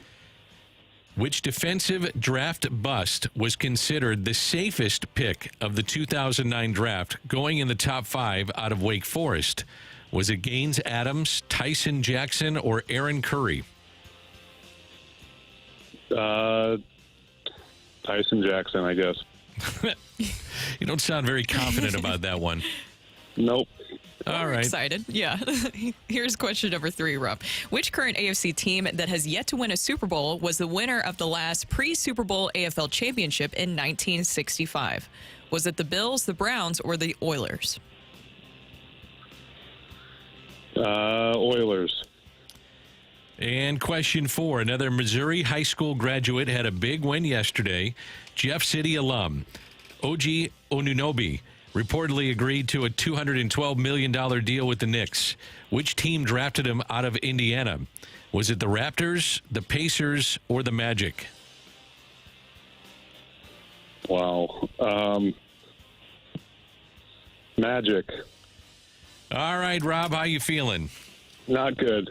Which defensive draft bust was considered the safest pick of the 2009 draft, going in the top 5 out of Wake Forest? Was it Gaines, Adams, Tyson Jackson, or Aaron Curry? Tyson Jackson, I guess. You don't sound very confident about that one. Nope. All right. Excited. Yeah. Here's question number 3, Rob. Which current AFC team that has yet to win a Super Bowl was the winner of the last pre-Super Bowl AFL championship in 1965? Was it the Bills, the Browns, or the Oilers? Oilers. And question 4, another Missouri high school graduate had a big win yesterday. Jeff City alum Oji Onunobi reportedly agreed to a $212 million deal with the Knicks. Which team drafted him out of Indiana? Was it the Raptors, the Pacers, or the Magic? Wow. Magic. All right, Rob, how you feeling? Not good.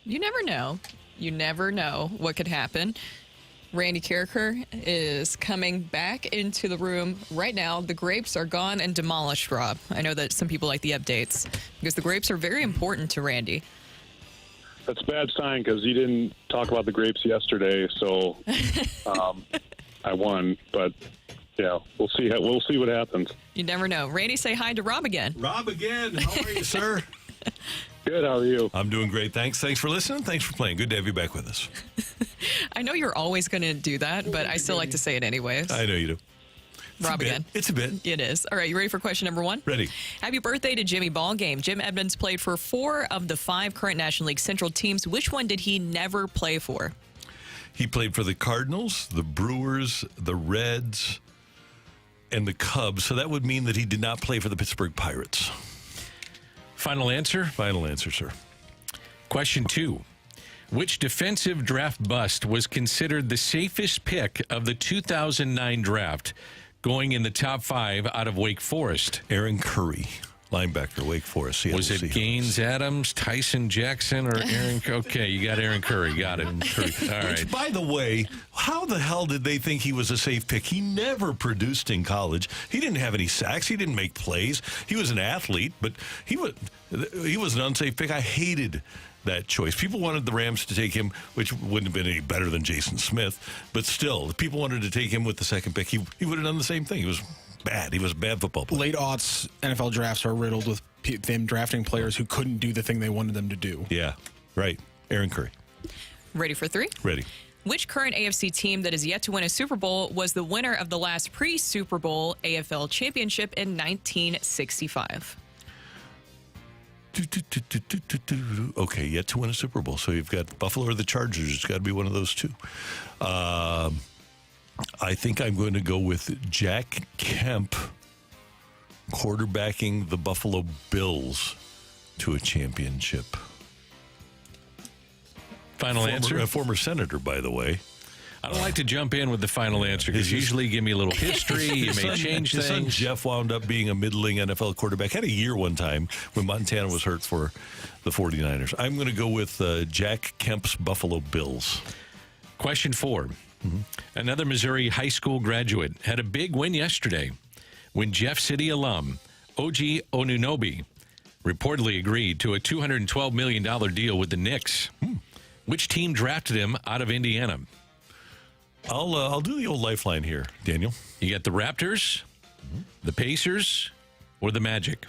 You never know. You never know what could happen. Randy Carricker is coming back into the room right now. The grapes are gone and demolished, Rob. I know that some people like the updates because the grapes are very important to Randy. That's a bad sign because you didn't talk about the grapes yesterday, so I won. But yeah, we'll see. We'll see what happens. You never know. Randy, say hi to Rob again. Rob again. How are you, sir? Good. How are you? I'm doing great. Thanks. Thanks for listening. Thanks for playing. Good to have you back with us. I know you're always going to do that, but I still like to say it anyways. I know you do. Rob again. It's a bit. It is. All right, you ready for question number 1? Ready. Happy birthday to Jimmy Ballgame. Jim Edmonds played for 4 of the 5 current National League Central teams. Which one did he never play for? He played for the Cardinals, the Brewers, the Reds, and the Cubs. So that would mean that he did not play for the Pittsburgh Pirates. Final answer? Final answer, sir. Question 2. Which defensive draft bust was considered the safest pick of the 2009 draft, going in the top 5 out of Wake Forest? Aaron Curry, linebacker, Wake Forest. Was it Gaines Adams, Tyson Jackson, or Aaron? Okay, you got Aaron Curry. Got it. Curry. All right. Which, by the way, how the hell did they think he was a safe pick? He never produced in college. He didn't have any sacks. He didn't make plays. He was an athlete, but he was an unsafe pick. I hated that choice. People wanted the Rams to take him, which wouldn't have been any better than Jason Smith, but still, if people wanted to take him with the second pick, he would have done the same thing. He was bad. He was a bad football player. Late aughts NFL drafts are riddled with them drafting players who couldn't do the thing they wanted them to do. Yeah, right. Aaron Curry. Ready for 3? Ready. Which current AFC team that is yet to win a Super Bowl was the winner of the last pre-Super Bowl AFL championship in 1965? Okay, yet to win a Super Bowl. So you've got Buffalo or the Chargers. It's got to be one of those two. I think I'm going to go with Jack Kemp quarterbacking the Buffalo Bills to a championship. Final answer? A former senator, by the way. I don't like to jump in with the final answer because usually you give me a little history. You may change his things. Son Jeff wound up being a middling NFL quarterback. Had a year one time when Montana was hurt for the 49ers. I'm going to go with Jack Kemp's Buffalo Bills. Question 4. Another Missouri high school graduate had a big win yesterday when Jeff City alum Oji Onunobi reportedly agreed to a $212 million deal with the Knicks. Which team drafted him out of Indiana? I'll do the old lifeline here, Daniel. You got the Raptors, the Pacers, or the Magic?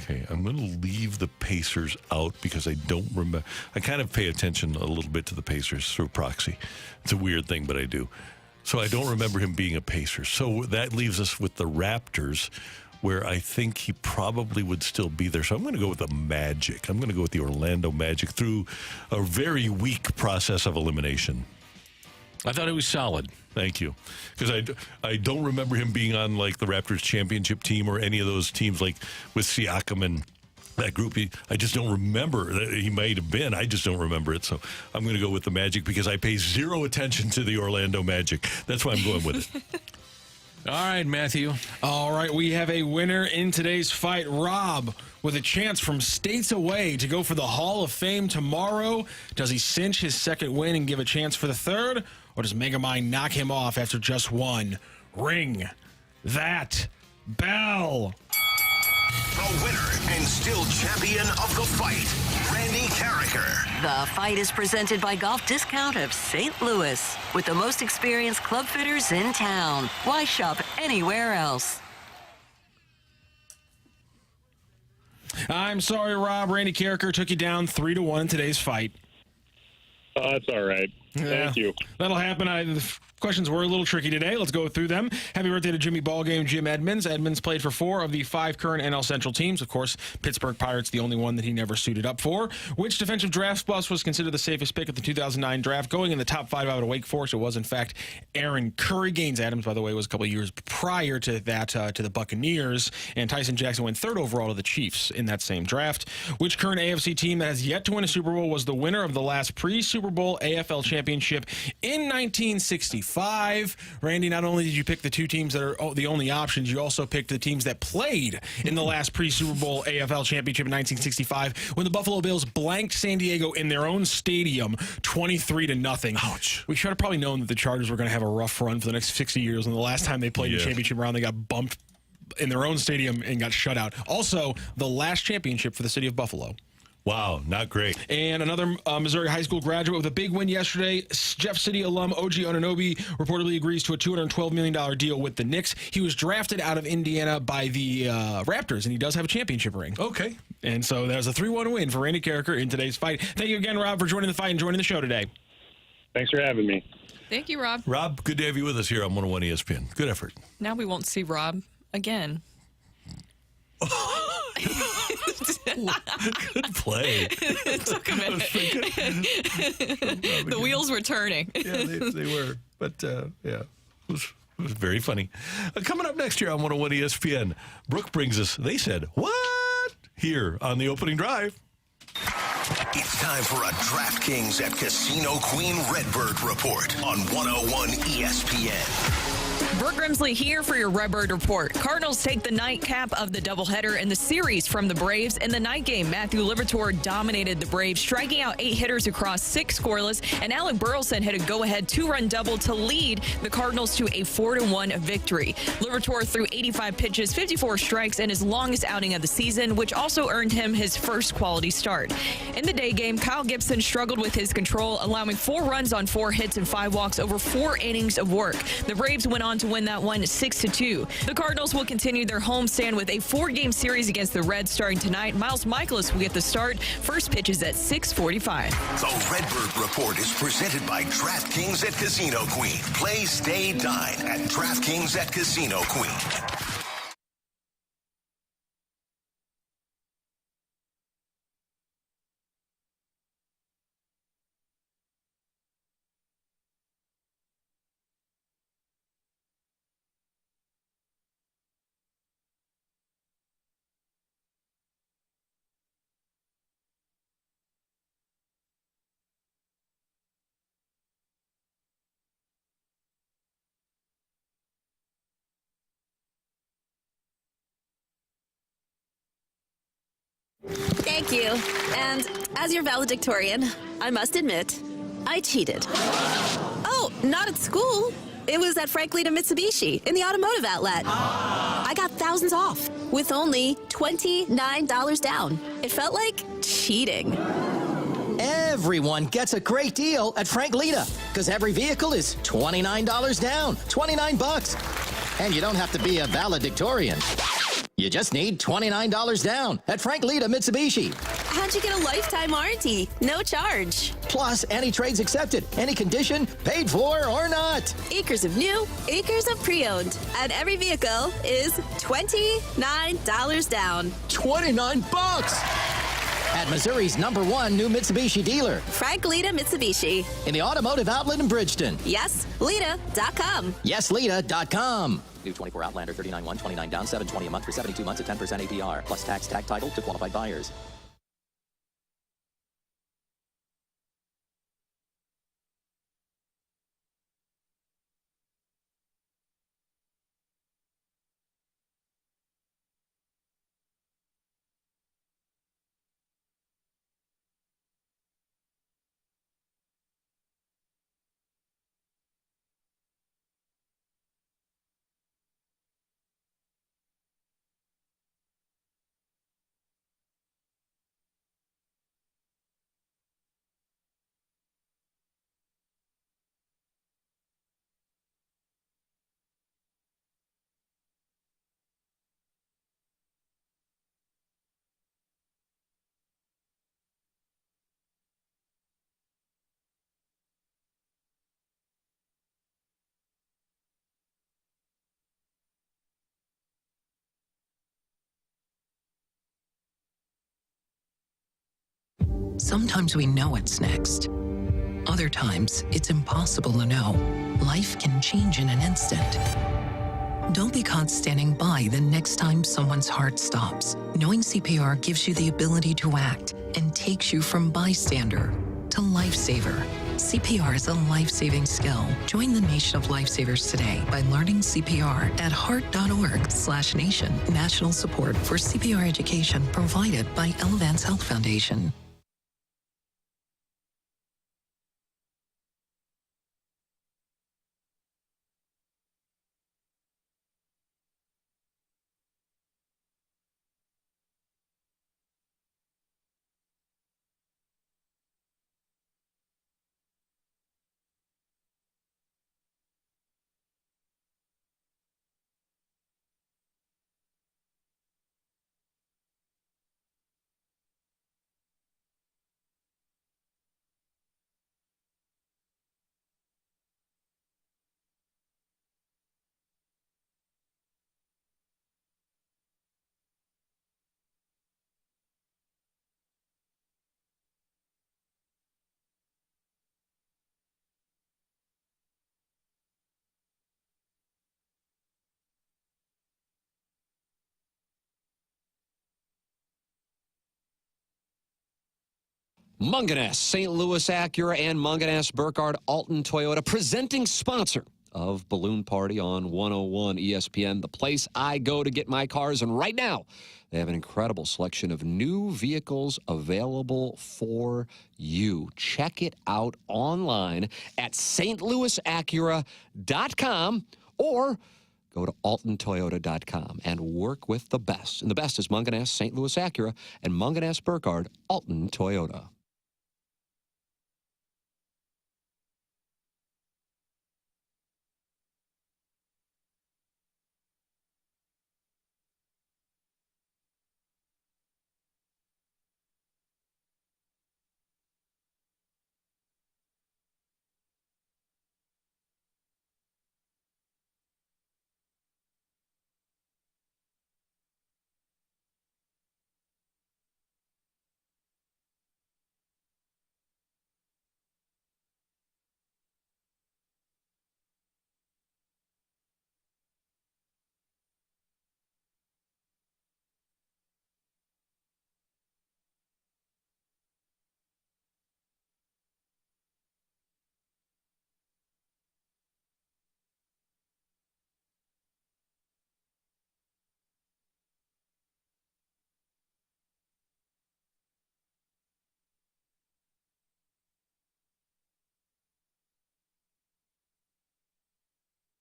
Okay, I'm going to leave the Pacers out because I don't remember. I kind of pay attention a little bit to the Pacers through proxy. It's a weird thing, but I do. So I don't remember him being a Pacer. So that leaves us with the Raptors, where I think he probably would still be there. So I'm going to go with the Magic. I'm going to go with the Orlando Magic through a very weak process of elimination. I thought it was solid. Thank you. Because I don't remember him being on like the Raptors championship team or any of those teams like with Siakam and that group. I just don't remember. He might have been. I just don't remember it. So I'm going to go with the Magic because I pay zero attention to the Orlando Magic. That's why I'm going with it. All right, Matthew. All right, we have a winner in today's fight. Rob, with a chance from states away to go for the Hall of Fame tomorrow. Does he cinch his second win and give a chance for the third? Or does Megamind knock him off after just one? Ring that bell. The winner and still champion of the fight, Randy Carricker. The Fight is presented by Golf Discount of St. Louis. With the most experienced club fitters in town. Why shop anywhere else? I'm sorry, Rob. Randy Carricker took you down 3-1 in today's fight. Oh, that's all right. Thank you. That'll happen. The questions were a little tricky today. Let's go through them. Happy birthday to Jimmy Ballgame Jim Edmonds. Edmonds played for 4 of the 5 current NL Central teams. Of course, Pittsburgh Pirates, the only one that he never suited up for. Which defensive draft bust was considered the safest pick of the 2009 draft? Going in the top 5 out of Wake Forest, it was, in fact, Aaron Curry. Gaines Adams, by the way, was a couple of years prior to that to the Buccaneers. And Tyson Jackson went 3rd overall to the Chiefs in that same draft. Which current AFC team that has yet to win a Super Bowl was the winner of the last pre-Super Bowl AFL championship in 1965? Randy, not only did you pick the 2 teams that are the only options, you also picked the teams that played in the last pre-Super Bowl AFL championship in 1965 when the Buffalo Bills blanked San Diego in their own stadium 23-0. Ouch. We should have probably known that the Chargers were going to have a rough run for the next 60 years, and the last time they played the championship round, they got bumped in their own stadium and got shut out. Also, the last championship for the city of Buffalo. Wow, not great. And another Missouri high school graduate with a big win yesterday. Jeff City alum OG Anunoby reportedly agrees to a $212 million deal with the Knicks. He was drafted out of Indiana by the Raptors, and he does have a championship ring. Okay. And so there's a 3-1 win for Randy Carricker in today's fight. Thank you again, Rob, for joining the fight and joining the show today. Thanks for having me. Thank you, Rob. Rob, good to have you with us here on 101 ESPN. Good effort. Now we won't see Rob again. Good play. It took a minute. The wheels were turning. Yeah, they were. But, yeah, it was very funny. Coming up next year on 101 ESPN, Brooke brings us, they said, what? Here on the opening drive. It's time for a DraftKings at Casino Queen Redbird report on 101 ESPN. Brooke Grimsley here for your Redbird report. Cardinals take the nightcap of the doubleheader in the series from the Braves. In the night game, Matthew Liberatore dominated the Braves, striking out 8 hitters across 6 scoreless, and Alec Burleson hit a go-ahead 2-run double to lead the Cardinals to a 4-1 victory. Liberatore threw 85 pitches, 54 strikes in his longest outing of the season, which also earned him his first quality start. In the day game, Kyle Gibson struggled with his control, allowing 4 runs on 4 hits and 5 walks over 4 innings of work. The Braves went on to win that one 6-2. The Cardinals will continue their homestand with a 4-game series against the Reds starting tonight. Miles Michaelis will get the start. First pitch is at 6:45. The Redbird Report is presented by DraftKings at Casino Queen. Play, stay, dine at DraftKings at Casino Queen. Thank you. And as your valedictorian, I must admit, I cheated. Oh, not at school. It was at Frank Lita Mitsubishi in the automotive outlet. I got thousands off with only $29 down. It felt like cheating. Everyone gets a great deal at Frank Lita because every vehicle is $29 down, $29. And you don't have to be a valedictorian. You just need $29 down at Frank Lita Mitsubishi. How'd you get a lifetime warranty? No charge. Plus, any trades accepted, any condition, paid for or not. Acres of new, acres of pre-owned. And every vehicle is $29 down. $29! At Missouri's #1 new Mitsubishi dealer. Frank Lita Mitsubishi. In the automotive outlet in Bridgeton. Yes, Lita.com. YesLita.com. New 24 Outlander, 39.1, 29 down, $720 a month for 72 months at 10% APR. Plus tax, tag title to qualified buyers. Sometimes we know what's next. Other times, it's impossible to know. Life can change in an instant. Don't be caught standing by the next time someone's heart stops. Knowing CPR gives you the ability to act and takes you from bystander to lifesaver. CPR is a life-saving skill. Join the nation of lifesavers today by learning CPR at heart.org/nation. National support for CPR education provided by Elevance Health Foundation. Munganess, St. Louis Acura, and Munganess Burkhardt Alton Toyota, presenting sponsor of Balloon Party on 101 ESPN, the place I go to get my cars. And right now, they have an incredible selection of new vehicles available for you. Check it out online at stlouisacura.com or go to altontoyota.com and work with the best. And the best is Munganess, St. Louis Acura, and Munganess Burkhardt Alton Toyota.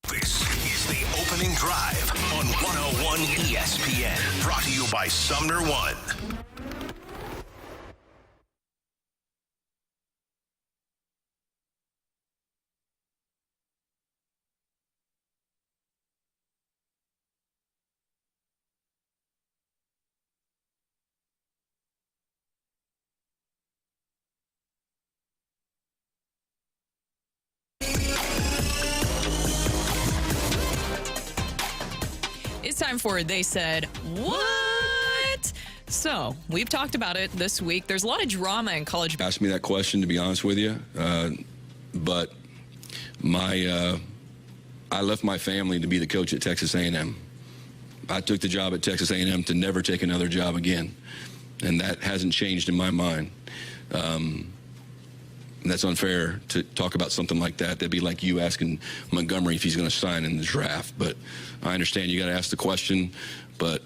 This is the opening drive on 101 ESPN. Brought to you by Sumner One. It's time for They Said What? So, we've talked about it this week. There's a lot of drama in college. Asked me that question, to be honest with you, but I left my family to be the coach at Texas A&M. I took the job at Texas A&M to never take another job again, and that hasn't changed in my mind. That's unfair to talk about something like that. That'd be like you asking Montgomery if he's going to sign in the draft. But I understand you got to ask the question. But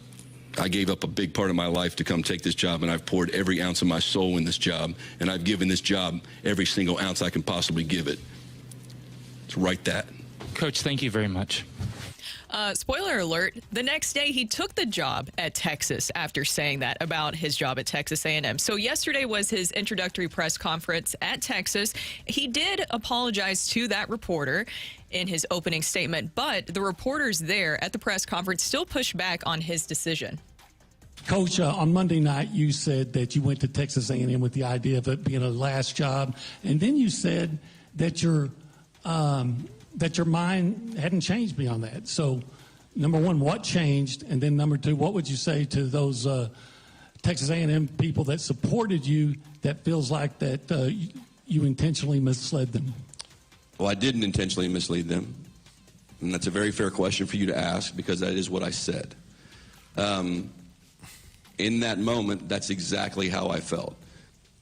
I gave up a big part of my life to come take this job, and I've poured every ounce of my soul in this job, and I've given this job every single ounce I can possibly give it. So write that. Coach, thank you very much. Spoiler alert, the next day he took the job at Texas after saying that about his job at Texas A&M. So yesterday was his introductory press conference at Texas. He did apologize to that reporter in his opening statement, but the reporters there at the press conference still pushed back on his decision. Coach, on Monday night, you said that you went to Texas A&M with the idea of it being a last job, and then you said that your mind hadn't changed beyond that. So, number one, what changed? And then number two, what would you say to those Texas A&M people that supported you that feels like that you intentionally misled them? Well, I didn't intentionally mislead them. And that's a very fair question for you to ask because that is what I said. In that moment, that's exactly how I felt.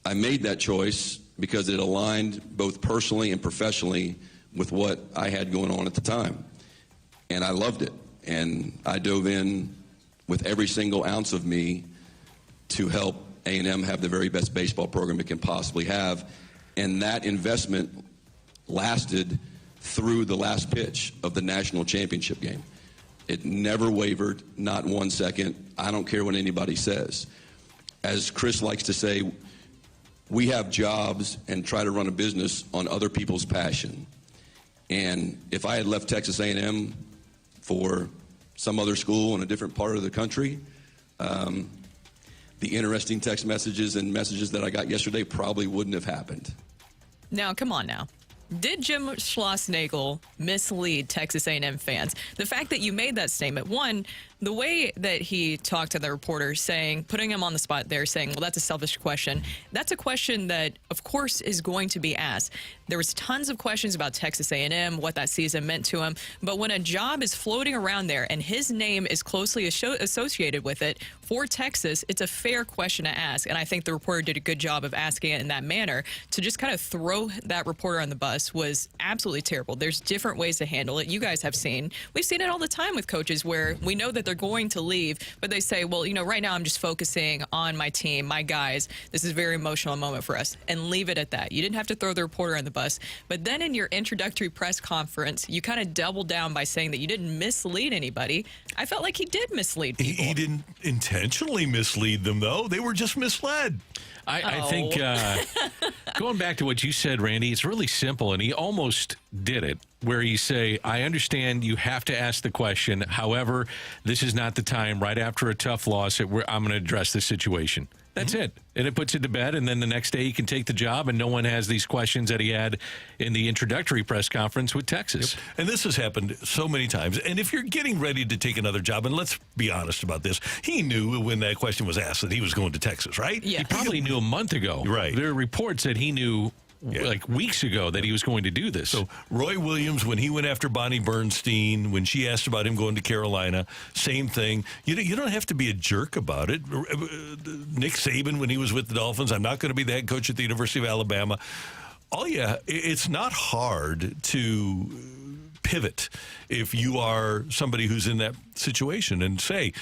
I made that choice because it aligned both personally and professionally with what I had going on at the time. And I loved it. And I dove in with every single ounce of me to help A&M have the very best baseball program it can possibly have. And that investment lasted through the last pitch of the national championship game. It never wavered, not 1 second. I don't care what anybody says. As Chris likes to say, we have jobs and try to run a business on other people's passion. And if I had left Texas A&M for some other school in a different part of the country, the interesting text messages and messages that I got yesterday probably wouldn't have happened. Now, come on now. Did Jim Schlossnagle mislead Texas A&M fans? The fact that you made that statement, one, the way that he talked to the reporter putting him on the spot there saying, well, that's a selfish question. That's a question that, of course, is going to be asked. There was tons of questions about Texas A&M, what that season meant to him. But when a job is floating around there and his name is closely associated with it for Texas, it's a fair question to ask. And I think the reporter did a good job of asking it in that manner. To just kind of throw that reporter on the bus was absolutely terrible. There's different ways to handle it. You guys have seen. We've seen it all the time with coaches where we know that they're going to leave, but they say, well, right now I'm just focusing on my team, my guys. This is a very emotional moment for us, and leave it at that. You didn't have to throw the reporter on the bus. But then in your introductory press conference, you kind of doubled down by saying that you didn't mislead anybody. I felt like he did mislead people. He didn't intentionally mislead them, though. They were just misled. I think going back to what you said, Randy, it's really simple, and he almost did it, where you say, I understand you have to ask the question. However, this is not the time right after a tough loss that I'm going to address this situation. That's it. And it puts it to bed, and then the next day he can take the job, and no one has these questions that he had in the introductory press conference with Texas. Yep. And this has happened so many times. And if you're getting ready to take another job, and let's be honest about this, he knew when that question was asked that he was going to Texas, right? Yeah. He probably knew a month ago. Right. There are reports that he knew like weeks ago that he was going to do this. So Roy Williams, when he went after Bonnie Bernstein, when she asked about him going to Carolina, same thing. You don't have to be a jerk about it. Nick Saban, when he was with the Dolphins, I'm not going to be the head coach at the University of Alabama. It's not hard to pivot if you are somebody who's in that situation and say,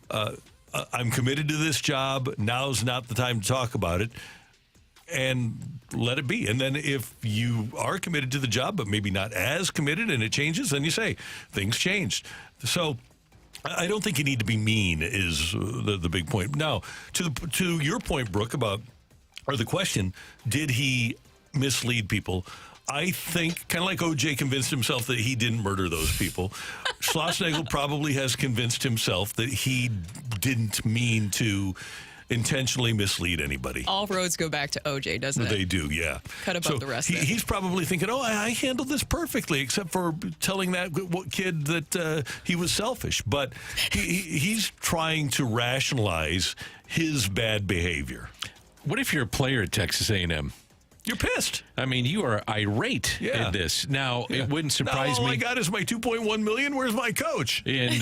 I'm committed to this job. Now's not the time to talk about it. And let it be. And then if you are committed to the job, but maybe not as committed and it changes, then you say, things changed. So I don't think you need to be mean is the big point. Now, to your point, Brooke, or the question, did he mislead people? I think, kind of like O.J. convinced himself that he didn't murder those people, Schlossnagle probably has convinced himself that he didn't mean to intentionally mislead anybody. All roads go back to OJ, doesn't it? They do, yeah. Cut above the rest. He's probably thinking, I handled this perfectly, except for telling that kid that he was selfish. But he's trying to rationalize his bad behavior. What if you're a player at Texas A&M? You're pissed. I mean, you are irate at this. Now, it wouldn't surprise me. All I got is my $2.1 million. Where's my coach? And,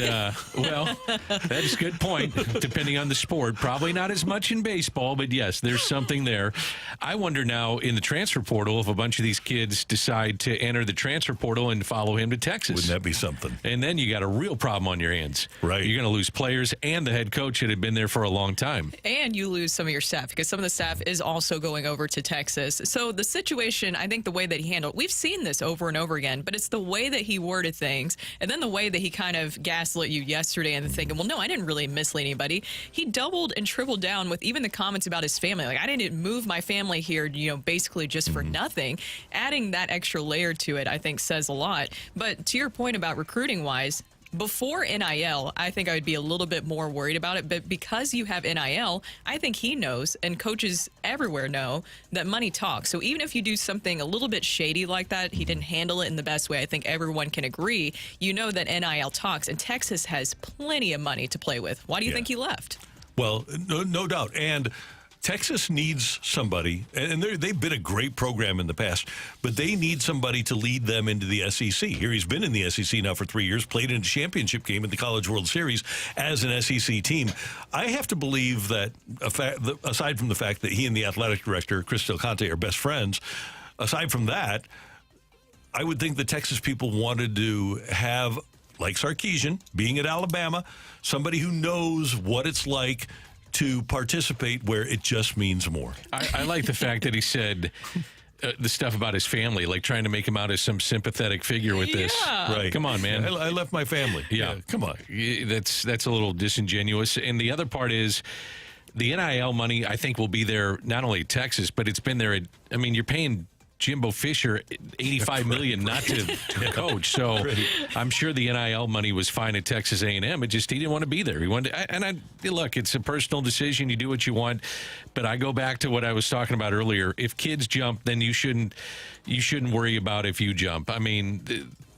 well, that is a good point, depending on the sport. Probably not as much in baseball, but yes, there's something there. I wonder now in the transfer portal if a bunch of these kids decide to enter the transfer portal and follow him to Texas. Wouldn't that be something? And then you got a real problem on your hands. Right. You're going to lose players and the head coach that had been there for a long time. And you lose some of your staff because some of the staff is also going over to Texas. So the situation, I think the way that he handled, we've seen this over and over again, but it's the way that he worded things and then the way that he kind of gaslit you yesterday and thinking, well, no, I didn't really mislead anybody. He doubled and tripled down with even the comments about his family. Like, I didn't move my family here, basically just for nothing. Adding that extra layer to it, I think, says a lot. But to your point about recruiting-wise, before NIL, I think I would be a little bit more worried about it. But because you have NIL, I think he knows, and coaches everywhere know, that money talks. So even if you do something a little bit shady like that, he didn't handle it in the best way, I think everyone can agree, you know that NIL talks. And Texas has plenty of money to play with. Why do you think he left? Well, no doubt. And Texas needs somebody, and they've been a great program in the past, but they need somebody to lead them into the SEC. Here he's been in the SEC now for 3 years, played in a championship game at the College World Series as an SEC team. I have to believe that, aside from the fact that he and the athletic director, Chris Del Conte, are best friends, aside from that, I would think the Texas people wanted to have, like Sarkisian, being at Alabama, somebody who knows what it's like to participate where it just means more. I like the fact that he said the stuff about his family, like trying to make him out as some sympathetic figure with this. Right. Come on, man. I left my family. Yeah. Come on. That's a little disingenuous. And the other part is the NIL money, I think, will be there not only at Texas, but it's been there. You're paying Jimbo Fisher $85 million not to coach. So I'm sure the NIL money was fine at Texas A&M. It just he didn't want to be there. He wanted look, it's a personal decision. You do what you want. But I go back to what I was talking about earlier. If kids jump, then you shouldn't worry about if you jump. I mean,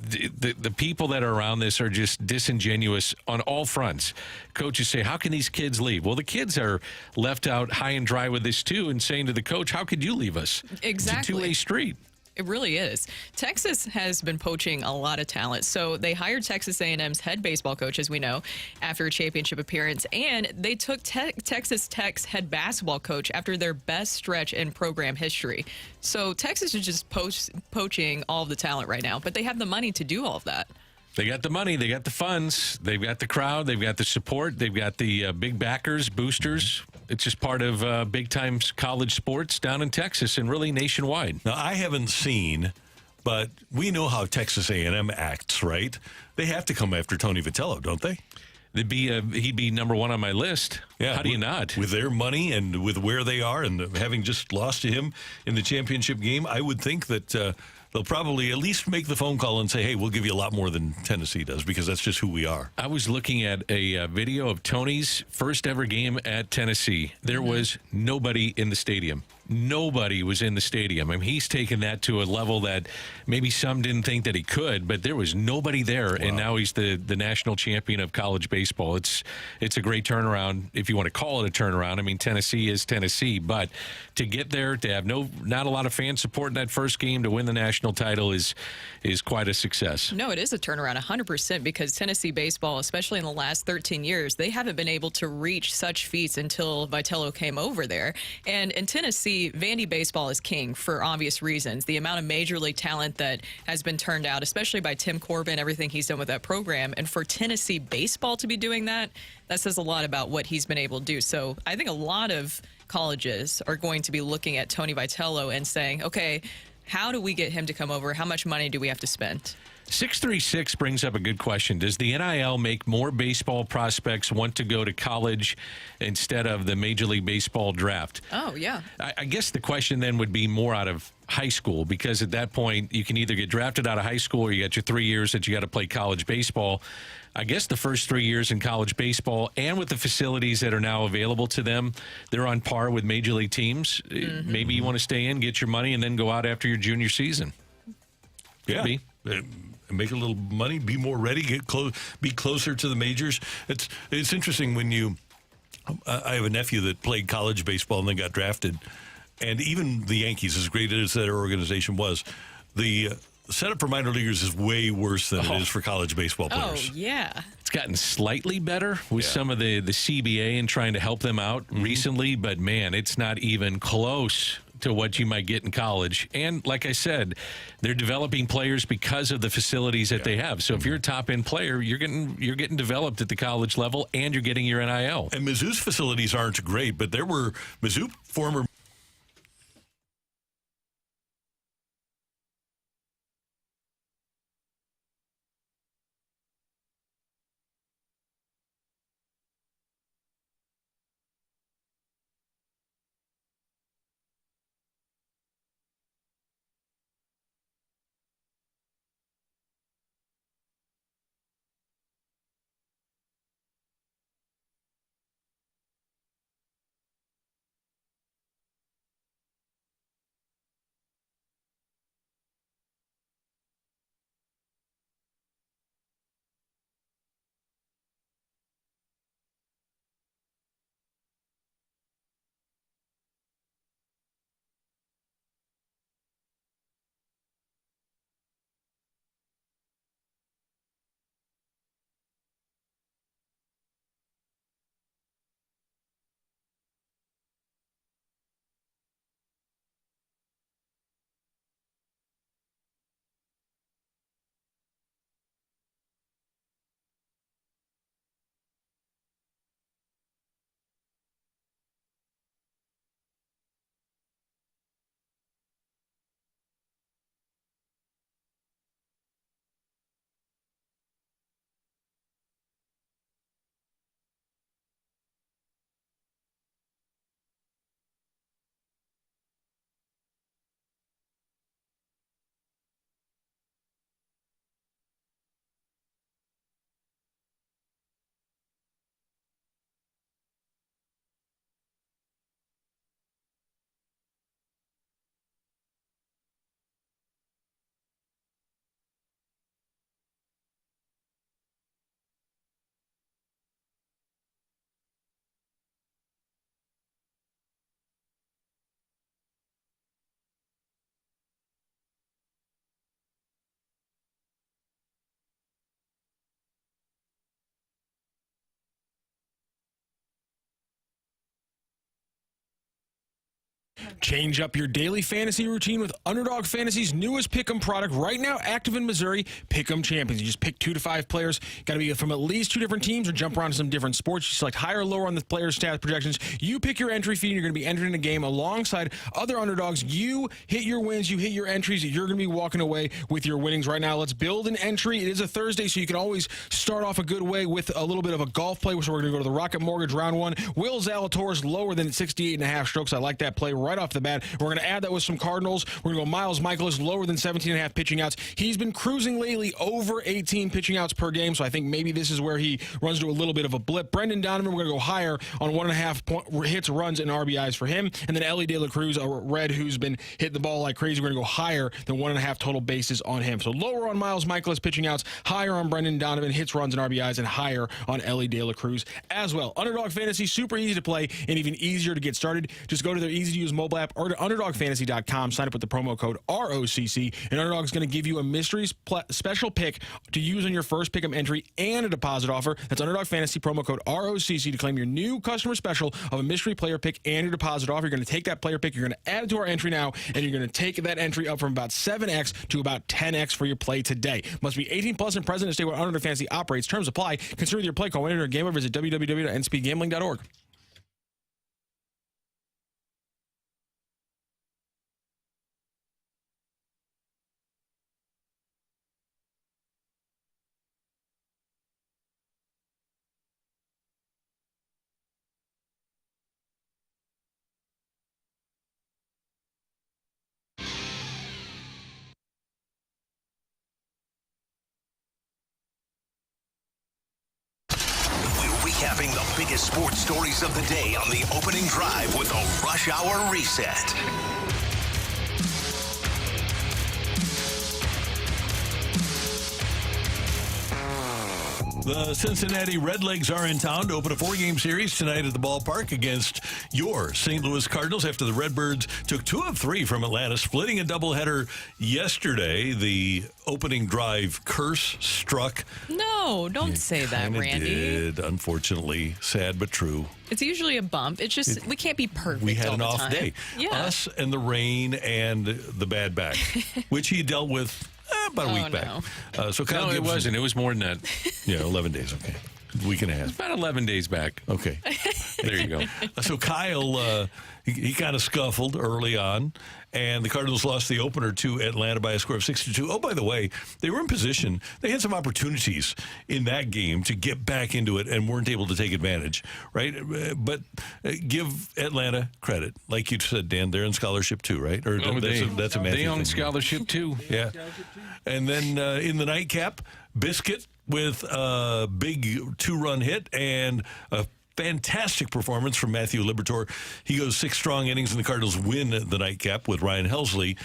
the people that are around this are just disingenuous on all fronts. Coaches say, how can these kids leave? Well, the kids are left out high and dry with this too, and saying to the coach, how could you leave us? Exactly. It's a two-way street. It really is. Texas has been poaching a lot of talent. So they hired Texas A&M's head baseball coach, as we know, after a championship appearance, and they took Texas Tech's head basketball coach after their best stretch in program history. So Texas is just poaching all of the talent right now, but they have the money to do all of that. They got the money, they got the funds, they've got the crowd, they've got the support, they've got the big backers, boosters. It's just part of big-time college sports down in Texas and really nationwide. Now, I haven't seen, but we know how Texas A&M acts, right? They have to come after Tony Vitello, don't they? He'd be number one on my list. Yeah, how do you not? With their money and with where they are and having just lost to him in the championship game, I would think that they'll probably at least make the phone call and say, hey, we'll give you a lot more than Tennessee does, because that's just who we are. I was looking at a video of Tony's first ever game at Tennessee. There was nobody in the stadium. Nobody was in the stadium. I mean, he's taken that to a level that maybe some didn't think that he could, but there was nobody there, wow. And now he's the national champion of college baseball. It's a great turnaround, if you want to call it a turnaround. I mean, Tennessee is Tennessee, but to get there, to have not a lot of fan support in that first game, to win the national title is quite a success. No, it is a turnaround, 100%, because Tennessee baseball, especially in the last 13 years, they haven't been able to reach such feats until Vitello came over there. And in Tennessee, Vandy baseball is king for obvious reasons. The amount of major league talent that has been turned out, especially by Tim Corbin, everything he's done with that program. And for Tennessee baseball to be doing that says a lot about what he's been able to do. So I think a lot of colleges are going to be looking at Tony Vitello and saying, okay, how do we get him to come over? How much money do we have to spend? 636 brings up a good question. Does the NIL make more baseball prospects want to go to college instead of the Major League Baseball draft? Oh, yeah. I guess the question then would be more out of high school, because at that point you can either get drafted out of high school or you got your 3 years that you got to play college baseball. I guess the first 3 years in college baseball, and with the facilities that are now available to them, they're on par with major league teams. Mm-hmm. Maybe you want to stay in, get your money, and then go out after your junior season. Yeah. Make a little money, be more ready, be closer to the majors. It's interesting when I have a nephew that played college baseball and then got drafted, and even the Yankees, as great as their organization was, the setup for minor leaguers is way worse than it is for college baseball players. Oh, yeah. It's gotten slightly better with some of the CBA and trying to help them out recently, but man, it's not even close to what you might get in college. And like I said, they're developing players because of the facilities that they have. So if you're a top-end player, you're getting developed at the college level, and you're getting your NIL. And Mizzou's facilities aren't great, but there were Mizzou former Change up your daily fantasy routine with Underdog Fantasy's newest Pick'em product, right now active in Missouri, Pick'em Champions. You just pick 2 to 5 players. Got to be from at least 2 different teams or jump around to some different sports. You select higher or lower on the players' stats projections. You pick your entry fee, and you're going to be entering the game alongside other underdogs. You hit your wins, you hit your entries. You're going to be walking away with your winnings right now. Let's build an entry. It is a Thursday, so you can always start off a good way with a little bit of a golf play. So we're going to go to the Rocc Mortgage round 1. Will Zalatoris lower than 68.5 strokes. I like that play right off the bat. We're going to add that with some Cardinals. We're going to go Miles Michaelis lower than 17.5 pitching outs. He's been cruising lately over 18 pitching outs per game, so I think maybe this is where he runs into a little bit of a blip. Brendan Donovan, we're going to go higher on 1.5 hits, runs, and RBIs for him. And then Ellie De La Cruz, a Red who's been hitting the ball like crazy. We're going to go higher than 1.5 total bases on him. So lower on Miles Michaelis pitching outs, higher on Brendan Donovan hits, runs, and RBIs, and higher on Ellie De La Cruz as well. Underdog Fantasy, super easy to play and even easier to get started. Just go to their easy-to-use mobile app or to underdogfantasy.com. Sign up with the promo code ROCC, and Underdog's going to give you a mystery special pick to use on your first Pick'em entry and a deposit offer. That's Underdog Fantasy, promo code ROCC to claim your new customer special of a mystery player pick and your deposit offer. You're going to take that player pick, you're going to add it to our entry now, and you're going to take that entry up from about 7x to about 10x for your play today. Must be 18 plus and present to stay where Underdog Fantasy operates. Terms apply. Consider your play call. Enter a game or visit www.nspeedgambling.org. Recapping the biggest sports stories of the day on the opening drive with a Rush Hour Reset. The Cincinnati Redlegs are in town to open a 4-game series tonight at the ballpark against your St. Louis Cardinals after the Redbirds took 2 of 3 from Atlanta, splitting a doubleheader yesterday. The opening drive curse struck. No, don't say that, Randy. Did, unfortunately. Sad but true. It's usually a bump. It's just, we can't be perfect. We had all an the off time. day. Yeah. Us and the rain and the bad back, which he dealt with about a week back. So Kyle Gibson, it wasn't. It was more than that. Yeah, 11 days. Okay. Week and a half. It's about 11 days back. Okay. There you go. So Kyle, he kind of scuffled early on, and the Cardinals lost the opener to Atlanta by a score of 6-2. Oh, by the way, they were in position. They had some opportunities in that game to get back into it and weren't able to take advantage, right? But give Atlanta credit. Like you said, Dan, they're in scholarship too, right? Or that's a Matthew They own thing. scholarship too. Yeah. And then in the nightcap, Biscuit with a big 2-run hit and a fantastic performance from Matthew Liberatore. He goes 6 strong innings, and the Cardinals win the nightcap with Ryan Helsley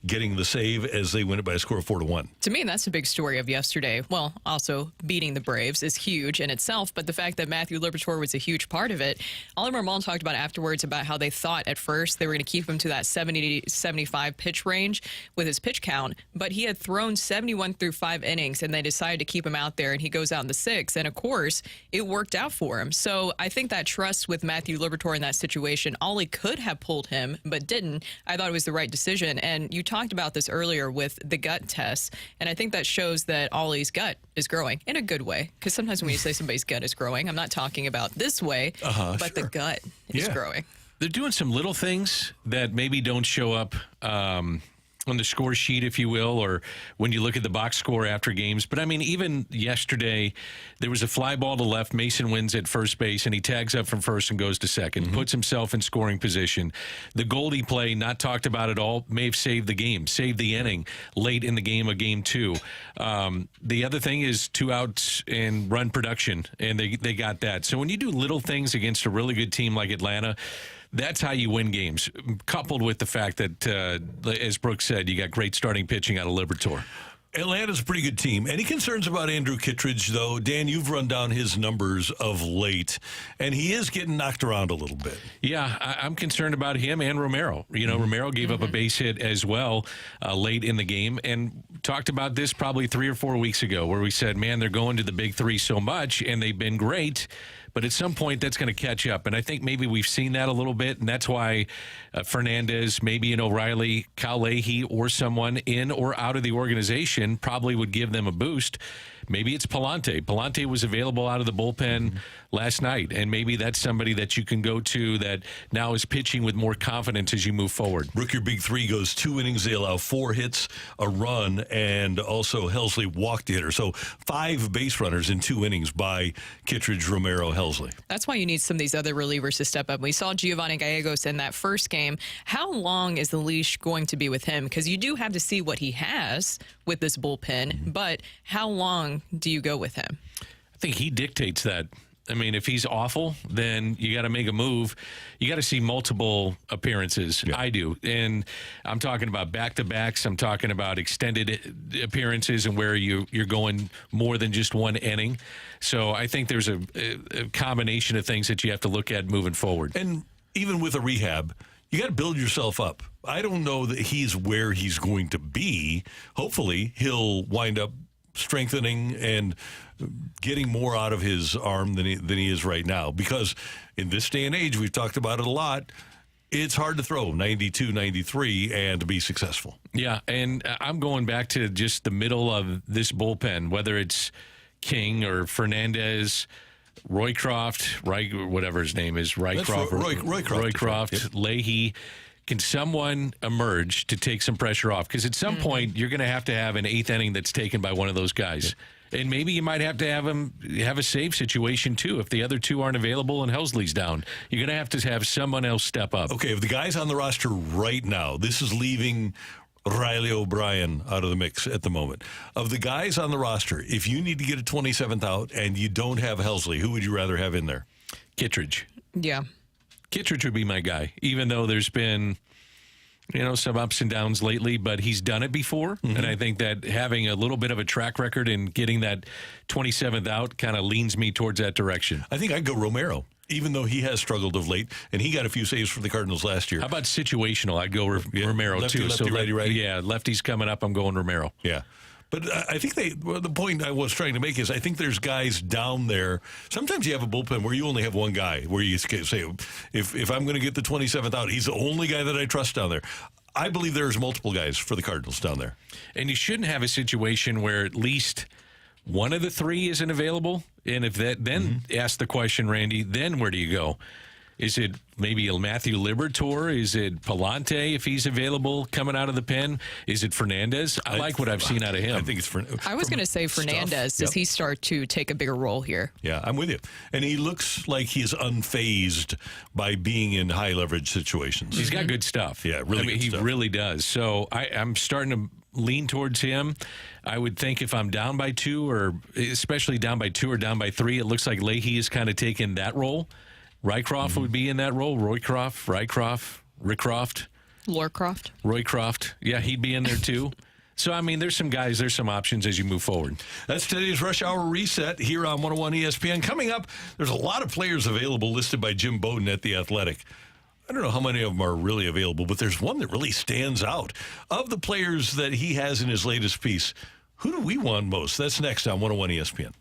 getting the save as they win it by a score of 4-1. To me, that's the big story of yesterday. Well, also beating the Braves is huge in itself, but the fact that Matthew Liberatore was a huge part of it. Oliver Mull talked about afterwards about how they thought at first they were going to keep him to that 70 to 75 pitch range with his pitch count, but he had thrown 71 through 5 innings, and they decided to keep him out there, and he goes out in the 6th, and of course, it worked out for him. So I think that trust with Matthew Liberatore in that situation, Ollie could have pulled him, but didn't. I thought it was the right decision, and you talked about this earlier with the gut test, and I think that shows that Ollie's gut is growing in a good way, because sometimes when you say somebody's gut is growing, I'm not talking about this way, but the gut is growing. They're doing some little things that maybe don't show up on the score sheet, if you will, or when you look at the box score after games. But, I mean, even yesterday, there was a fly ball to left. Mason wins at first base, and he tags up from first and goes to second, puts himself in scoring position. The Goldie play, not talked about at all, may have saved the game, saved the inning late in the game of Game 2. The other thing is 2 outs and run production, and they got that. So when you do little things against a really good team like Atlanta, that's how you win games, coupled with the fact that, as Brooks said, you got great starting pitching out of Liberatore. Atlanta's a pretty good team. Any concerns about Andrew Kittredge, though? Dan, you've run down his numbers of late, and he is getting knocked around a little bit. Yeah, I'm concerned about him and Romero. You know, Romero gave up a base hit as well late in the game, and talked about this probably 3 or 4 weeks ago, where we said, man, they're going to the big 3 so much, and they've been great. But at some point, that's going to catch up. And I think maybe we've seen that a little bit. And that's why Fernandez, maybe an O'Reilly, Cal Leahy, or someone in or out of the organization probably would give them a boost. Maybe it's Palante. Palante was available out of the bullpen last night, and maybe that's somebody that you can go to that now is pitching with more confidence as you move forward. Rookie Big Three goes 2 innings. They allow 4 hits, a run, and also Helsley walked the hitter. So 5 base runners in 2 innings by Kittredge, Romero, Helsley. That's why you need some of these other relievers to step up. We saw Giovanni Gallegos in that first game. How long is the leash going to be with him? Because you do have to see what he has with this bullpen, but how long do you go with him? I think he dictates that. I mean, if he's awful, then you got to make a move. You got to see multiple appearances. Yeah. I do. And I'm talking about back-to-backs. I'm talking about extended appearances and where you're going more than just one inning. So I think there's a combination of things that you have to look at moving forward. And even with a rehab, you got to build yourself up. I don't know that he's where he's going to be. Hopefully, he'll wind up strengthening and getting more out of his arm than he is right now. Because in this day and age, we've talked about it a lot, it's hard to throw 92, 93 and to be successful. Yeah, and I'm going back to just the middle of this bullpen, whether it's King or Fernandez, Roycroft, whatever his name is, Roycroft, yep. Leahy. Can someone emerge to take some pressure off? Because at some point, you're going to have an 8th inning that's taken by one of those guys. Yeah. And maybe you might have to have a save situation, too, if the other 2 aren't available and Helsley's down. You're going to have someone else step up. Okay, if the guy's on the roster right now, this is leaving Riley O'Brien out of the mix at the moment. Of the guys on the roster, if you need to get a 27th out and you don't have Helsley, who would you rather have in there? Kittredge. Yeah. Kittredge would be my guy, even though there's been, some ups and downs lately, but he's done it before. And I think that having a little bit of a track record and getting that 27th out kind of leans me towards that direction. I think I'd go Romero, even though he has struggled of late, and he got a few saves for the Cardinals last year. How about situational? I'd go Romero, lefty, too. Lefty, righty. Yeah, lefty's coming up. I'm going Romero. Yeah. But I think the point I was trying to make is I think there's guys down there. Sometimes you have a bullpen where you only have one guy, where you say, if I'm going to get the 27th out, he's the only guy that I trust down there. I believe there's multiple guys for the Cardinals down there. And you shouldn't have a situation where at least one of the 3 isn't available. And if that, then ask the question, Randy, then where do you go? Is it maybe Matthew Liberatore? Is it Palante if he's available coming out of the pen? Is it Fernandez? I like what I've seen out of him. I think it's I was going to say Fernandez. Does he start to take a bigger role here? Yeah, I'm with you. And he looks like he's unfazed by being in high leverage situations. He's got good stuff. Yeah, really good he stuff. really does. So I'm starting to lean towards him. I would think if I'm down by 2, or especially down by 2 or down by 3, it looks like Leahy is kind of taking that role. Rycroft would be in that role. Roycroft. Roycroft. Yeah, he'd be in there too. So, I mean, there's some options as you move forward. That's today's Rush Hour Reset here on 101 ESPN. Coming up, there's a lot of players available listed by Jim Bowden at The Athletic. I don't know how many of them are really available, but there's one that really stands out. Of the players that he has in his latest piece, who do we want most? That's next on 101 ESPN.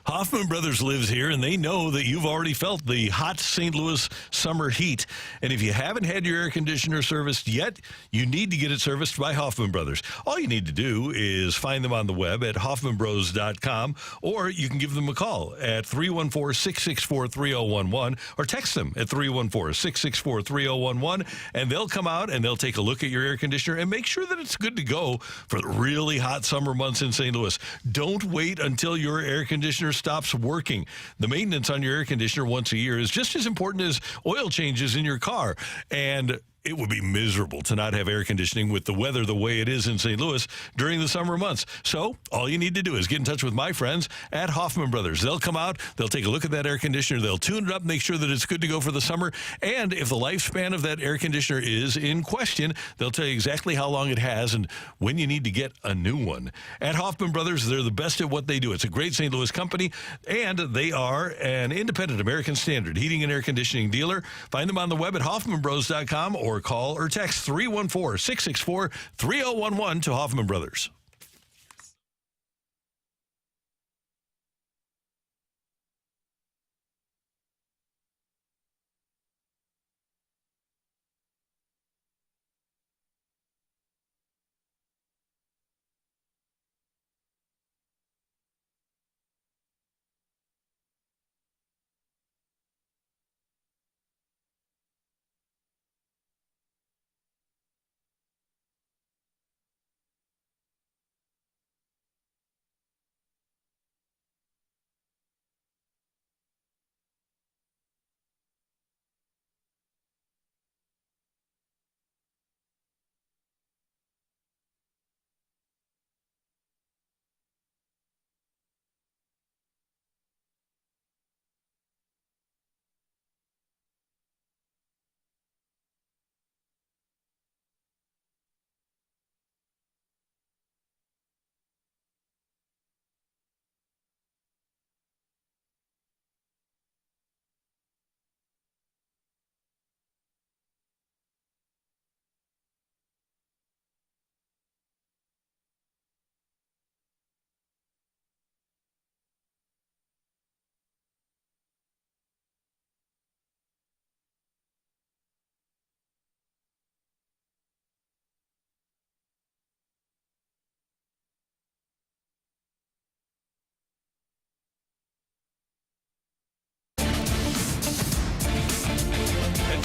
Hoffman Brothers lives here, and they know that you've already felt the hot St. Louis summer heat. And if you haven't had your air conditioner serviced yet, you need to get it serviced by Hoffman Brothers. All you need to do is find them on the web at hoffmanbros.com, or you can give them a call at 314-664-3011, or text them at 314-664-3011, and they'll come out and they'll take a look at your air conditioner and make sure that it's good to go for the really hot summer months in St. Louis. Don't wait until your air conditioner stops working. The maintenance on your air conditioner once a year is just as important as oil changes in your car. And it would be miserable to not have air conditioning with the weather the way it is in St. Louis during the summer months. So all you need to do is get in touch with my friends at Hoffman Brothers. They'll come out, they'll take a look at that air conditioner, they'll tune it up, make sure that it's good to go for the summer. And if the lifespan of that air conditioner is in question, they'll tell you exactly how long it has and when you need to get a new one. At Hoffman Brothers, they're the best at what they do. It's a great St. Louis company, and they are an independent American Standard heating and air conditioning dealer. Find them on the web at hoffmanbros.com, or call or text 314-664-3011 to Hoffman Brothers.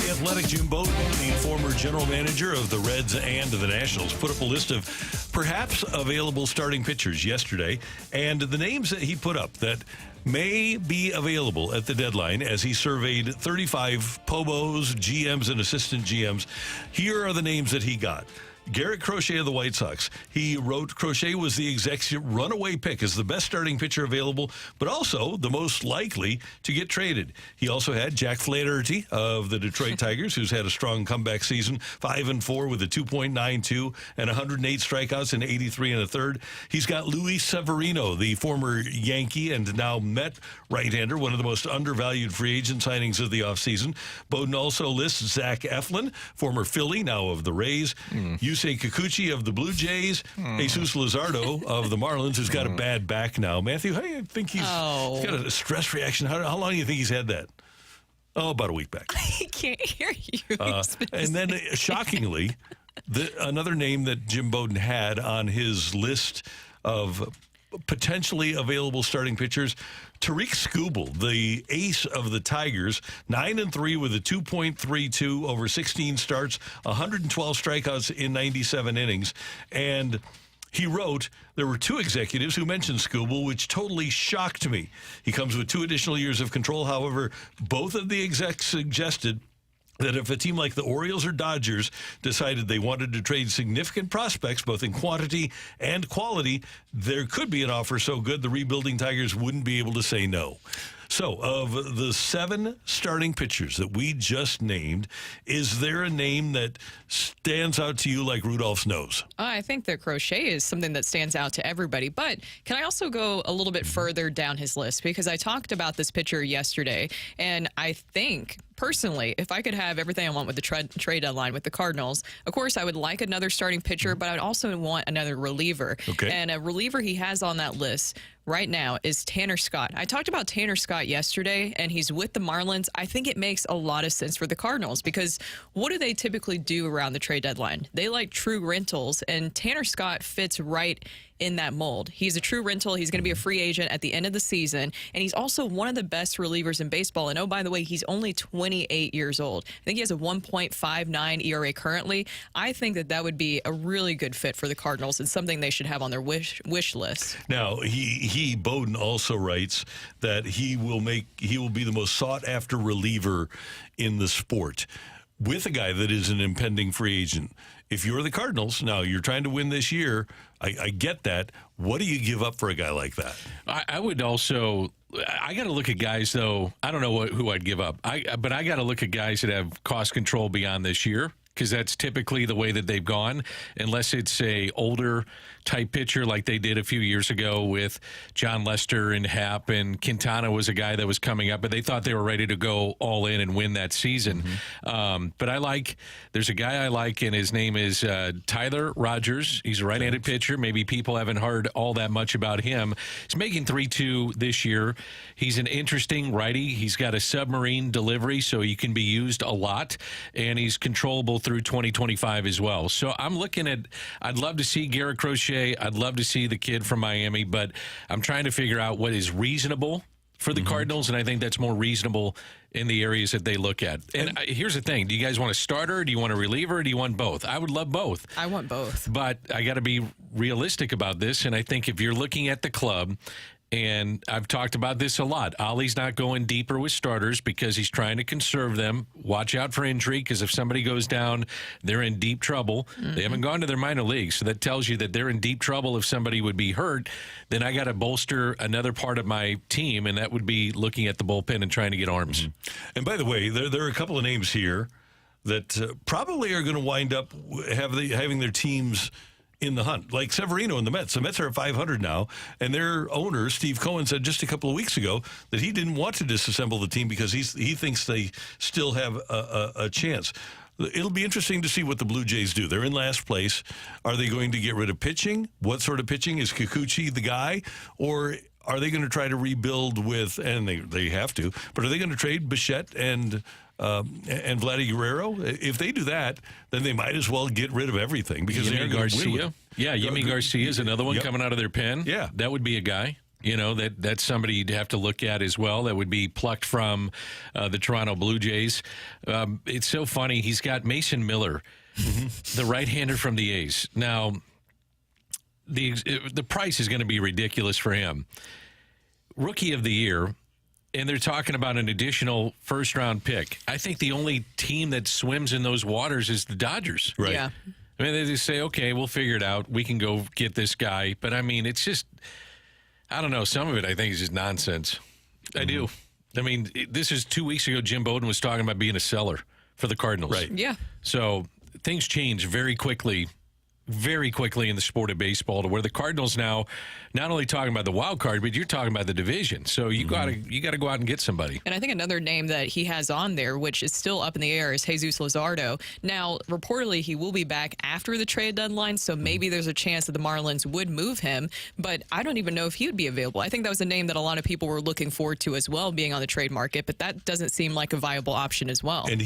Athletic Jim Bowden, the former general manager of the Reds and the Nationals, put up a list of perhaps available starting pitchers yesterday, and the names that he put up that may be available at the deadline, as he surveyed 35 POBOs, GMs, and assistant GMs. Here are the names that he got. Garrett Crochet of the White Sox. He wrote Crochet was the executive runaway pick as the best starting pitcher available, but also the most likely to get traded. He also had Jack Flaherty of the Detroit Tigers, who's had a strong comeback season, 5-4 with a 2.92 and 108 strikeouts and 83 1/3. He's got Luis Severino, the former Yankee and now Met right-hander, one of the most undervalued free agent signings of the offseason. Bowden also lists Zach Eflin, former Philly, now of the Rays. Yusei Kikuchi of the Blue Jays, Jesus Luzardo of the Marlins, who's got a bad back now. Matthew, how do you think he's got a stress reaction? How long do you think he's had that? Oh, about a week back. I can't hear you. And then, shockingly, another name that Jim Bowden had on his list of potentially available starting pitchers, Tariq Skubal, the ace of the Tigers, 9-3 with a 2.32 over 16 starts, 112 strikeouts in 97 innings. And he wrote, there were two executives who mentioned Skubal, which totally shocked me. He comes with 2 additional years of control. However, both of the execs suggested that if a team like the Orioles or Dodgers decided they wanted to trade significant prospects, both in quantity and quality, there could be an offer so good the rebuilding Tigers wouldn't be able to say no. So, of the 7 starting pitchers that we just named, is there a name that stands out to you like Rudolph's nose? I think that Crochet is something that stands out to everybody. But can I also go a little bit further down his list? Because I talked about this pitcher yesterday, and I think personally, if I could have everything I want with the trade deadline with the Cardinals, of course, I would like another starting pitcher, but I would also want another reliever. Okay. And a reliever he has on that list right now is Tanner Scott. I talked about Tanner Scott yesterday, and he's with the Marlins. I think it makes a lot of sense for the Cardinals because what do they typically do around the trade deadline? They like true rentals, and Tanner Scott fits right in that mold. He's a true rental. He's going to be a free agent at the end of the season, and he's also one of the best relievers in baseball. And oh, by the way, he's only 28 years old. I think he has a 1.59 ERA currently. I think that would be a really good fit for the Cardinals and something they should have on their wish list. Now, Bowden also writes that he will be the most sought after reliever in the sport with a guy that is an impending free agent. If you're the Cardinals, now you're trying to win this year, I get that. What do you give up for a guy like that? I would also, I got to look at guys, though. I don't know who I'd give up. But I got to look at guys that have cost control beyond this year, because that's typically the way that they've gone, unless it's a older type pitcher like they did a few years ago with John Lester and Happ, and Quintana was a guy that was coming up, but they thought they were ready to go all in and win that season. But there's a guy I like, and his name is Tyler Rogers. He's a right-handed pitcher. Maybe people haven't heard all that much about him. He's making 3.2 this year. He's an interesting righty. He's got a submarine delivery, so he can be used a lot, and he's controllable through 2025 as well. So I'm looking at, I'd love to see Garrett Crochet. I'd love to see the kid from Miami, but I'm trying to figure out what is reasonable for the Cardinals, and I think that's more reasonable in the areas that they look at. And here's the thing. Do you guys want a starter? Do you want a reliever? Or do you want both? I would love both. I want both. But I got to be realistic about this, and I think if you're looking at the club, and I've talked about this a lot, Ollie's not going deeper with starters because he's trying to conserve them. Watch out for injury, because if somebody goes down, they're in deep trouble. They haven't gone to their minor leagues, so that tells you that they're in deep trouble. If somebody would be hurt, then I got to bolster another part of my team, and that would be looking at the bullpen and trying to get arms. And by the way, there are a couple of names here that probably are going to wind up having their teams in the hunt, like Severino and the Mets. The Mets are at 500 now, and their owner, Steve Cohen, said just a couple of weeks ago that he didn't want to disassemble the team because he thinks they still have a chance. It'll be interesting to see what the Blue Jays do. They're in last place. Are they going to get rid of pitching? What sort of pitching? Is Kikuchi the guy? Or are they going to try to rebuild with, and they have to, but are they going to trade Bichette and Vladdy Guerrero? If they do that, then they might as well get rid of everything, because Yimi Garcia. Yeah, Yimi Garcia is another one coming out of their pen. Yeah. That would be a guy. You know, that's somebody you'd have to look at as well. That would be plucked from the Toronto Blue Jays. It's so funny. He's got Mason Miller, the right-hander from the A's. Now, the price is going to be ridiculous for him. Rookie of the year, and they're talking about an additional first-round pick. I think the only team that swims in those waters is the Dodgers. Right. Yeah. I mean, they just say, okay, we'll figure it out. We can go get this guy. But, I mean, it's just, I don't know. Some of it, I think, is just nonsense. I do. I mean, this is 2 weeks ago, Jim Bowden was talking about being a seller for the Cardinals. Right. Yeah. So things change very quickly in the sport of baseball, to where the Cardinals now not only talking about the wild card, but you're talking about the division. So you got to go out and get somebody. And I think another name that he has on there, which is still up in the air, is Jesus Luzardo. Now, reportedly, he will be back after the trade deadline, so maybe there's a chance that the Marlins would move him, but I don't even know if he would be available. I think that was a name that a lot of people were looking forward to as well, being on the trade market, but that doesn't seem like a viable option as well. And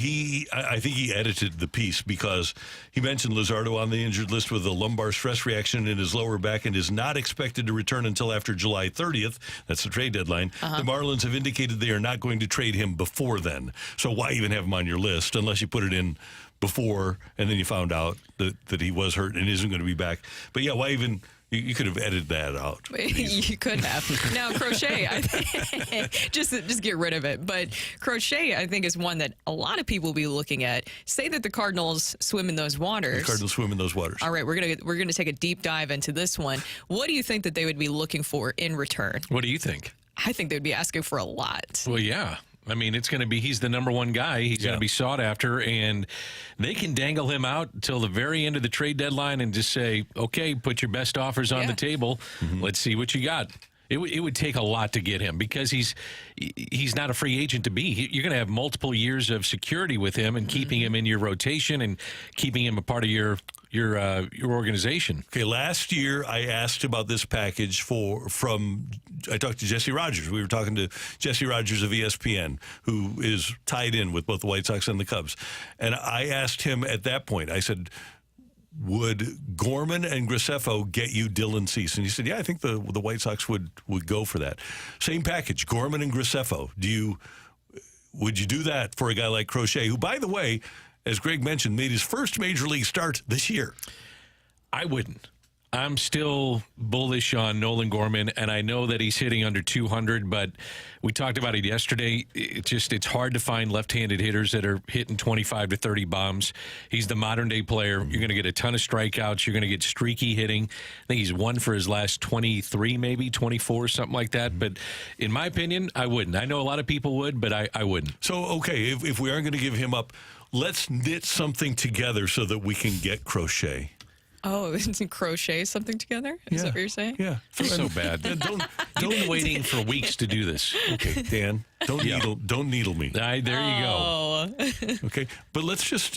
I think he edited the piece, because he mentioned Luzardo on the injured list with a lumbar stress reaction in his lower back and is not expected to return until after July 30th. That's the trade deadline. The Marlins have indicated they are not going to trade him before then. So why even have him on your list unless you put it in before and then you found out that he was hurt and isn't going to be back? But yeah, why even... You could have edited that out. You could have. Now, Crochet, I think, just get rid of it. But Crochet, I think, is one that a lot of people will be looking at. Say that the Cardinals swim in those waters. The Cardinals swim in those waters. All right, we're gonna take a deep dive into this one. What do you think that they would be looking for in return? What do you think? I think they'd be asking for a lot. Well, yeah. I mean, it's going to be, he's the number one guy. He's going to be sought after, and they can dangle him out until the very end of the trade deadline and just say, okay, put your best offers on the table. Let's see what you got. It would take a lot to get him because he's not a free agent to be. You're going to have multiple years of security with him and keeping him in your rotation and keeping him a part of your organization. Okay, last year I asked about this package I talked to Jesse Rogers. We were talking to Jesse Rogers of ESPN, who is tied in with both the White Sox and the Cubs. And I asked him at that point, I said, would Gorman and Graceffo get you Dylan Cease? And he said, yeah, I think the White Sox would go for that. Same package, Gorman and Graceffo. Would you do that for a guy like Crochet, who, by the way, as Greg mentioned, made his first major league start this year? I wouldn't. I'm still bullish on Nolan Gorman, and I know that he's hitting under 200, but we talked about it yesterday. It's hard to find left-handed hitters that are hitting 25 to 30 bombs. He's the modern-day player. You're going to get a ton of strikeouts. You're going to get streaky hitting. I think he's won for his last 23, maybe 24, something like that. But in my opinion, I wouldn't. I know a lot of people would, but I wouldn't. So, okay, if we aren't going to give him up, let's knit something together so that we can get Crochet. Oh, crochet something together? Is that what you're saying? Yeah. So bad. You've been waiting for weeks to do this. Okay, Dan, don't needle me. There you go. Okay, but let's just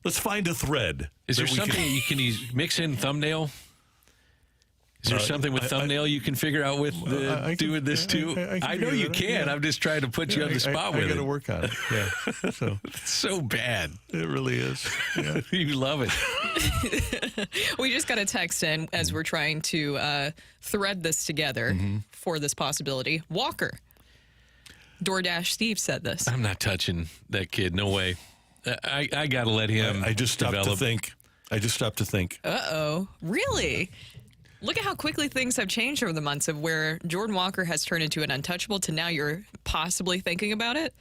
let's find a thread. Is there something you can mix in thumbnail? Is there something with thumbnail you can figure out with doing this too? I know you can. I'm just trying to put you on the spot with it. I got to work on it. Yeah. So it's so bad. It really is. Yeah. You love it. We just got a text in as we're trying to thread this together for this possibility. Walker. DoorDash Steve said this. I'm not touching that kid. No way. I got to let him I just stopped develop. to think. I just stopped to think. Uh-oh. Really? Look at how quickly things have changed over the months of where Jordan Walker has turned into an untouchable to now you're possibly thinking about it.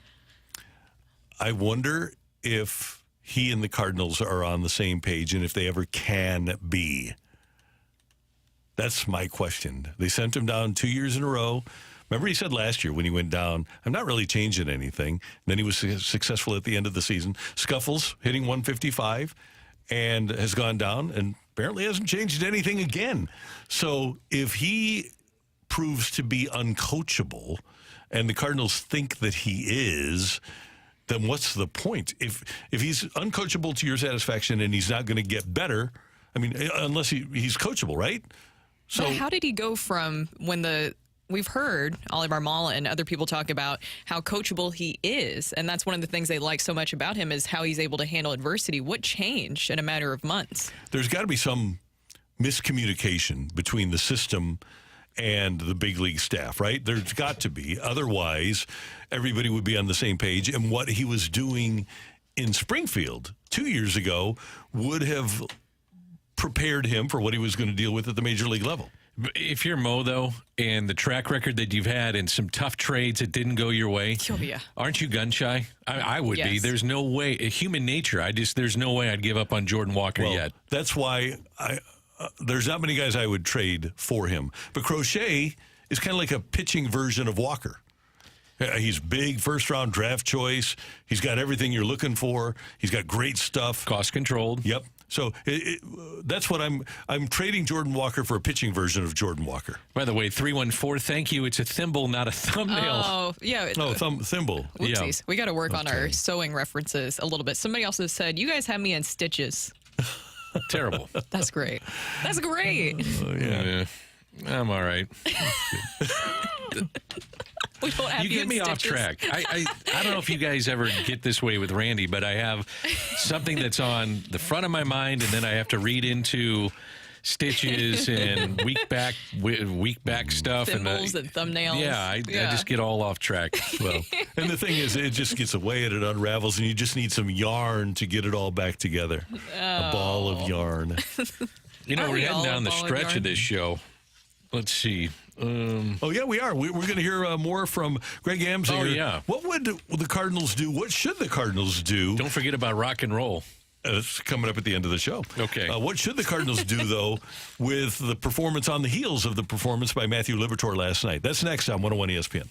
I wonder if he and the Cardinals are on the same page and if they ever can be. That's my question. They sent him down 2 years in a row. Remember he said last year when he went down, I'm not really changing anything. Then he was successful at the end of the season. Scuffles, hitting 155, and has gone down and apparently hasn't changed anything again. So if he proves to be uncoachable and the Cardinals think that he is, then what's the point? If he's uncoachable to your satisfaction and he's not going to get better, I mean, unless he's coachable, right? So but how did he go from when we've heard Ollie Marmol and other people talk about how coachable he is, and that's one of the things they like so much about him is how he's able to handle adversity. What changed in a matter of months? There's got to be some miscommunication between the system and the big league staff, right? There's got to be. Otherwise, everybody would be on the same page, and what he was doing in Springfield 2 years ago would have prepared him for what he was going to deal with at the major league level. If you're Mo, though, and the track record that you've had and some tough trades that didn't go your way, aren't you gun shy? I would be. There's no way. Human nature. There's no way I'd give up on Jordan Walker yet. That's why there's not many guys I would trade for him. But Crochet is kind of like a pitching version of Walker. He's big, first-round draft choice. He's got everything you're looking for. He's got great stuff. Cost-controlled. Yep. So that's what I'm trading Jordan Walker for a pitching version of Jordan Walker. By the way, 314, thank you. It's a thimble, not a thumbnail. Oh, yeah. Thimble. Whoopsies. Yeah. We got to work on our sewing references a little bit. Somebody also said, you guys have me in stitches. Terrible. That's great. That's great. Yeah. I'm all right. We don't have you get me off track. I don't know if you guys ever get this way with Randy, but I have something that's on the front of my mind, and then I have to read into stitches and weak back stuff. Symbols and thumbnails. Yeah, I just get all off track. Well, and the thing is, it just gets away and it unravels, and you just need some yarn to get it all back together. A ball of yarn. We're heading down the stretch of this show. Let's see. Oh, yeah, we are. We're going to hear more from Greg Amsinger. Oh, yeah. What would the Cardinals do? What should the Cardinals do? Don't forget about Rocc and Roll. It's coming up at the end of the show. Okay. What should the Cardinals do, though, with the performance on the heels of the performance by Matthew Liberatore last night? That's next on 101 ESPN.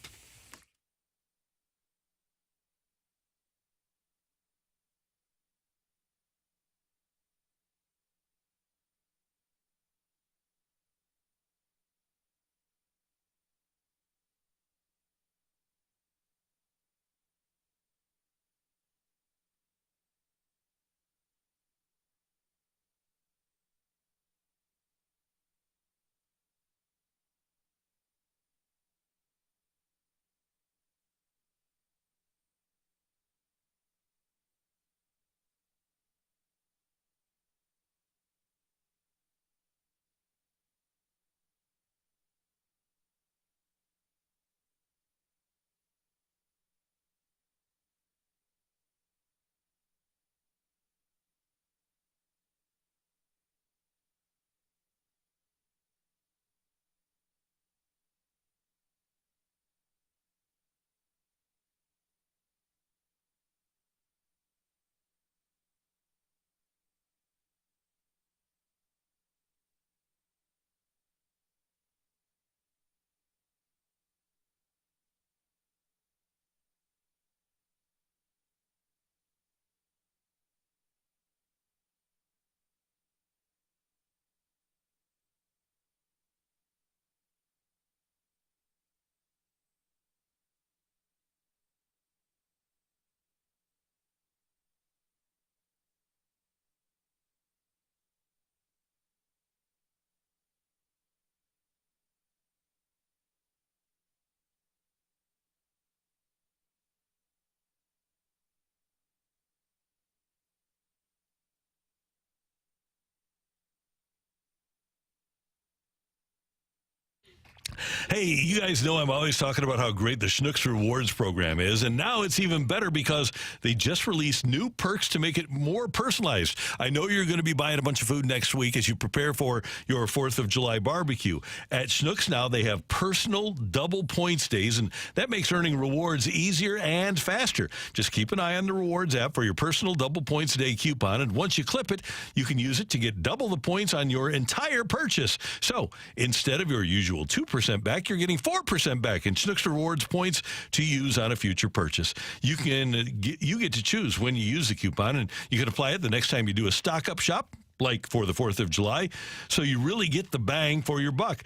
Hey, you guys know I'm always talking about how great the Schnucks Rewards program is, and now it's even better because they just released new perks to make it more personalized. I know you're going to be buying a bunch of food next week as you prepare for your 4th of July barbecue. At Schnucks now, they have personal double points days, and that makes earning rewards easier and faster. Just keep an eye on the Rewards app for your personal double points day coupon, and once you clip it, you can use it to get double the points on your entire purchase. So instead of your usual 2% back, you're getting 4% back in Schnucks Rewards points to use on a future purchase. You get to choose when you use the coupon, and you can apply it the next time you do a stock-up shop, like for the 4th of July, so you really get the bang for your buck.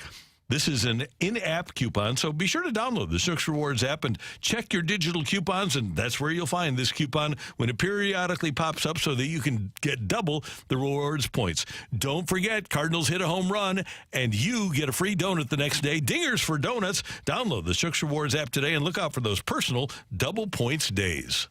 This is an in-app coupon, so be sure to download the Schnucks Rewards app and check your digital coupons, and that's where you'll find this coupon when it periodically pops up so that you can get double the rewards points. Don't forget, Cardinals hit a home run, and you get a free donut the next day. Dingers for donuts. Download the Schnucks Rewards app today and look out for those personal double points days.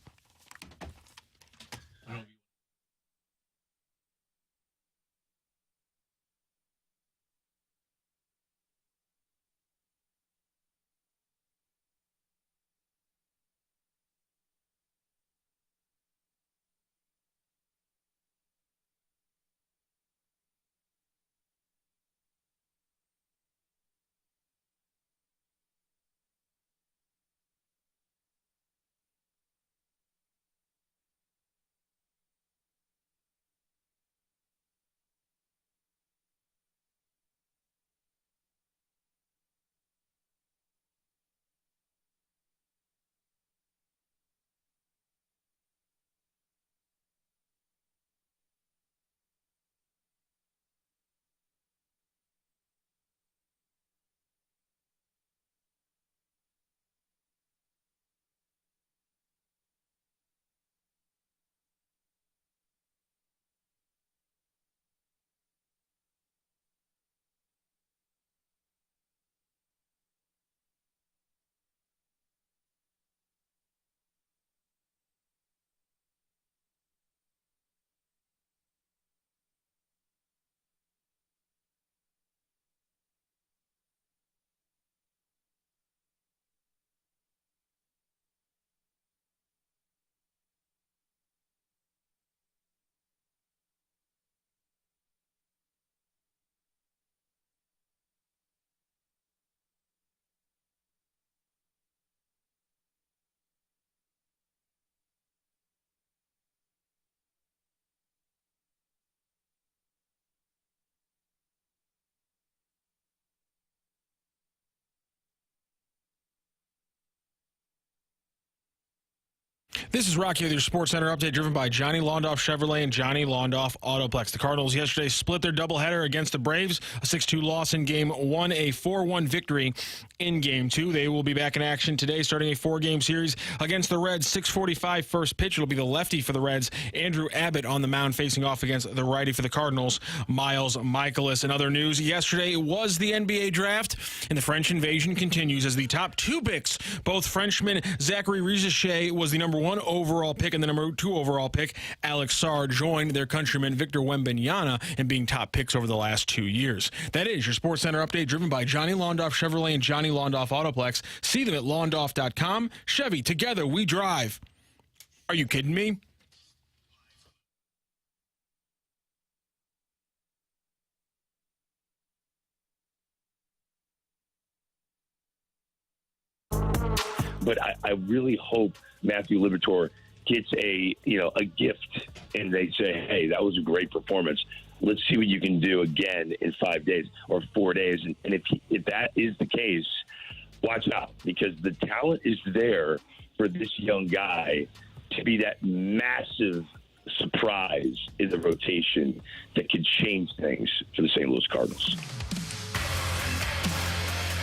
This is Rocky with your Sports Center update, driven by Johnny Londoff Chevrolet and Johnny Londoff Autoplex. The Cardinals yesterday split their doubleheader against the Braves, a 6-2 loss in Game 1, a 4-1 victory in Game 2. They will be back in action today, starting a 4-game series against the Reds. 6:45 first pitch. It'll be the lefty for the Reds, Andrew Abbott, on the mound, facing off against the righty for the Cardinals, Miles Michaelis. In other news, yesterday was the NBA draft, and the French invasion continues as the top 2 picks, both Frenchmen, Zachary Rizachet was the number 1 overall pick, and the number 2 overall pick, Alex Sarr, joined their countryman Victor Wembanyama in being top picks over the last 2 years. That is your Sports Center update, driven by Johnny Londoff Chevrolet and Johnny Londoff Autoplex. See them at londoff.com. Chevy, together we drive. Are you kidding me? But I really hope Matthew Liberatore gets a gift, and they say, hey, that was a great performance. Let's see what you can do again in 5 days or 4 days. And if that is the case, watch out, because the talent is there for this young guy to be that massive surprise in the rotation that could change things for the St. Louis Cardinals.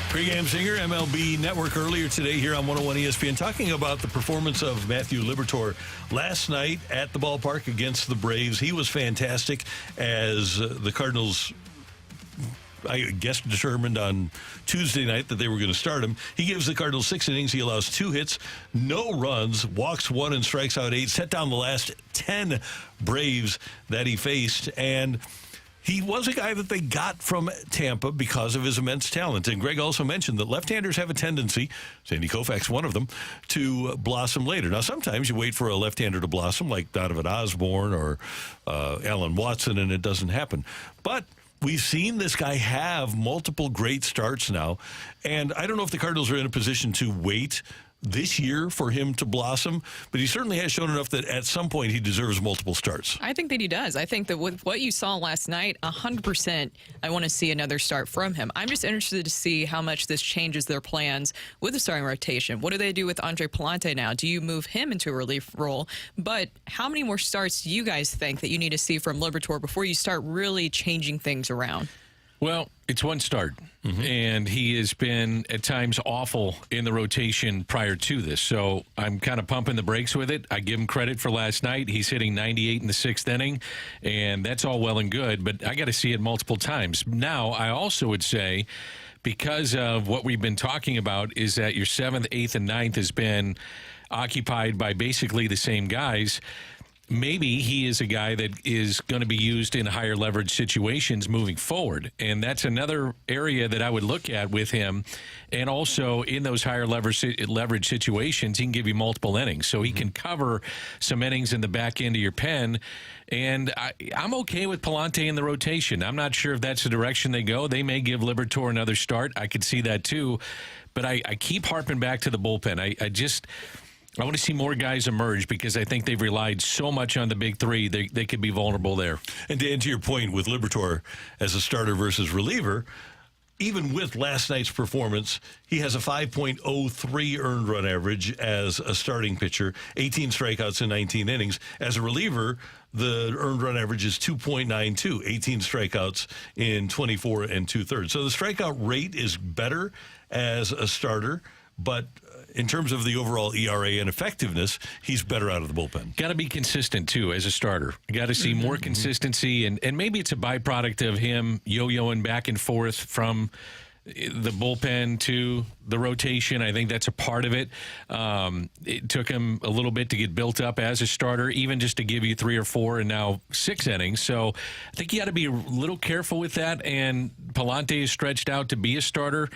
Craig Amsinger, MLB Network, earlier today here on 101 ESPN, talking about the performance of Matthew Liberatore last night at the ballpark against the Braves. He was fantastic as the Cardinals, I guess, determined on Tuesday night that they were going to start him. He gives the Cardinals 6 innings. He allows 2 hits, no runs, walks 1 and strikes out 8, set down the last 10 Braves that he faced. And He was a guy that they got from Tampa because of his immense talent. And Greg also mentioned that left-handers have a tendency, Sandy Koufax one of them, to blossom later. Now, sometimes you wait for a left-hander to blossom, like Donovan Osborne or Alan Watson, and it doesn't happen. But we've seen this guy have multiple great starts now. And I don't know if the Cardinals are in a position to wait this year for him to blossom, but he certainly has shown enough that at some point he deserves multiple starts. I think that he does. I think that with what you saw last night, 100%, I want to see another start from him. I'm just interested to see how much this changes their plans with the starting rotation. What do they do with Andre Palante now? Do you move him into a relief role? But how many more starts do you guys think that you need to see from Liberatore before you start really changing things around? Well, it's one start, and he has been at times awful in the rotation prior to this. So I'm kind of pumping the brakes with it. I give him credit for last night. He's hitting 98 in the 6th inning, and that's all well and good, but I got to see it multiple times. Now, I also would say, because of what we've been talking about, is that your 7th, 8th, and 9th has been occupied by basically the same guys. Maybe he is a guy that is going to be used in higher leverage situations moving forward. And that's another area that I would look at with him. And also in those higher leverage situations, he can give you multiple innings. So he can cover some innings in the back end of your pen. And I'm okay with Palante in the rotation. I'm not sure if that's the direction they go. They may give Liberatore another start. I could see that too. But I keep harping back to the bullpen. I want to see more guys emerge because I think they've relied so much on the big three. They could be vulnerable there. And Dan, to your point with Liberatore as a starter versus reliever, even with last night's performance, he has a 5.03 earned run average as a starting pitcher, 18 strikeouts in 19 innings. As a reliever, the earned run average is 2.92, 18 strikeouts in 24 2/3. So the strikeout rate is better as a starter, but in terms of the overall ERA and effectiveness, he's better out of the bullpen. Got to be consistent, too, as a starter. Got to see more consistency, and maybe it's a byproduct of him yo-yoing back and forth from the bullpen to the rotation. I think that's a part of it. It took him a little bit to get built up as a starter, even just to give you 3 or 4 and now 6 innings. So I think you got to be a little careful with that, and Palante is stretched out to be a starter.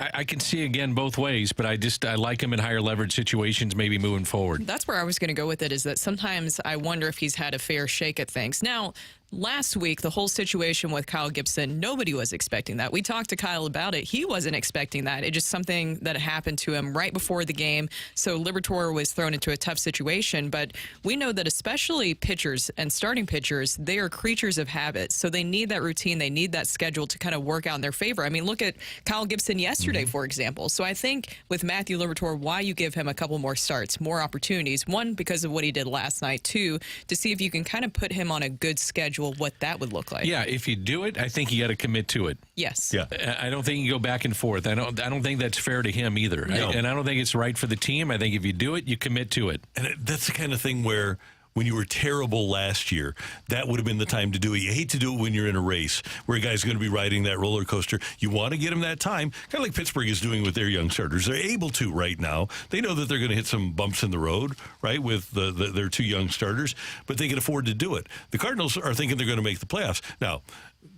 I can see again both ways, but I like him in higher leverage situations maybe moving forward. That's where I was going to go with it, is that sometimes I wonder if he's had a fair shake at things. Now, last week, the whole situation with Kyle Gibson, nobody was expecting that. We talked to Kyle about it. He wasn't expecting that. It's just something that happened to him right before the game. So Liberatore was thrown into a tough situation. But we know that especially pitchers and starting pitchers, they are creatures of habit. So they need that routine. They need that schedule to kind of work out in their favor. I mean, look at Kyle Gibson yesterday, for example. So I think with Matthew Liberatore, why you give him a couple more starts, more opportunities. One, because of what he did last night. Two, to see if you can kind of put him on a good schedule, what that would look like. Yeah, if you do it, I think you got to commit to it. Yes. Yeah. I don't think you go back and forth. I don't think that's fair to him either. No. And I don't think it's right for the team. I think if you do it, you commit to it. And that's the kind of thing where when you were terrible last year, that would have been the time to do it. You hate to do it when you're in a race where a guy's going to be riding that roller coaster. You want to get him that time, kind of like Pittsburgh is doing with their young starters. They're able to right now. They know that they're going to hit some bumps in the road, right, with their 2 young starters, but they can afford to do it. The Cardinals are thinking they're going to make the playoffs. Now,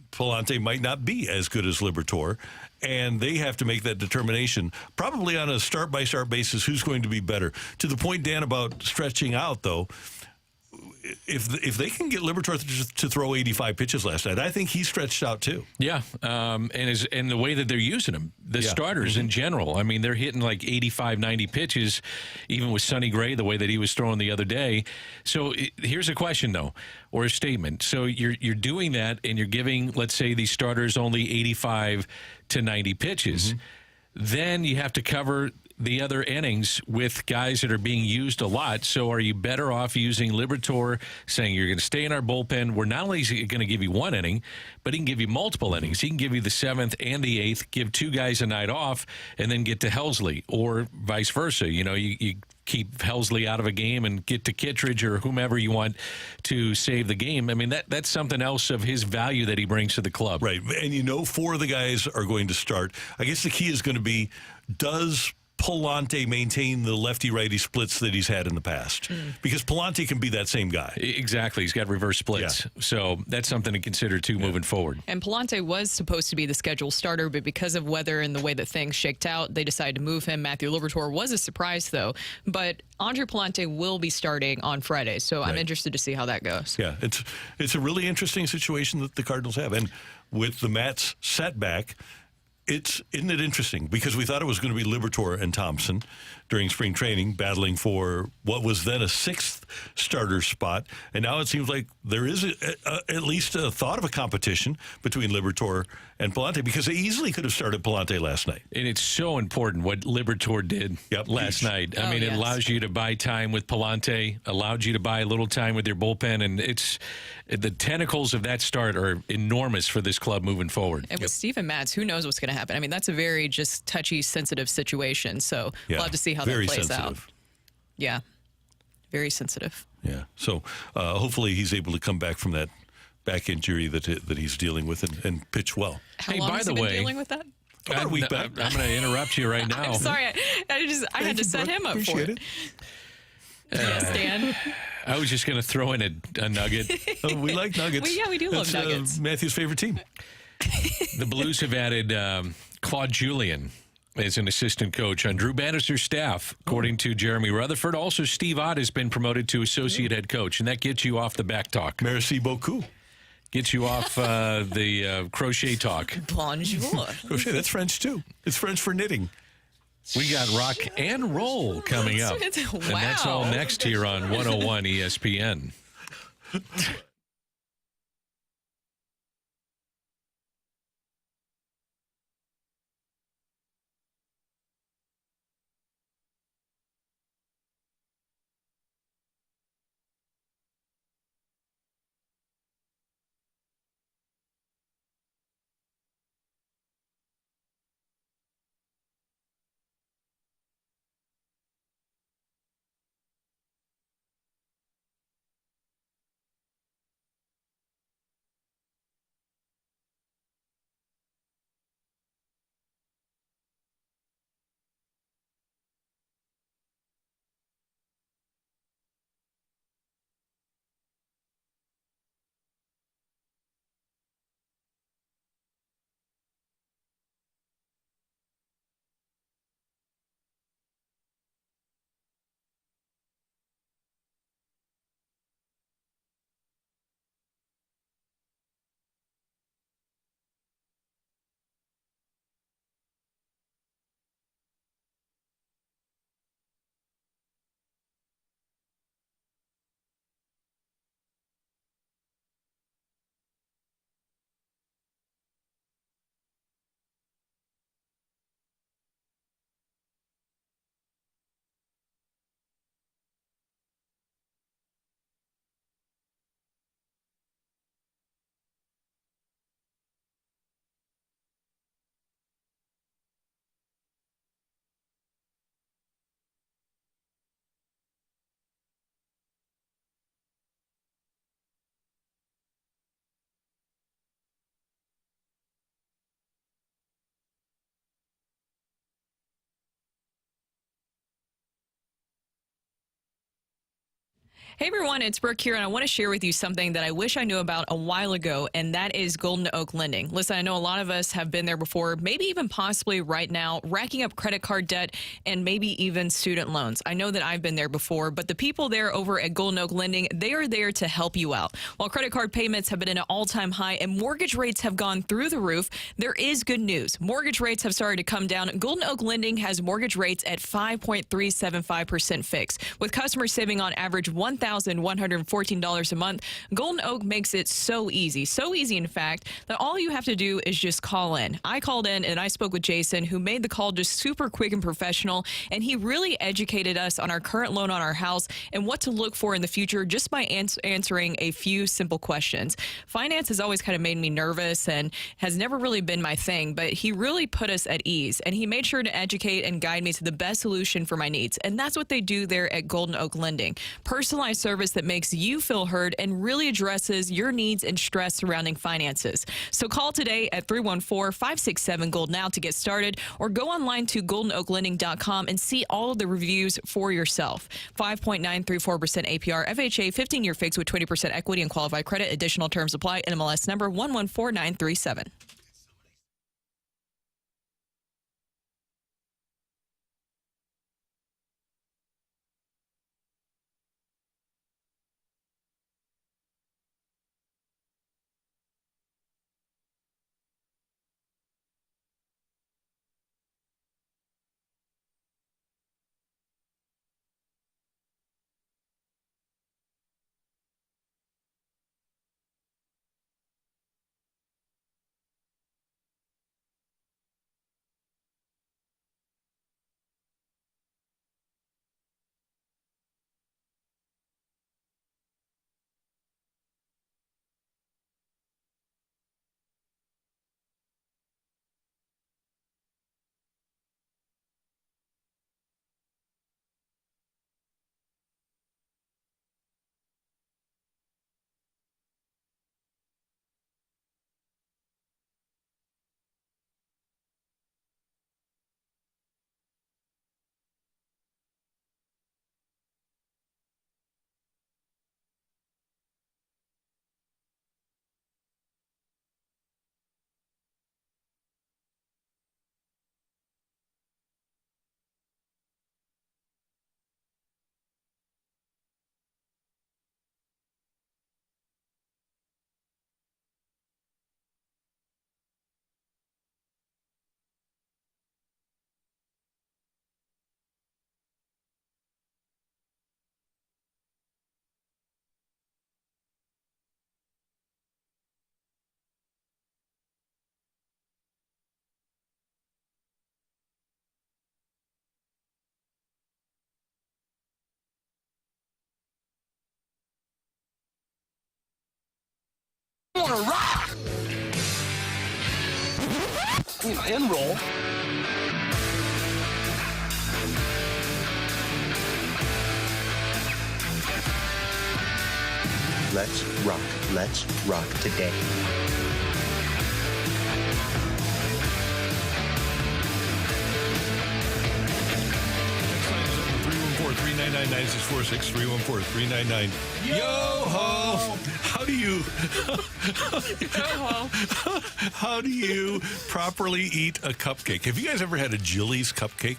Palante might not be as good as Liberatore, and they have to make that determination, probably on a start-by-start basis, who's going to be better. To the point, Dan, about stretching out, though, if they can get Liberatore to throw 85 pitches last night, I think he stretched out too. Yeah, and the way that they're using him, the starters in general. I mean, they're hitting like 85, 90 pitches, even with Sonny Gray, the way that he was throwing the other day. So here's a question, though, or a statement. So you're doing that, and you're giving, let's say, these starters only 85 to 90 pitches. Then you have to cover the other innings with guys that are being used a lot. So are you better off using Liberatore, saying you're going to stay in our bullpen? We're not only going to give you 1 inning, but he can give you multiple innings. He can give you the 7th and the 8th, give 2 guys a night off, and then get to Helsley, or vice versa. You know, you keep Helsley out of a game and get to Kittredge or whomever you want to save the game. I mean, that's something else of his value that he brings to the club. Right. And 4 of the guys are going to start. I guess the key is going to be, does Palante maintain the lefty-righty splits that he's had in the past? Because Palante can be that same guy. Exactly. He's got reverse splits. Yeah. So that's something to consider, too, moving forward. And Palante was supposed to be the scheduled starter, but because of weather and the way that things shaked out, they decided to move him. Matthew Liberatore was a surprise, though. But Andre Palante will be starting on Friday, so I'm interested to see how that goes. Yeah, it's a really interesting situation that the Cardinals have. And with the Mets setback, isn't it interesting? Because we thought it was going to be Liberatore and Thompson during spring training, battling for what was then a 6th starter spot. And now it seems like there is at least a thought of a competition between Liberatore and Palante, because they easily could have started Palante last night. And it's so important what Liberatore did last night. I mean, it allows you to buy time with Palante, allowed you to buy a little time with your bullpen, and it's the tentacles of that start are enormous for this club moving forward. And with Steven Matz, who knows what's going to happen? I mean, that's a very just touchy, sensitive situation. So we'll have to see how that plays out. Yeah, very sensitive. Yeah. So hopefully he's able to come back from that back injury that he's dealing with and pitch well. How long has he been dealing with that? About a week back. I'm going to interrupt you right now. I'm sorry. I had to set him up for it. Yes, Dan. I was just going to throw in a nugget. We like nuggets. We do love nuggets. Matthew's favorite team. The Blues have added Claude Julien as an assistant coach on Drew Bannister's staff, according to Jeremy Rutherford. Also, Steve Ott has been promoted to associate head coach, and that gets you off the back talk. Merci beaucoup. Gets you off the crochet talk. Bonjour. Crochet, that's French, too. It's French for knitting. We got Rocc and Roll coming up. Wow. And that's all next here on 101 ESPN. Hey everyone, it's Brooke here, and I want to share with you something that I wish I knew about a while ago, and that is Golden Oak Lending. Listen, I know a lot of us have been there before, maybe even possibly right now, racking up credit card debt and maybe even student loans. I know that I've been there before, but the people there over at Golden Oak Lending, they are there to help you out. While credit card payments have been at an all-time high and mortgage rates have gone through the roof, there is good news. Mortgage rates have started to come down. Golden Oak Lending has mortgage rates at 5.375% fixed, with customers saving on average $1,114 a month. Golden Oak makes it so easy, in fact, that all you have to do is just call in. I called in and I spoke with Jason, who made the call just super quick and professional, and he really educated us on our current loan on our house and what to look for in the future just by answering a few simple questions. Finance has always kind of made me nervous and has never really been my thing, but he really put us at ease, and he made sure to educate and guide me to the best solution for my needs. And that's what they do there at Golden Oak Lending. Personalized customized service that makes you feel heard and really addresses your needs and stress surrounding finances. So call today at 314-567-GOLD now to get started, or go online to goldenoaklending.com and see all of the reviews for yourself. 5.934% APR, FHA, 15-year fix with 20% equity and qualified credit. Additional terms apply. NMLS number 114937. I want to rock! And roll. Let's rock. Let's rock today. $314-399-9646, 314-399. Yo-ho! How do you... How do you properly eat a cupcake? Have you guys ever had a Jilly's cupcake?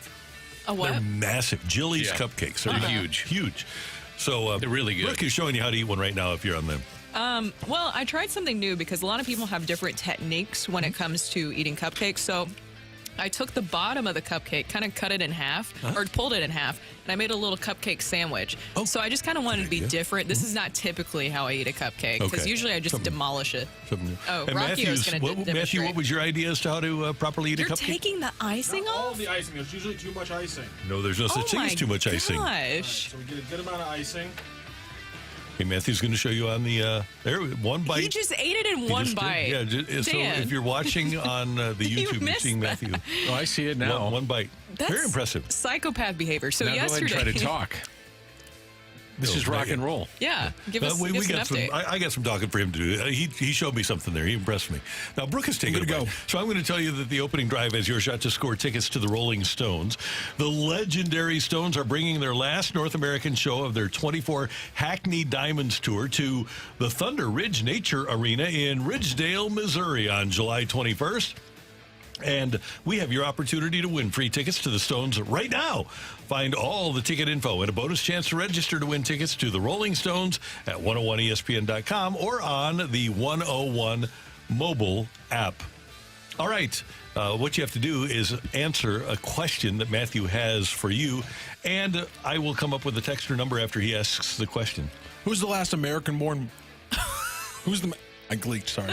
A what? They're massive. Jilly's cupcakes. They're huge. Huge. So they're really good. Rick is showing you how to eat one right now if you're on them. Well, I tried something new because a lot of people have different techniques when it comes to eating cupcakes. So I took the bottom of the cupcake, kind of cut it in half, or pulled it in half, and I made a little cupcake sandwich. So I just kind of wanted to be different. This is not typically how I eat a cupcake, because usually I just demolish it. Oh, and Rocky is going to demonstrate. Matthew, what was your idea as to how to properly eat a cupcake? You're taking the icing off? All of the icing. There's usually too much icing. No, there's no such thing as too much icing. Gosh. So we get a good amount of icing. Hey, Matthew's going to show you on the there one bite. He just ate it in one bite. Yeah, so if you're watching on the YouTube, you're seeing Matthew. Oh, I see it now. One bite. That's very impressive. Psychopath behavior. So now yesterday, go ahead and try to talk. This is Rock and Roll. Yeah, give us an update. I got some talking for him to do. He showed me something there. He impressed me. Now, Brooke has taken a go. So I'm going to tell you that the opening drive has your shot to score tickets to the Rolling Stones. The legendary Stones are bringing their last North American show of their 24 Hackney Diamonds Tour to the Thunder Ridge Nature Arena in Ridgedale, Missouri on July 21st. And we have your opportunity to win free tickets to the Stones right now. Find all the ticket info and a bonus chance to register to win tickets to the Rolling Stones at 101ESPN.com or on the 101 mobile app. All right. What you have to do is answer a question that Matthew has for you, and I will come up with a texter number after he asks the question. Who's the last American-born... I gleeked, sorry.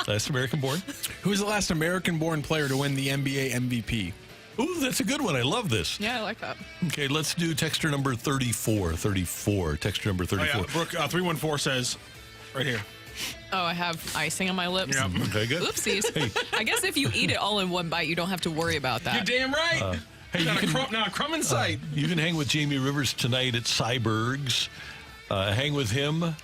Last American-born? Who's the last American-born player to win the NBA MVP? Ooh, that's a good one. I love this. Yeah, I like that. Okay, let's do texter number 34. 34. Texter number 34. Oh, yeah. Brooke, 314 says, right here. Oh, I have icing on my lips. Yeah. Okay, good. Oopsies. Hey. I guess if you eat it all in one bite, you don't have to worry about that. You're damn right. Hey, not a crumb in sight. You can hang with Jamie Rivers tonight at Cyberg's. Hang with him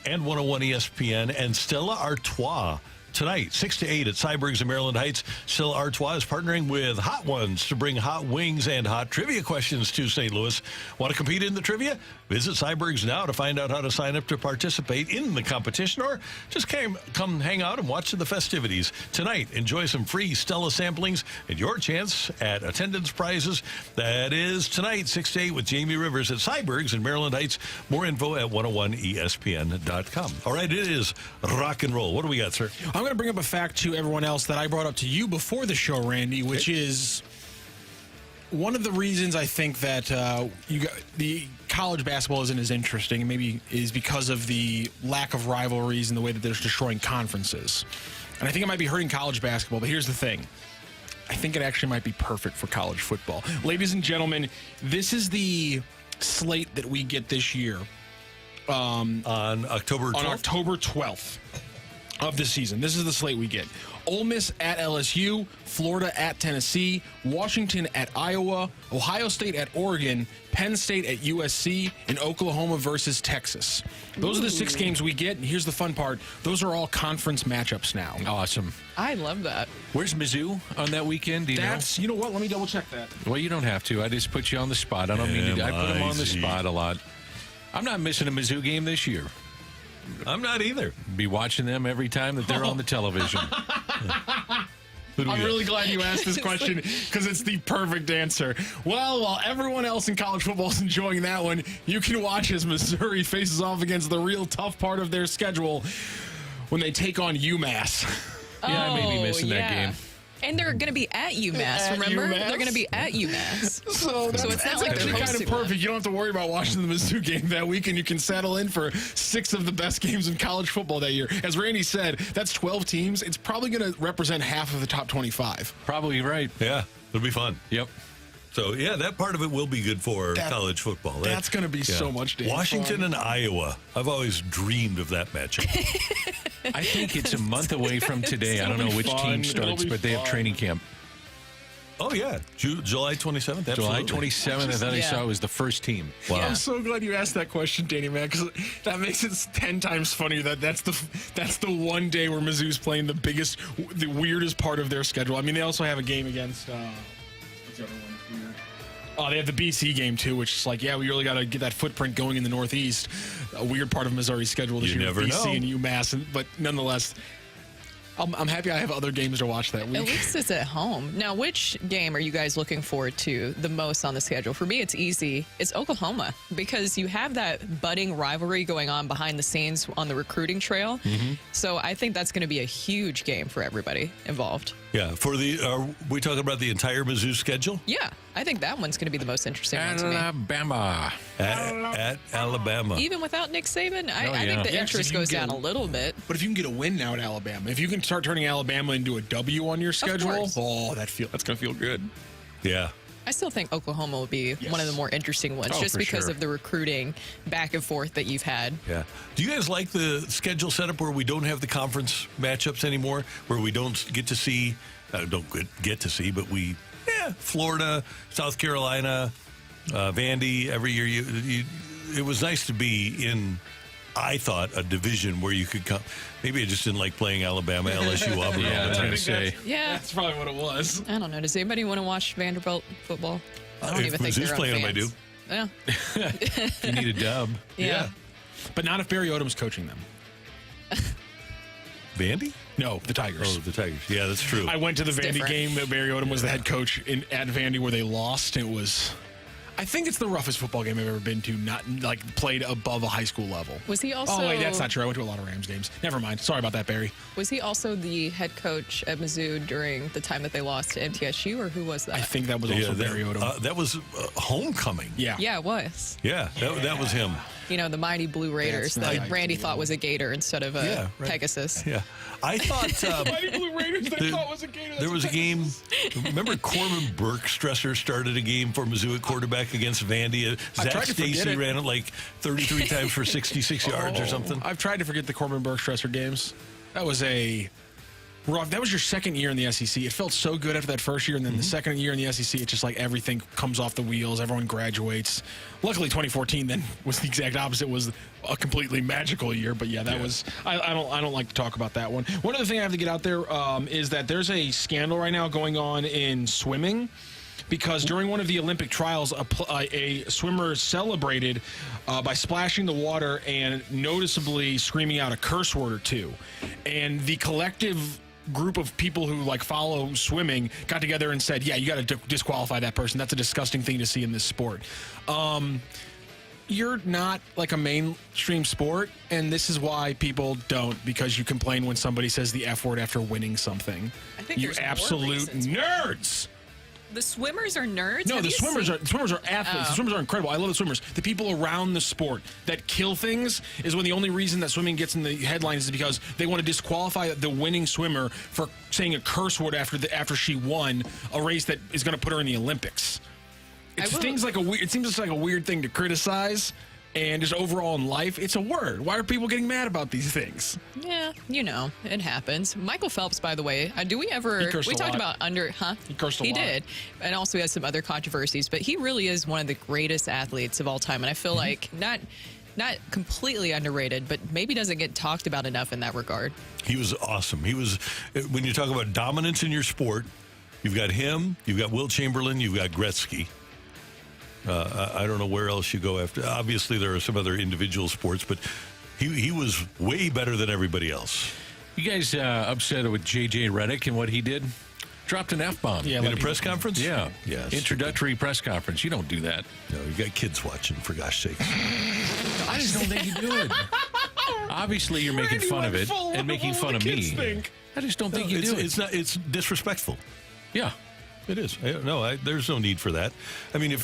and 101 ESPN and Stella Artois. Tonight, 6 to 8 at Cyberg's in Maryland Heights. Stella Artois is partnering with Hot Ones to bring hot wings and hot trivia questions to St. Louis. Want to compete in the trivia? Visit Cyberg's now to find out how to sign up to participate in the competition, or just come hang out and watch the festivities. Tonight, enjoy some free Stella samplings and your chance at attendance prizes. That is tonight, 6 to 8 with Jamie Rivers at Cyberg's in Maryland Heights. More info at 101ESPN.com. All right, it is Rock and Roll. What do we got, sir? I'm going to bring up a fact to everyone else that I brought up to you before the show, Randy, which is one of the reasons I think that the college basketball isn't as interesting, and maybe is because of the lack of rivalries and the way that they're destroying conferences. And I think it might be hurting college basketball, but here's the thing. I think it actually might be perfect for college football. Ladies and gentlemen, this is the slate that we get this year. On October 12th? On October 12th. Of the season. This is the slate we get. Ole Miss at LSU, Florida at Tennessee, Washington at Iowa, Ohio State at Oregon, Penn State at USC, and Oklahoma versus Texas. Those are the 6 games we get, and here's the fun part. Those are all conference matchups now. Awesome. I love that. Where's Mizzou on that weekend? Do you know? You know what? Let me double check that. Well, you don't have to. I just put you on the spot. I don't mean to. I put them on the spot a lot. I'm not missing a Mizzou game this year. I'm not either. Be watching them every time that they're on the television. I'm really glad you asked this question because it's the perfect answer. Well, while everyone else in college football is enjoying that one, you can watch as Missouri faces off against the real tough part of their schedule when they take on UMass. Yeah, I may be missing that game. And they're going to be at UMass, remember? UMass? They're going to be at UMass. So it sounds like they're kind of perfect. You don't have to worry about watching the Mizzou game that weekend. You can settle in for 6 of the best games in college football that year. As Randy said, that's 12 teams. It's probably going to represent half of the top 25. Probably right. Yeah, it'll be fun. Yep. So, yeah, that part of it will be good for college football. That's going to be so much damn Washington fun. And Iowa. I've always dreamed of that matchup. I think it's a month away from today. I don't know which team starts, but they have training camp. Oh, yeah. July 27th? Absolutely. July 27th. I thought I saw it was the first team. Wow. I'm so glad you asked that question, Danny, man, because that makes it 10 times funnier. That's the one day where Mizzou's playing the weirdest part of their schedule. I mean, they also have a game against... what's the other one? Oh, they have the BC game, too, which is like, yeah, we really got to get that footprint going in the Northeast. A weird part of Missouri's schedule this year. Never BC know. and UMass. But nonetheless, I'm happy I have other games to watch that week. At least it's at home. Now, which game are you guys looking forward to the most on the schedule? For me, it's easy. It's Oklahoma, because you have that budding rivalry going on behind the scenes on the recruiting trail. Mm-hmm. So I think that's going to be a huge game for everybody involved. Yeah. Are we talking about the entire Mizzou schedule? Yeah. I think that one's going to be the most interesting one to me. Alabama. At Alabama. Even without Nick Saban, I think the interest goes down a little bit. But if you can get a win now at Alabama, if you can start turning Alabama into a W on your schedule, that's going to feel good. Yeah. I still think Oklahoma will be one of the more interesting ones, just because of the recruiting back and forth that you've had. Yeah. Do you guys like the schedule setup where we don't have the conference matchups anymore, where we don't get to see, but Florida, South Carolina, Vandy every year. It was nice to be in, I thought, a division where you could come. Maybe I just didn't like playing Alabama, LSU, Auburn. Yeah, I was going to say. Yeah. That's probably what it was. I don't know. Does anybody want to watch Vanderbilt football? I don't even think they're playing them, I do. Yeah. If you need a dub. Yeah. But not if Barry Odom's coaching them. Vandy? No, the Tigers. Oh, the Tigers. Yeah, that's true. I went to the Vandy game that Barry Odom was the head coach at Vandy where they lost. It was... I think it's the roughest football game I've ever been to, not like played above a high school level. Was he also... Oh, wait, that's not true. I went to a lot of Rams games. Never mind. Sorry about that, Barry. Was he also the head coach at Mizzou during the time that they lost to MTSU, or who was that? I think that was also Barry Odom. That was homecoming. Yeah. Yeah, it was. Yeah, that was him. You know, the mighty Blue Raiders that Randy thought was a gator instead of a Pegasus. Yeah. I thought... mighty Blue Raiders they thought was a gator. There was a game... Remember Corbin Burke-Stresser started a game for Mizzou at quarterback against Vandy? Zach Stacy ran it like 33 times for 66 yards or something. I've tried to forget the Corbin Burke-Stresser games. That was a Rocc, that was your second year in the SEC. It felt so good after that first year, and then the second year in the SEC, it's just like everything comes off the wheels. Everyone graduates. Luckily, 2014 then was the exact opposite. Was a completely magical year. But yeah, that was. I don't like to talk about that one. One other thing I have to get out there is that there's a scandal right now going on in swimming. Because during one of the Olympic trials, a swimmer celebrated by splashing the water and noticeably screaming out a curse word or two. And the collective group of people who follow swimming got together and said, yeah, you got to disqualify that person. That's a disgusting thing to see in this sport. You're not like a mainstream sport, and this is why people don't, because you complain when somebody says the F word after winning something. I think you absolute nerds. The swimmers are nerds? No, the swimmers are athletes. Oh. The swimmers are incredible. I love the swimmers. The people around the sport that kill things is when the only reason that swimming gets in the headlines is because they want to disqualify the winning swimmer for saying a curse word after she won a race that is going to put her in the Olympics. It seems like a weird thing to criticize. And just overall in life, it's a word. Why are people getting mad about these things? Yeah, it happens. Michael Phelps, by the way, we talked about He cursed a lot. He did. And also he has some other controversies, but he really is one of the greatest athletes of all time. And I feel like not completely underrated, but maybe doesn't get talked about enough in that regard. He was awesome. He was, when you talk about dominance in your sport, you've got him, you've got Wilt Chamberlain, you've got Gretzky. I don't know where else you go after. Obviously, there are some other individual sports, but he was way better than everybody else. You guys upset with J.J. Redick and what he did? Dropped an F-bomb. Yeah, in a press conference? Yeah. Yes. Introductory press conference. You don't do that. No, you got kids watching, for gosh sake. I just don't think you do it. Obviously, you're making fun of it and making fun of me. I just don't think you do it. It's disrespectful. Yeah. It is. There's no need for that. I mean,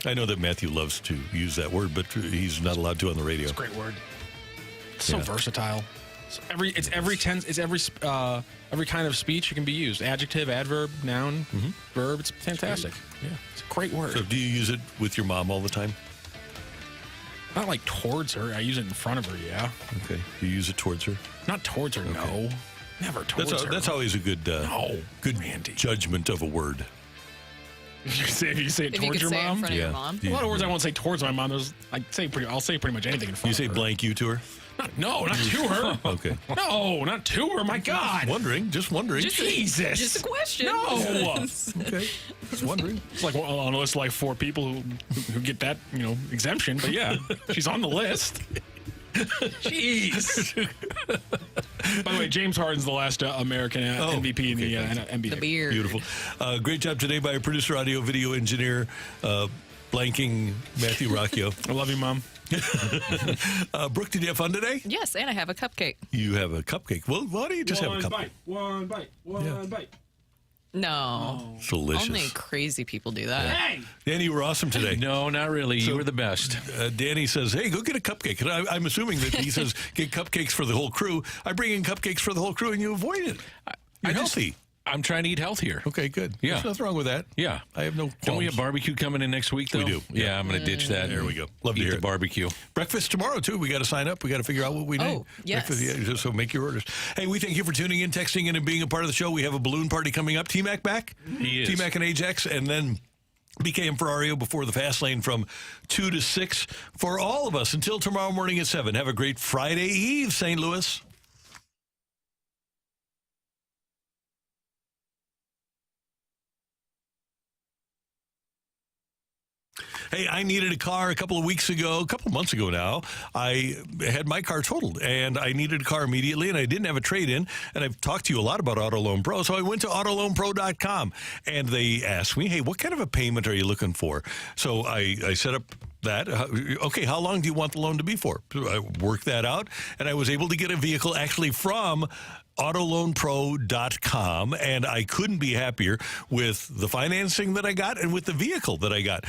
I know that Matthew loves to use that word, but he's not allowed to on the radio. It's a great word. It's so versatile. It's every kind of speech it can be used. Adjective, adverb, noun, verb. It's fantastic. Yeah, it's a great word. So do you use it with your mom all the time? Not like towards her. I use it in front of her, yeah. Okay. You use it towards her? Not towards her, no. Never towards her. That's always a good judgment of a word. You say it towards your mom? In front of your mom? A lot of words I won't say towards my mom. I'll say pretty much anything in front of her. You say blank you to her? No, not to her. Okay. No, not to her. My God. Just wondering. Jesus. Just a question. No. Okay. Just wondering. It's like on a list of 4 people who get that exemption. But yeah, she's on the list. Jeez. By the way, James Harden's the last American MVP in the NBA. The beard. Beautiful. Great job today by our producer, audio, video engineer, blanking Matthew Rocchio. I love you, Mom. Brooke, did you have fun today? Yes, and I have a cupcake. You have a cupcake. Well, why don't you just have a cupcake? One bite. No. It's delicious. Only crazy people do that. Hey! Danny, you were awesome today. No, not really. You were the best. Danny says, hey, go get a cupcake. And I'm assuming that he says, get cupcakes for the whole crew. I bring in cupcakes for the whole crew, and you avoid it. You're healthy. I'm trying to eat healthier. Okay, good. Yeah. There's nothing wrong with that. Yeah. I have no qualms. Don't we have barbecue coming in next week, though? We do. Yeah, I'm going to ditch that. There we go. Love to hear the it. barbecue. Breakfast tomorrow, too. We got to sign up. We got to figure out what we need. Oh, yes. Breakfast, so make your orders. Hey, we thank you for tuning in, texting in, and being a part of the show. We have a balloon party coming up. T-Mac back? He is. T-Mac and Ajax, and then BK and Ferrario before the fast lane from 2 to 6 for all of us until tomorrow morning at 7. Have a great Friday Eve, St. Louis. Hey, I needed a car a couple of months ago now. I had my car totaled, and I needed a car immediately, and I didn't have a trade-in, and I've talked to you a lot about Auto Loan Pro, so I went to autoloanpro.com, and they asked me, hey, what kind of a payment are you looking for? So I set up that. Okay, how long do you want the loan to be for? I worked that out, and I was able to get a vehicle actually from autoloanpro.com, and I couldn't be happier with the financing that I got and with the vehicle that I got.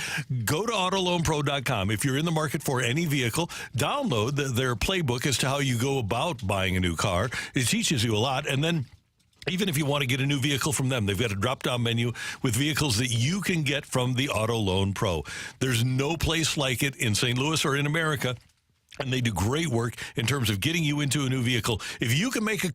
Go to autoloanpro.com. If you're in the market for any vehicle, download their playbook as to how you go about buying a new car. It teaches you a lot, and then even if you want to get a new vehicle from them, they've got a drop-down menu with vehicles that you can get from the Auto Loan Pro. There's no place like it in St. Louis or in America, and they do great work in terms of getting you into a new vehicle. If you can make a